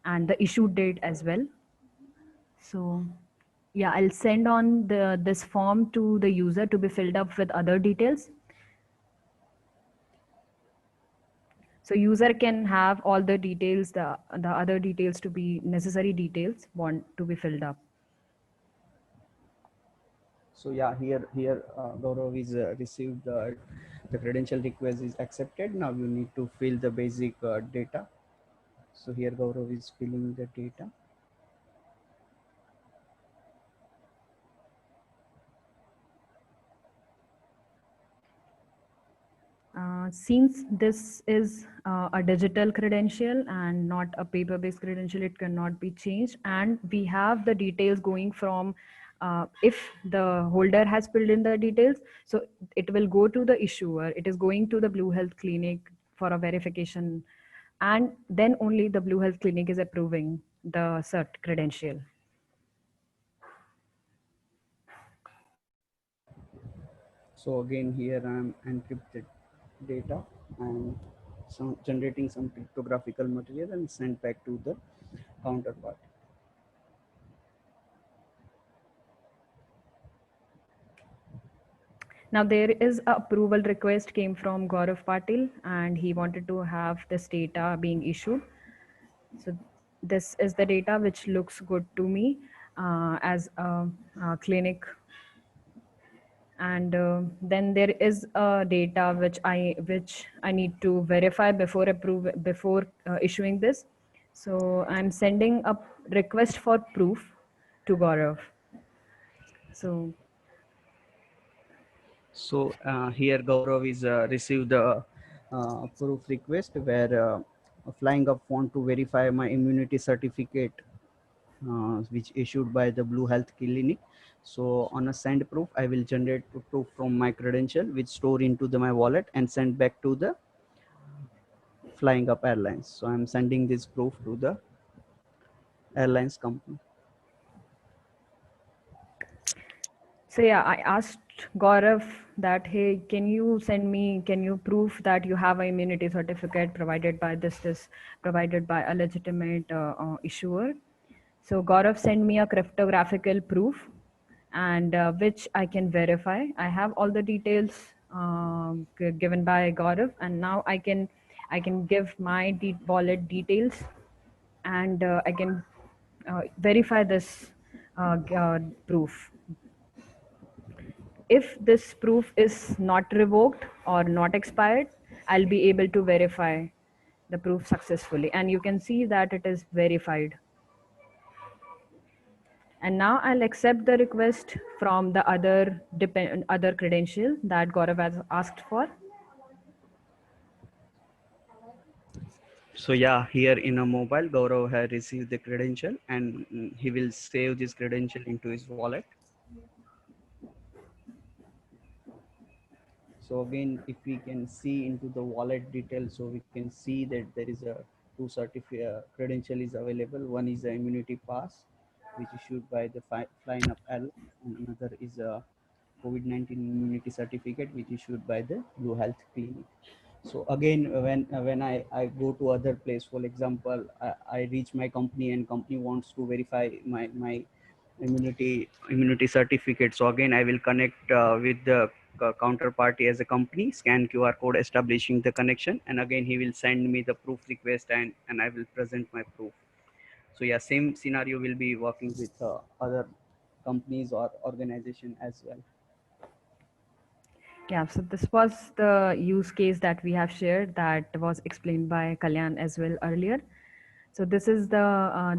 and the issue date as well. So yeah, I'll send on this form to the user to be filled up with other details. So user can have all the details, the other details to be necessary details want to be filled up. So yeah, here Gaurav is received the credential request is accepted. Now you need to fill the basic data. So here Gaurav is filling the data. Since this is a digital credential and not a paper-based credential, it cannot be changed. And we have the details going from, if the holder has filled in the details, so it will go to the issuer. It is going to the Blue Health Clinic for a verification. And then only the Blue Health Clinic is approving the cert credential. So again, here I'm encrypted data and some generating some cryptographical material and sent back to the counterpart. Now there is a approval request came from Gaurav Patil, and he wanted to have this data being issued. So this is the data which looks good to me as a clinic. And then there is a data which I need to verify before issuing this. So I'm sending a request for proof to Gaurav. So here Gaurav is received a proof request where flying up want to verify my immunity certificate which issued by the Blue Health Clinic. So on a send proof, I will generate proof from my credential which store into my wallet and send back to the Flying Up Airlines. So I'm sending this proof to the airlines company. So yeah, I asked Gaurav that, hey, can you prove that you have an immunity certificate provided by provided by a legitimate issuer? So Gaurav sent me a cryptographical proof, and which I can verify. I have all the details given by Gaurav, and now I can give my wallet details, and I can verify this proof. If this proof is not revoked or not expired, I'll be able to verify the proof successfully. And you can see that it is verified. And now I'll accept the request from the other credential that Gaurav has asked for. So yeah, here in a mobile, Gaurav has received the credential and he will save this credential into his wallet. So again, if we can see into the wallet details, so we can see that there is a two credential is available. One is the immunity pass, which issued by the Flying Up Airlines, and another is a COVID-19 immunity certificate, which issued by the Blue Health Clinic. So again, when I go to other place, for example, I reach my company and company wants to verify my immunity certificate. So again, I will connect with the counterparty as a company, scan QR code establishing the connection, and again he will send me the proof request and I will present my proof. So yeah, same scenario will be working with other companies or organization as well. Yeah, so this was the use case that we have shared that was explained by Kalyan as well earlier. So this is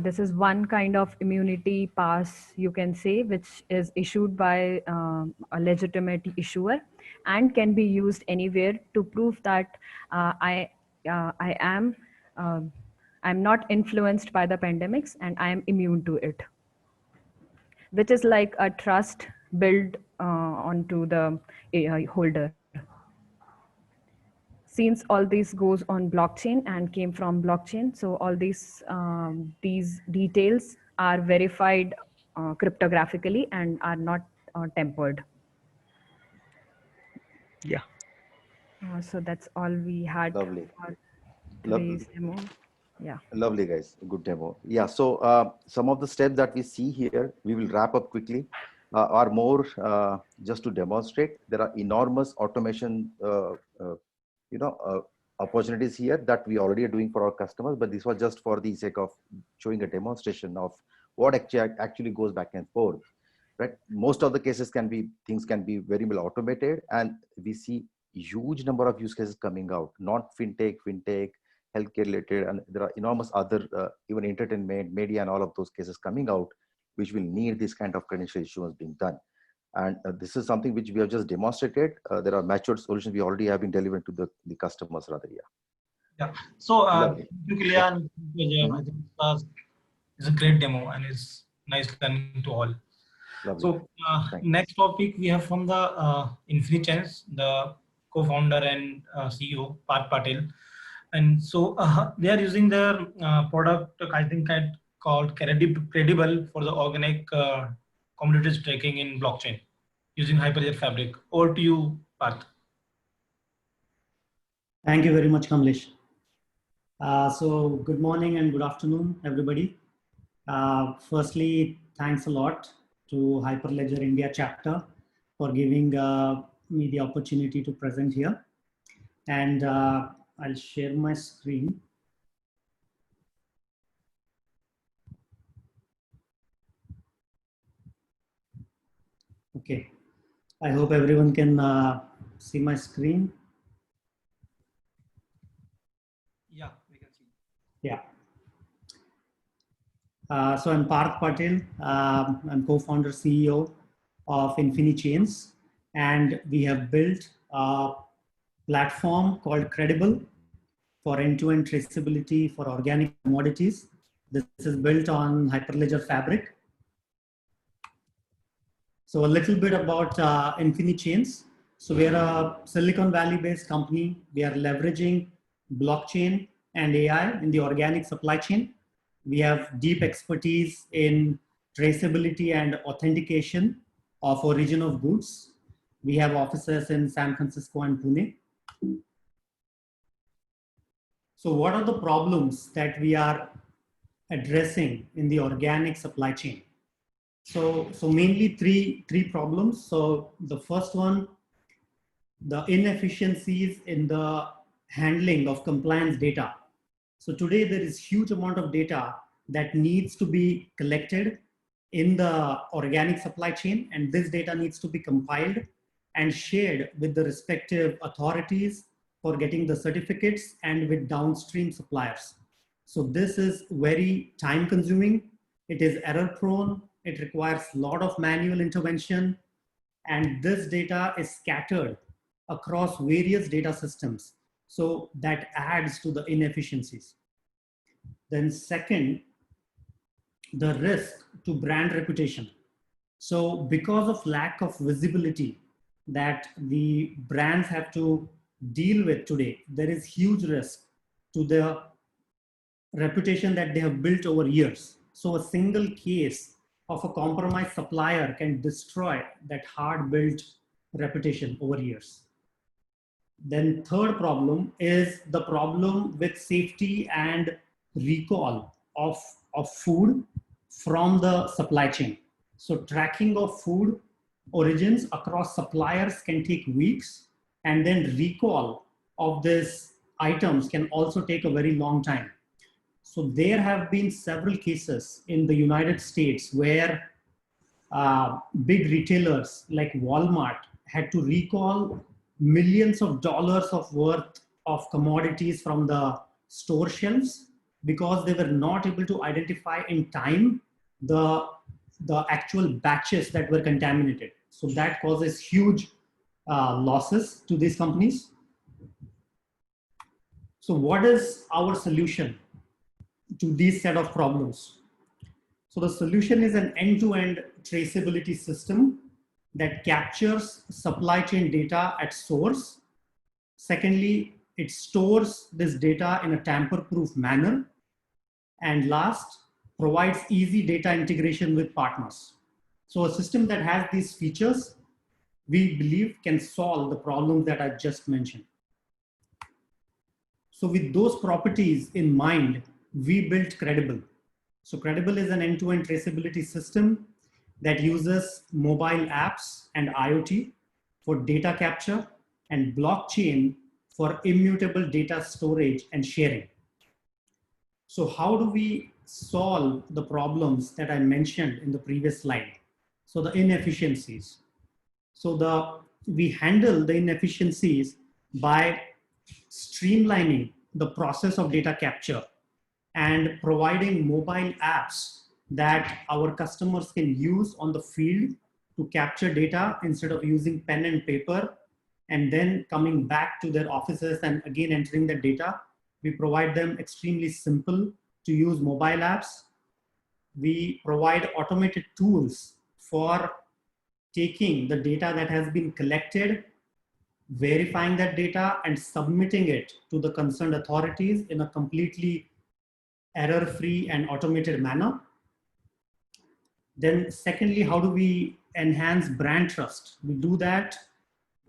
this is one kind of immunity pass, you can say, which is issued by a legitimate issuer and can be used anywhere to prove that I am I'm not influenced by the pandemics and I am immune to it, which is like a trust built onto the holder. Since all this goes on blockchain and came from blockchain, so all these details are verified cryptographically and are not tempered. Yeah. So that's all we had Lovely. for today's demo. Yeah. Lovely, guys. Good demo. Yeah. So some of the steps that we see here, we will wrap up quickly, are more just to demonstrate. There are enormous automation, opportunities here that we already are doing for our customers. But this was just for the sake of showing a demonstration of what actually goes back and forth. Right. Most of the cases things can be very well automated, and we see huge number of use cases coming out. Not fintech, healthcare related, and there are enormous other even entertainment, media, and all of those cases coming out, which will need this kind of credential issuance being done. And this is something which we have just demonstrated. There are matured solutions we already have been delivered to the customers rather. Yeah. So thank you, Kalyan. I think it's a great demo and it's nice learning to all. Lovely. So next topic we have from the InfiniChains, the co-founder and CEO Parth Patel. And so they are using their product, I think called Credible for the organic commodities tracking in blockchain using Hyperledger Fabric. Over to you, Parth. Thank you very much, Kamlesh. So good morning and good afternoon, everybody. Firstly, thanks a lot to Hyperledger India Chapter for giving me the opportunity to present here. And I'll share my screen. Okay, I hope everyone can see my screen. Yeah, we can see. Yeah. So I'm Parth Patil. I'm co-founder CEO of InfiniChains, and we have built a platform called Credible for end-to-end traceability for organic commodities. This is built on Hyperledger Fabric. So a little bit about InfiniChains. So we are a Silicon Valley-based company. We are leveraging blockchain and AI in the organic supply chain. We have deep expertise in traceability and authentication of origin of goods. We have offices in San Francisco and Pune. So what are the problems that we are addressing in the organic supply chain? So mainly three problems. So the first one, the inefficiencies in the handling of compliance data. So today there is huge amount of data that needs to be collected in the organic supply chain, and this data needs to be compiled and shared with the respective authorities for getting the certificates and with downstream suppliers. So this is very time consuming. It is error prone. It requires a lot of manual intervention, and this data is scattered across various data systems. So that adds to the inefficiencies. Then second, the risk to brand reputation. So because of lack of visibility that the brands have to deal with today, there is huge risk to the reputation that they have built over years. So a single case of a compromised supplier can destroy that hard-built reputation over years. Then third problem is the problem with safety and recall of food from the supply chain. So tracking of food origins across suppliers can take weeks, and then recall of these items can also take a very long time. So there have been several cases in the United States where big retailers like Walmart had to recall millions of dollars of worth of commodities from the store shelves because they were not able to identify in time the actual batches that were contaminated. So that causes huge losses to these companies. So what is our solution to these set of problems? So the solution is an end-to-end traceability system that captures supply chain data at source. Secondly, it stores this data in a tamper-proof manner. And last, provides easy data integration with partners. So a system that has these features, we believe can solve the problems that I just mentioned. So with those properties in mind, we built Credible. So Credible is an end-to-end traceability system that uses mobile apps and IoT for data capture and blockchain for immutable data storage and sharing. So how do we solve the problems that I mentioned in the previous slide? So the inefficiencies. So we handle the inefficiencies by streamlining the process of data capture and providing mobile apps that our customers can use on the field to capture data instead of using pen and paper and then coming back to their offices and again entering the data. We provide them extremely simple to use mobile apps. We provide automated tools for taking the data that has been collected, verifying that data, and submitting it to the concerned authorities in a completely error-free and automated manner. Then secondly, how do we enhance brand trust? We do that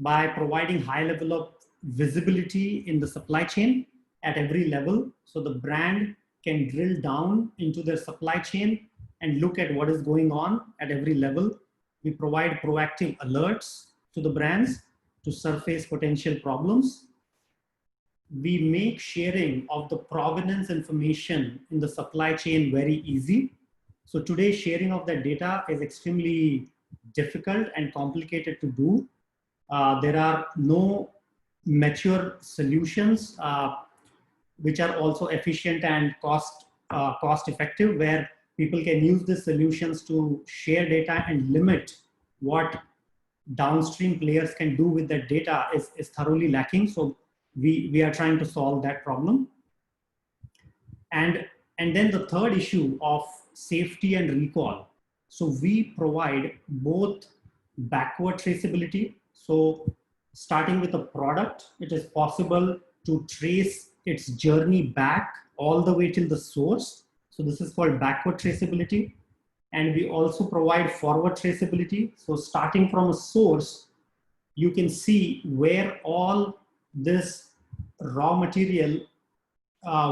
by providing high level of visibility in the supply chain at every level. So the brand can drill down into their supply chain and look at what is going on at every level. We provide proactive alerts to the brands to surface potential problems. We make sharing of the provenance information in the supply chain very easy. So today, sharing of that data is extremely difficult and complicated to do. There are no mature solutions which are also efficient and cost effective, where people can use these solutions to share data and limit what downstream players can do with that data is thoroughly lacking. So we are trying to solve that problem. And then the third issue of safety and recall. So we provide both backward traceability. So starting with a product, it is possible to trace its journey back all the way till the source. So this is called backward traceability. And we also provide forward traceability. So starting from a source, you can see where all this raw material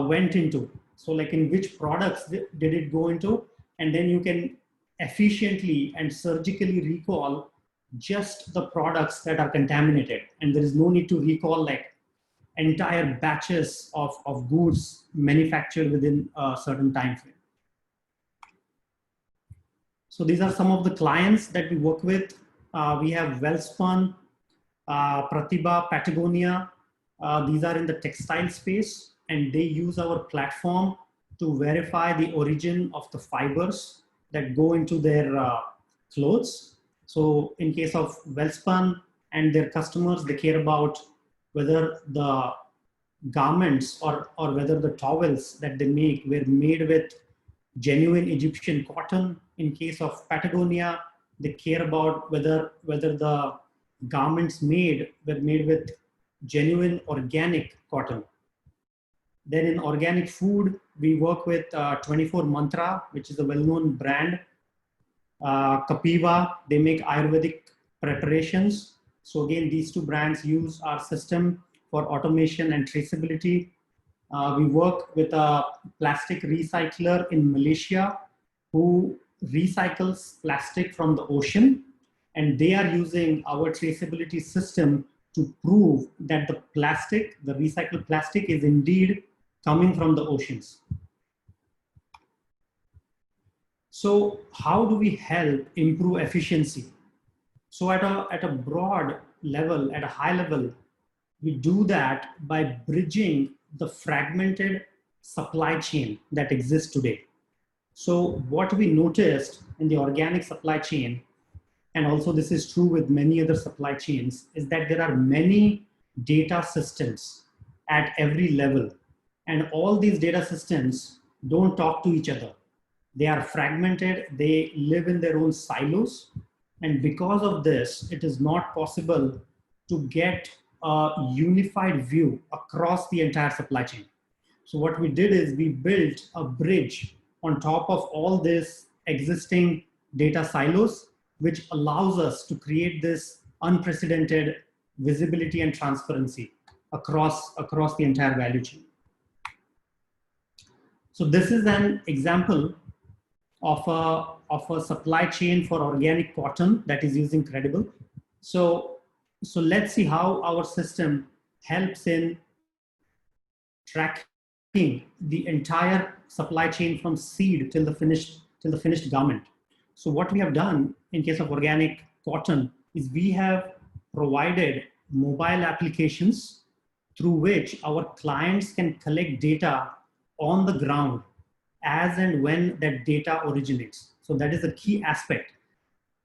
went into. So like in which products did it go into, and then you can efficiently and surgically recall just the products that are contaminated. And there is no need to recall like entire batches of goods manufactured within a certain time frame. So these are some of the clients that we work with. We have Wellspun, Pratibha, Patagonia. These are in the textile space, and they use our platform to verify the origin of the fibers that go into their clothes. So in case of Wellspun and their customers, they care about whether the garments or whether the towels that they make were made with genuine Egyptian cotton. In case of Patagonia, they care about whether the garments made were made with genuine organic cotton. Then in organic food, we work with 24 Mantra, which is a well-known brand. Kapiva, they make Ayurvedic preparations. So again, these two brands use our system for automation and traceability. We work with a plastic recycler in Malaysia who recycles plastic from the ocean, and they are using our traceability system to prove that the plastic, the recycled plastic, is indeed coming from the oceans. So how do we help improve efficiency? So at a broad level, at a high level, we do that by bridging the fragmented supply chain that exists today. So what we noticed in the organic supply chain, and also this is true with many other supply chains, is that there are many data systems at every level. And all these data systems don't talk to each other. They are fragmented, they live in their own silos. And because of this, it is not possible to get a unified view across the entire supply chain. So what we did is we built a bridge on top of all this existing data silos, which allows us to create this unprecedented visibility and transparency across the entire value chain. So this is an example of a supply chain for organic cotton that is using Credible. So let's see how our system helps in tracking the entire supply chain from seed till the finished garment. So what we have done in case of organic cotton is we have provided mobile applications through which our clients can collect data on the ground as and when that data originates. So that is a key aspect,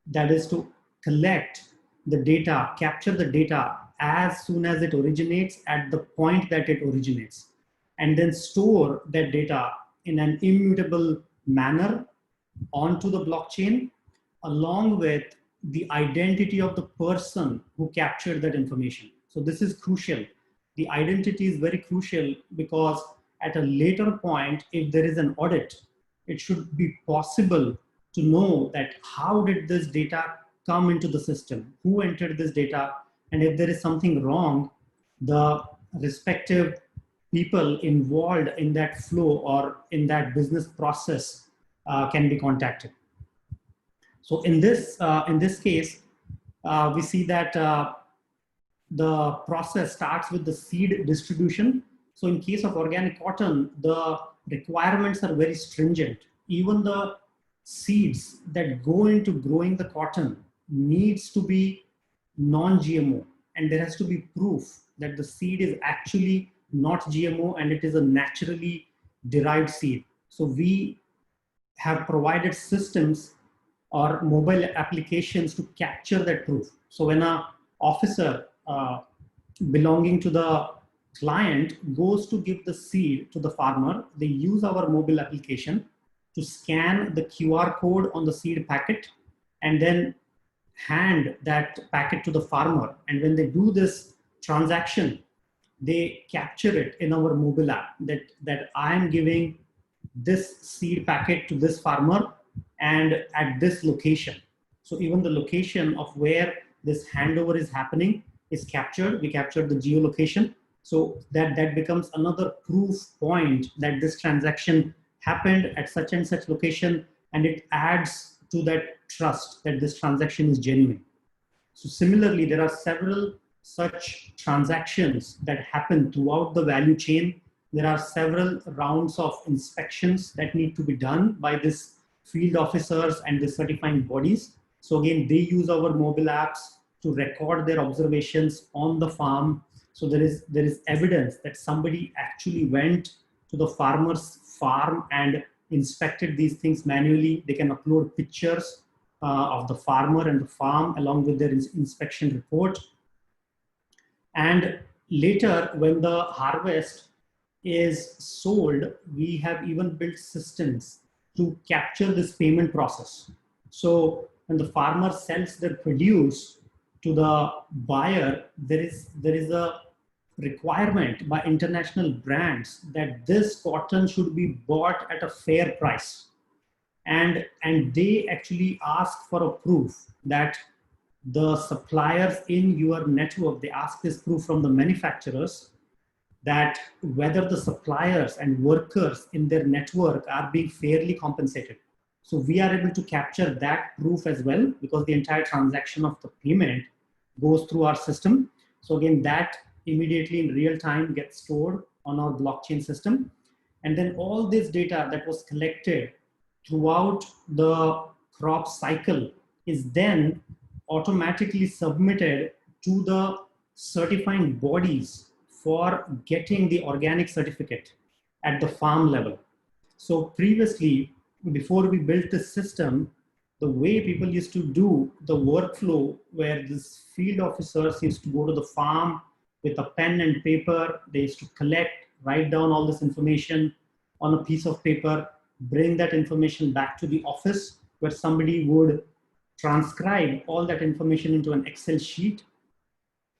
that is to collect the data, capture the data as soon as it originates at the point that it originates, and then store that data in an immutable manner onto the blockchain, along with the identity of the person who captured that information. So this is crucial. The identity is very crucial because at a later point, if there is an audit, it should be possible to know that how did this data come into the system, who entered this data, and if there is something wrong, the respective people involved in that flow or in that business process can be contacted. So in this case, we see that the process starts with the seed distribution. So in case of organic cotton, the requirements are very stringent. Even the seeds that go into growing the cotton needs to be non-GMO, and there has to be proof that the seed is actually not GMO and it is a naturally derived seed. So we have provided systems or mobile applications to capture that proof. So when an officer belonging to the client goes to give the seed to the farmer, they use our mobile application to scan the QR code on the seed packet and then hand that packet to the farmer. And when they do this transaction, they capture it in our mobile app that I am giving this seed packet to this farmer and at this location. So even the location of where this handover is happening is captured. We captured the geolocation. So that becomes another proof point that this transaction happened at such and such location, and it adds to that trust that this transaction is genuine. So similarly, there are several such transactions that happen throughout the value chain. There are several rounds of inspections that need to be done by this field officers and the certifying bodies. So again, they use our mobile apps to record their observations on the farm. So there is evidence that somebody actually went to the farmer's farm and inspected these things manually. They can upload pictures of the farmer and the farm along with their inspection report. And later, when the harvest is sold, we have even built systems to capture this payment process. So when the farmer sells their produce to the buyer, there is a requirement by international brands that this cotton should be bought at a fair price. And they actually ask for a proof that the suppliers in your network, they ask this proof from the manufacturers that whether the suppliers and workers in their network are being fairly compensated. So we are able to capture that proof as well, because the entire transaction of the payment goes through our system. So again, that immediately in real time gets stored on our blockchain system. And then all this data that was collected throughout the crop cycle is then automatically submitted to the certifying bodies for getting the organic certificate at the farm level. So previously, before we built this system, the way people used to do the workflow where these field officers used to go to the farm with a pen and paper, they used to collect, write down all this information on a piece of paper, bring that information back to the office where somebody would transcribe all that information into an Excel sheet.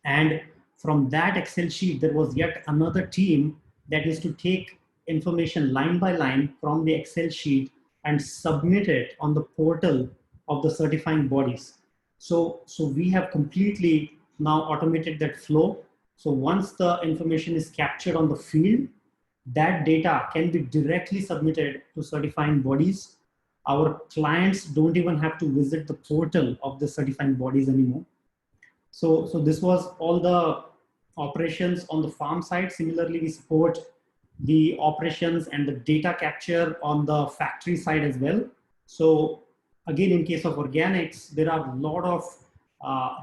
And from that Excel sheet, there was yet another team that used to take information line by line from the Excel sheet and submit it on the portal of the certifying bodies. So we have completely now automated that flow. So once the information is captured on the field, that data can be directly submitted to certifying bodies. Our clients don't even have to visit the portal of the certifying bodies anymore. So this was all the operations on the farm side. Similarly, we support the operations and the data capture on the factory side as well. So again, in case of organics, there are a lot of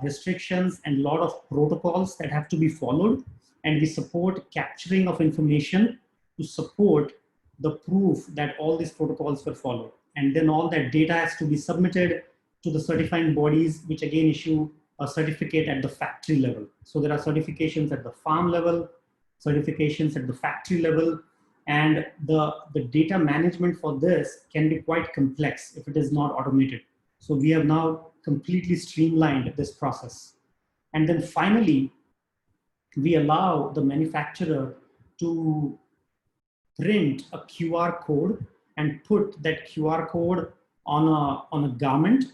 restrictions and a lot of protocols that have to be followed. And we support capturing of information to support the proof that all these protocols were followed. And then all that data has to be submitted to the certifying bodies, which again issue a certificate at the factory level. So there are certifications at the farm level, certifications at the factory level, and the data management for this can be quite complex if it is not automated. So we have now completely streamlined this process. And then finally, we allow the manufacturer to print a QR code and put that QR code on a garment.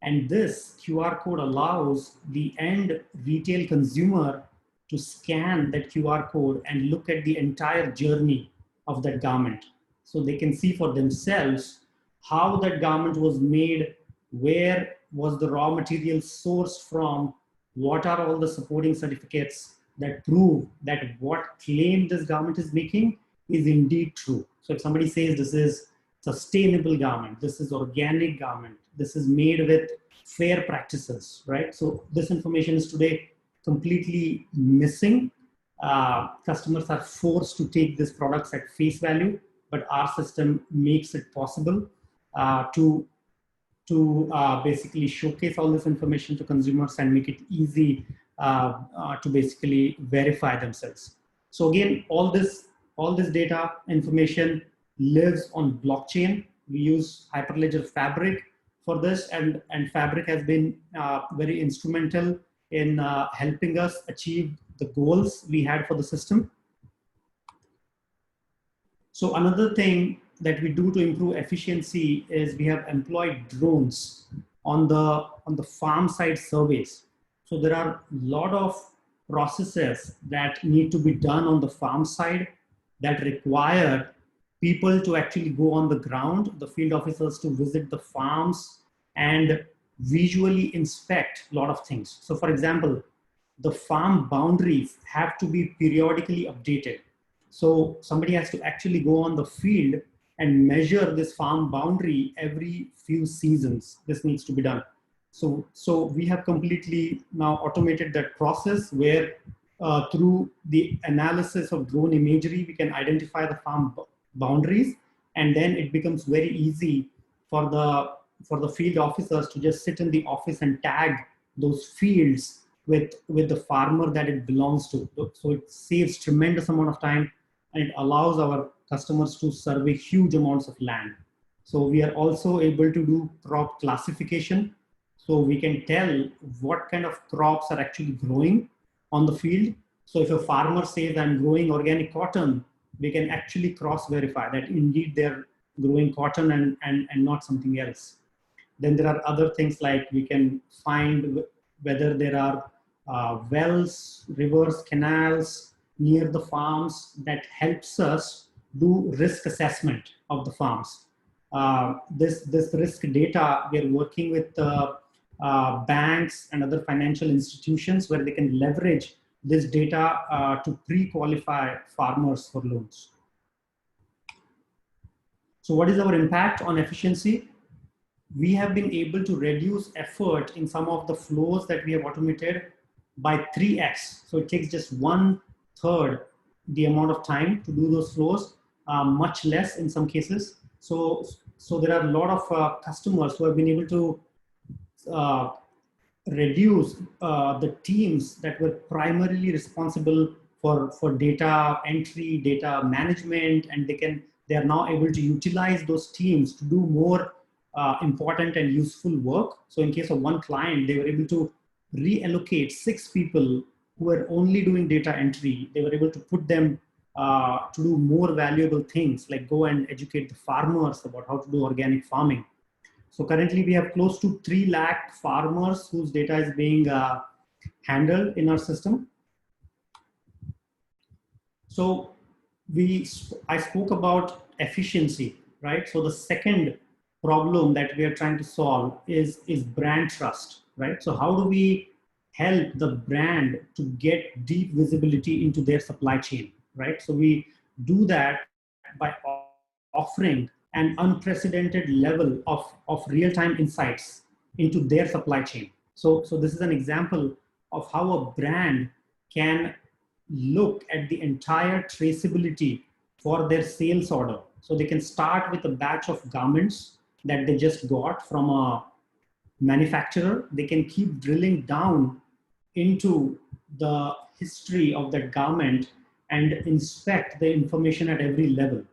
And this QR code allows the end retail consumer to scan that QR code and look at the entire journey of that garment. So they can see for themselves how that garment was made, where was the raw material sourced from, what are all the supporting certificates that prove that what claim this garment is making is indeed true. So if somebody says this is sustainable garment, this is organic garment, this is made with fair practices, right? So this information is today completely missing. Customers are forced to take these products at face value, but our system makes it possible to basically showcase all this information to consumers and make it easy to basically verify themselves. So again, all this data information lives on blockchain. We use Hyperledger Fabric for this, and Fabric has been very instrumental in helping us achieve the goals we had for the system. So another thing that we do to improve efficiency is we have employed drones on the farm side surveys. So there are a lot of processes that need to be done on the farm side that require people to actually go on the ground, the field officers to visit the farms and visually inspect a lot of things. So for example, the farm boundaries have to be periodically updated. So somebody has to actually go on the field and measure this farm boundary every few seasons. This needs to be done. So we have completely now automated that process where through the analysis of drone imagery, we can identify the farm boundaries, and then it becomes very easy for the field officers to just sit in the office and tag those fields with the farmer that it belongs to. So it saves tremendous amount of time, and it allows our customers to survey huge amounts of land. So we are also able to do crop classification. So we can tell what kind of crops are actually growing on the field. So if a farmer says I'm growing organic cotton, we can actually cross verify that indeed they're growing cotton and not something else. Then there are other things like we can find whether there are wells, rivers, canals near the farms that helps us do risk assessment of the farms. This risk data, we are working with banks and other financial institutions where they can leverage this data to pre-qualify farmers for loans. So what is our impact on efficiency? We have been able to reduce effort in some of the flows that we have automated by 3x. So it takes just 1/3 the amount of time to do those flows, much less in some cases. So there are a lot of customers who have been able to reduce the teams that were primarily responsible for data entry, data management, and they are now able to utilize those teams to do more important and useful work. So in case of one client, they were able to reallocate 6 people who were only doing data entry. They were able to put them to do more valuable things, like go and educate the farmers about how to do organic farming. So currently we have close to 3 lakh farmers whose data is being handled in our system. So I spoke about efficiency, right? So the second problem that we are trying to solve is brand trust, right? So how do we help the brand to get deep visibility into their supply chain, right? So we do that by offering an unprecedented level of real-time insights into their supply chain. So this is an example of how a brand can look at the entire traceability for their sales order. So they can start with a batch of garments that they just got from a manufacturer. They can keep drilling down into the history of that garment and inspect the information at every level.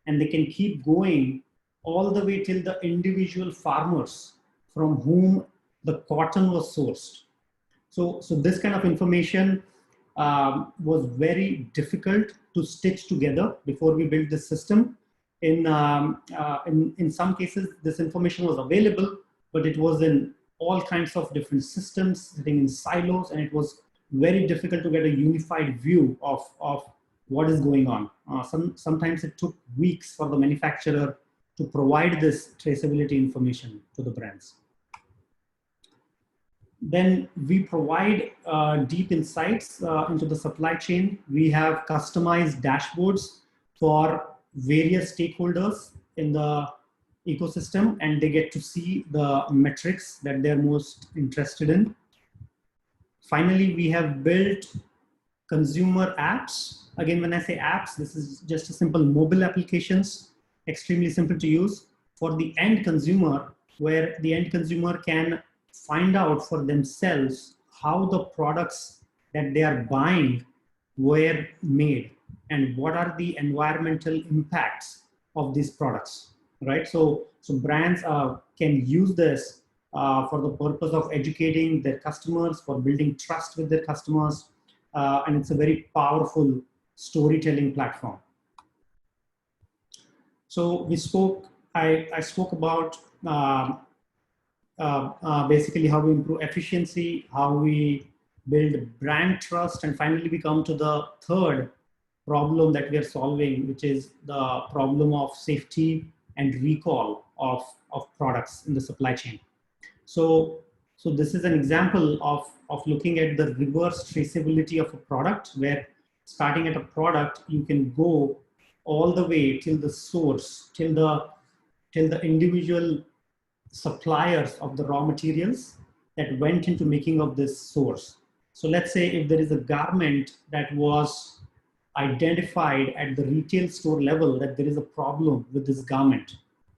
And they can keep going all the way till the individual farmers from whom the cotton was sourced. So this kind of information was very difficult to stitch together before we built this system. In some cases, this information was available, but it was in all kinds of different systems, sitting in silos, and it was very difficult to get a unified view of what is going on. Sometimes it took weeks for the manufacturer to provide this traceability information to the brands. Then we provide deep insights into the supply chain. We have customized dashboards for various stakeholders in the ecosystem, and they get to see the metrics that they're most interested in. Finally, we have built consumer apps. Again, when I say apps, this is just a simple mobile applications, extremely simple to use for the end consumer, where the end consumer can find out for themselves how the products that they are buying were made and what are the environmental impacts of these products, right? So brands can use this for the purpose of educating their customers, for building trust with their customers, and it's a very powerful storytelling platform. So I spoke about basically how we improve efficiency, how we build brand trust, and finally we come to the third problem that we are solving, which is the problem of safety and recall of products in the supply chain. So this is an example of looking at the reverse traceability of a product, where starting at a product, you can go all the way till the source, till the individual suppliers of the raw materials that went into making of this source. So let's say if there is a garment that was identified at the retail store level that there is a problem with this garment.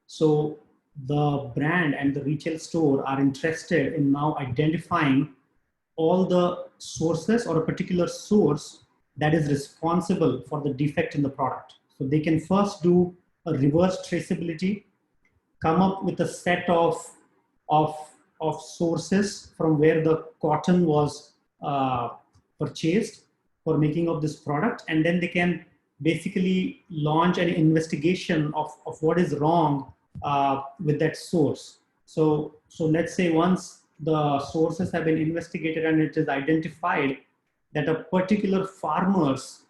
So the brand and the retail store are interested in now identifying all the sources or a particular source that is responsible for the defect in the product. So they can first do a reverse traceability, come up with a set of sources from where the cotton was purchased for making of this product, and then they can basically launch an investigation of what is wrong with that source. So let's say once the sources have been investigated and it is identified that a particular farmer's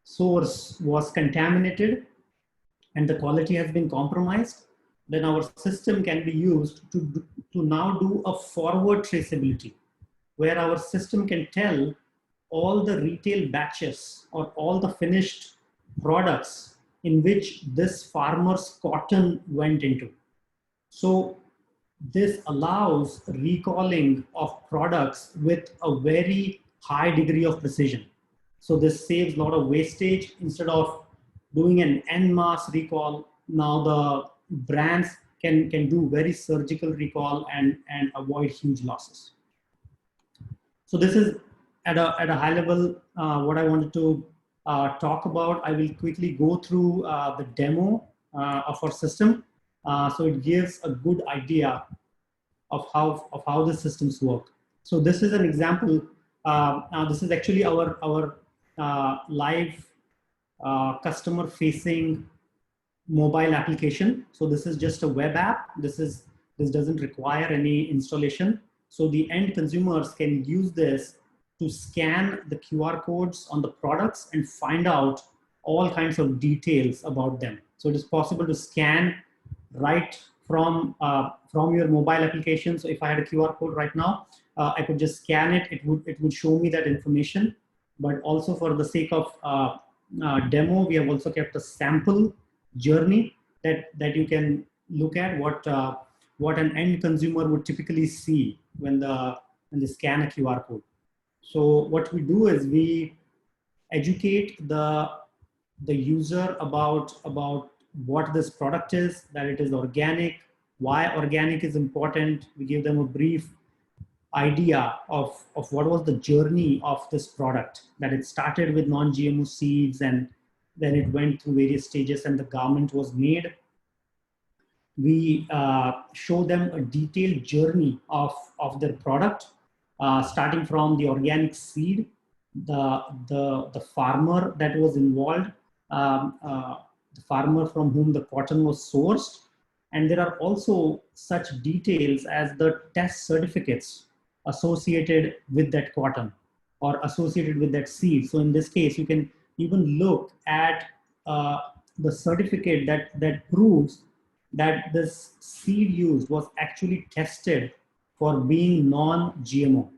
source was contaminated and the quality has been compromised, then our system can be used to now do a forward traceability, where our system can tell all the retail batches or all the finished products in which this farmer's cotton went into. So this allows recalling of products with a very high degree of precision. So this saves a lot of wastage. Instead of doing an en masse recall, now the brands can do very surgical recall and avoid huge losses. So this is at a high level what I wanted to talk about. I will quickly go through the demo of our system, so it gives a good idea of how the systems work. So this is an example. This is actually our live customer-facing mobile application. So this is just a web app. This doesn't require any installation. So the end consumers can use this to scan the QR codes on the products and find out all kinds of details about them. So it is possible to scan right from your mobile application. So if I had a QR code right now, I could just scan it. It would show me that information. But also for the sake of demo, we have also kept a sample journey that you can look at what an end consumer would typically see when they scan a QR code. So what we do is we educate the user about what this product is, that it is organic, why organic is important. We give them a brief idea of what was the journey of this product, that it started with non-GMO seeds and then it went through various stages and the garment was made. We show them a detailed journey of their product, starting from the organic seed, the farmer that was involved, the farmer from whom the cotton was sourced. And there are also such details as the test certificates associated with that cotton. or associated with that seed. So in this case, you can even look at the certificate that proves that this seed used was actually tested for being non-GMO.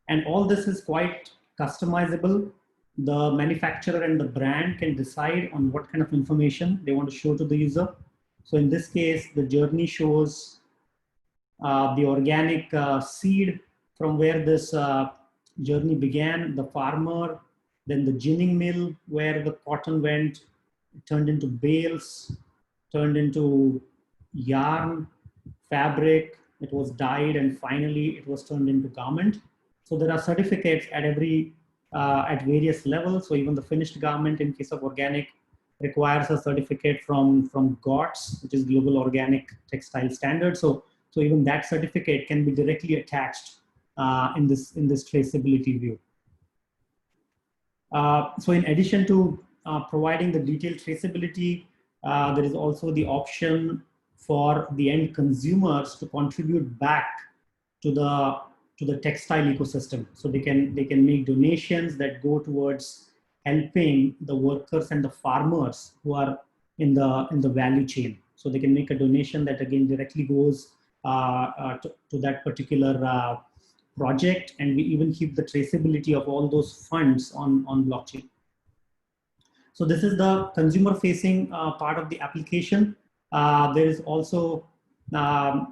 And all this is quite customizable. The manufacturer and the brand can decide on what kind of information they want to show to the user. So in this case, the journey shows the organic seed from where this journey began, the farmer, then the ginning mill where the cotton went, turned into bales, turned into yarn, fabric, it was dyed, and finally it was turned into garment. So there are certificates at at various levels. So even the finished garment in case of organic requires a certificate from GOTS, which is Global Organic Textile Standard. So even that certificate can be directly attached in this traceability view. So in addition to providing the detailed traceability, there is also the option for the end consumers to contribute back to the textile ecosystem. So they can make donations that go towards helping the workers and the farmers who are in the value chain. So they can make a donation that again directly goes to that particular project, and we even keep the traceability of all those funds on blockchain. So this is the consumer facing part of the application. There is also the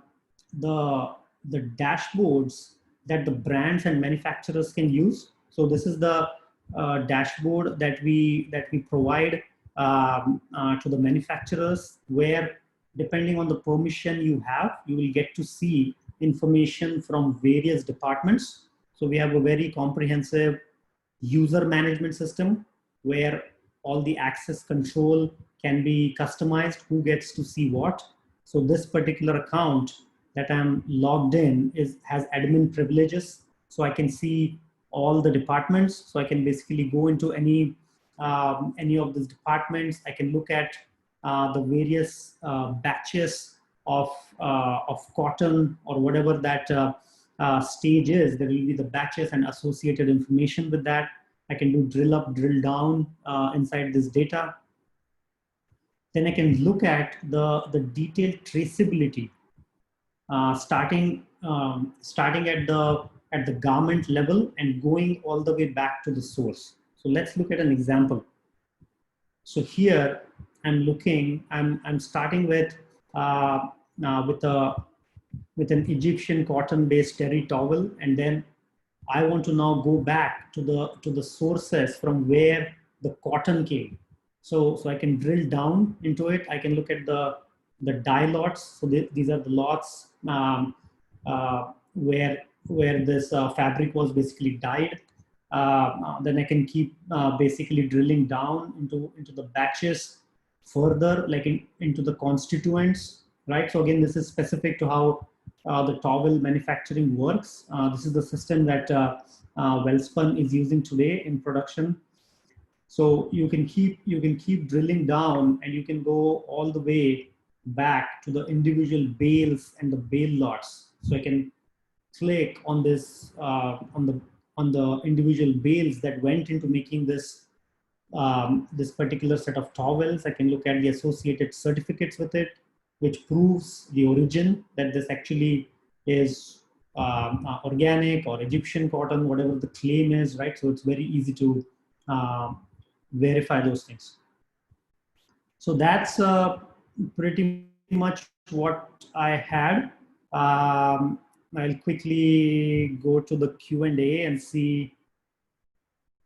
dashboards that the brands and manufacturers can use. So this is the dashboard that we provide to the manufacturers, where depending on the permission you have, you will get to see information from various departments. So we have a very comprehensive user management system where all the access control can be customized, who gets to see what. So this particular account that I'm logged in has admin privileges. So I can see all the departments. So I can basically go into any of these departments. I can look at the various batches of cotton or whatever that stage is. There will be the batches and associated information with that. I can do drill up, drill down inside this data. Then I can look at the detailed traceability, starting at the garment level and going all the way back to the source. So let's look at an example. So here I'm starting with an Egyptian cotton-based terry towel, and then I want to now go back to the sources from where the cotton came. So I can drill down into it. I can look at the dye lots. So these are the lots where this fabric was basically dyed. Then I can keep basically drilling down into the batches further, like into the constituents, right? So again, this is specific to how the towel manufacturing works. This is the system that Wellspun is using today in production. So you can keep drilling down, and you can go all the way back to the individual bales and the bale lots. So I can click on this on the individual bales that went into making this this particular set of towels. I can look at the associated certificates with it, which proves the origin, that this actually is organic or Egyptian cotton, whatever the claim is, right? So it's very easy to verify those things. So that's pretty much what I had. I'll quickly go to the Q&A and see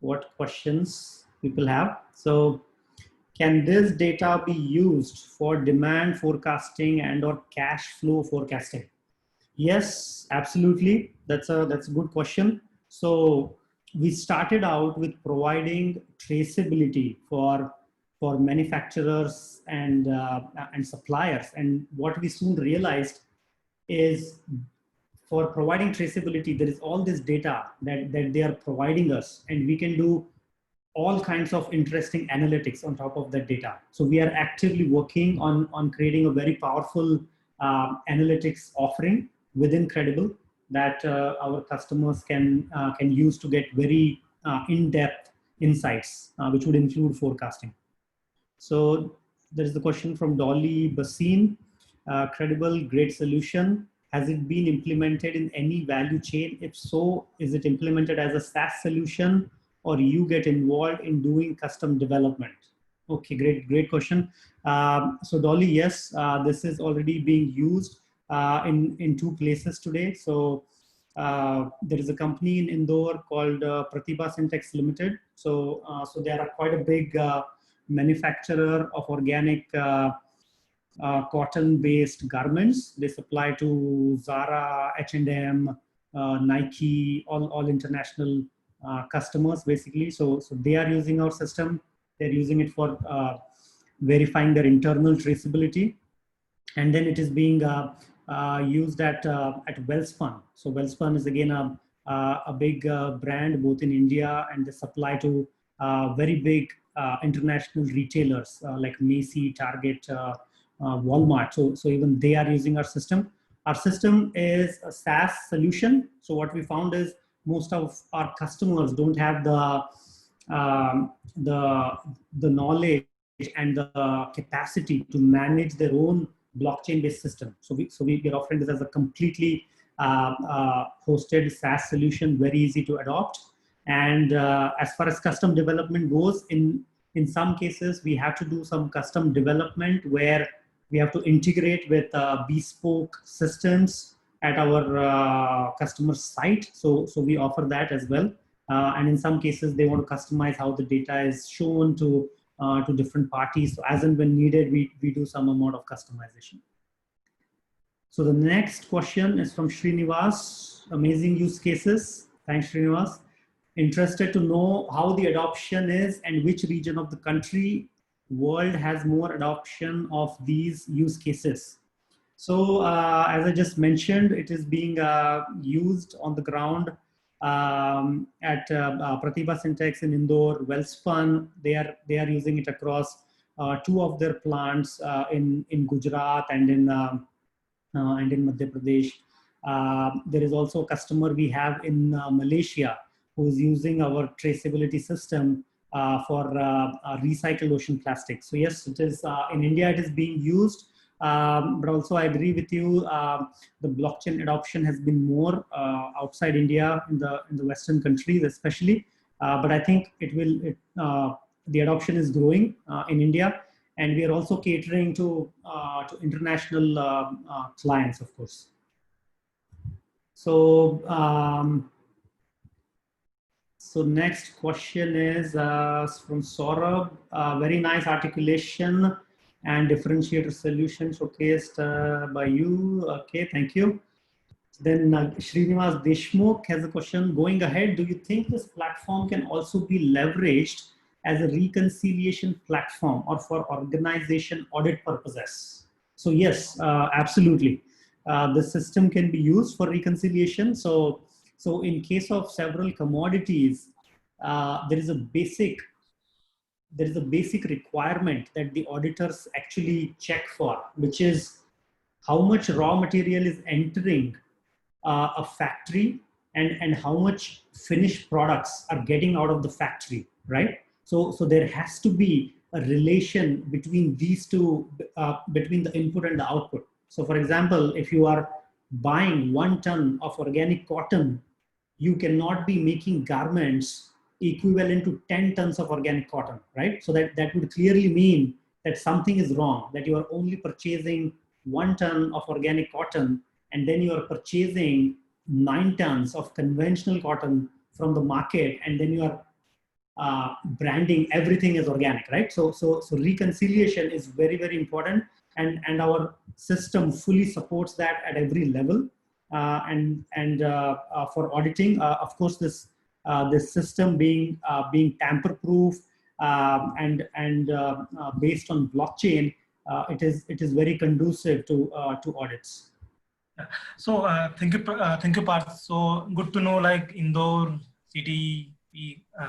what questions people have. So, can this data be used for demand forecasting and or cash flow forecasting? Yes, absolutely. That's a good question. So we started out with providing traceability for manufacturers and suppliers. And what we soon realized is, for providing traceability, there is all this data that they are providing us, and we can do all kinds of interesting analytics on top of that data. So we are actively working on creating a very powerful analytics offering within Credible. that our customers can use to get very in-depth insights, which would include forecasting. So there is the question from Dolly Basin. Credible, great solution. Has it been implemented in any value chain? If so, is it implemented as a SaaS solution, or you get involved in doing custom development? Okay, great question. So Dolly, yes, this is already being used in two places today. So there is a company in Indore called Pratibha Syntex Limited. So they are quite a big manufacturer of organic cotton-based garments. They supply to Zara, H&M, Nike, all international customers basically. So they are using our system. They're using it for verifying their internal traceability, and then it is being used at Wellspun. So Wellspun is again a big brand both in India, and they supply to very big international retailers like Macy, Target, Walmart. So even they are using our system. Our system is a SaaS solution. So what we found is most of our customers don't have the knowledge and the capacity to manage their own blockchain-based system. So we are offering this as a completely hosted SaaS solution, very easy to adopt. And as far as custom development goes, in some cases, we have to do some custom development where we have to integrate with bespoke systems at our customer site. So we offer that as well. And in some cases, they want to customize how the data is shown to different parties. So as and when needed, we do some amount of customization. So the next question is from Srinivas. Amazing use cases. Thanks, Srinivas. Interested to know how the adoption is and which region of the country world has more adoption of these use cases. So as I just mentioned, it is being used on the ground at Pratibha Syntex in Indore, Wellspun. They are using it across two of their plants in Gujarat and in Madhya Pradesh. There is also a customer we have in Malaysia who is using our traceability system for recycled ocean plastic. So yes, it is in India. It is being used. But also I agree with you, the blockchain adoption has been more outside India in the Western countries especially, but I think the adoption is growing in India, and we are also catering to international clients, of course. So so next question is from Saurabh. Very nice articulation and differentiator solution showcased by you. Okay, thank you. Then Srinivas Deshmukh has a question. Going ahead, do you think this platform can also be leveraged as a reconciliation platform or for organization audit purposes? So yes, absolutely. The system can be used for reconciliation. So in case of several commodities, there is a basic requirement that the auditors actually check for, which is how much raw material is entering a factory and how much finished products are getting out of the factory, right? So there has to be a relation between these two, between the input and the output. So for example, if you are buying 1 ton of organic cotton, you cannot be making garments equivalent to 10 tons of organic cotton, right? So that would clearly mean that something is wrong, that you are only purchasing 1 ton of organic cotton, and then you are purchasing 9 tons of conventional cotton from the market, and then you are branding everything as organic, right? So reconciliation is very, very important, and our system fully supports that at every level. And for auditing, of course, this system being tamper-proof and based on blockchain, it is very conducive to audits. So thank you, Parth. So good to know, like Indore city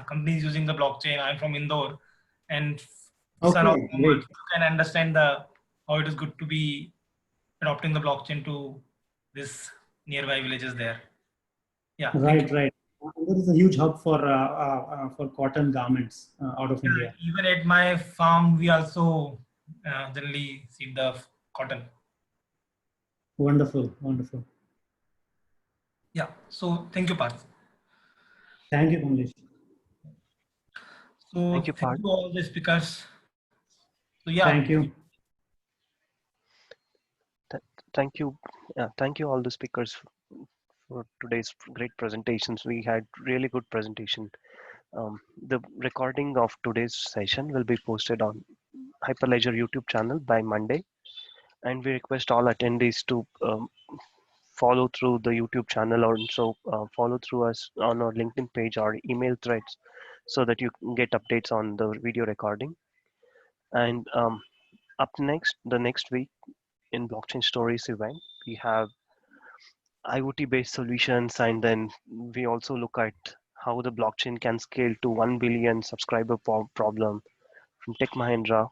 companies using the blockchain. I'm from Indore, and okay, you can understand how it is good to be adopting the blockchain to this nearby villages there. Yeah. Right, right. There is a huge hub for cotton garments out of India. Even at my farm, we also generally see the cotton. Wonderful, wonderful. Yeah. So thank you, Parth. Thank you, Kamlesh. So Thank you, thank Parth. you all the speakers. So yeah. Thank you. Thank you. Thank you all the speakers for today's great presentations. We had really good presentation. The recording of today's session will be posted on Hyperledger YouTube channel by Monday, and we request all attendees to follow through the YouTube channel, or also follow through us on our LinkedIn page or email threads, so that you can get updates on the video recording. And up next, the next week in Blockchain Stories event, we have IoT based solutions, and then we also look at how the blockchain can scale to 1 billion subscriber problem from Tech Mahindra.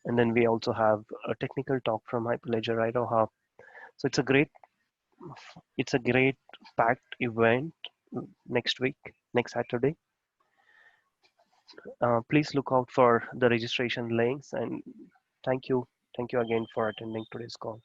And then we also have a technical talk from Hyperledger Iroha. So it's a great packed event next week, next Saturday. Please look out for the registration links, and thank you again for attending today's call.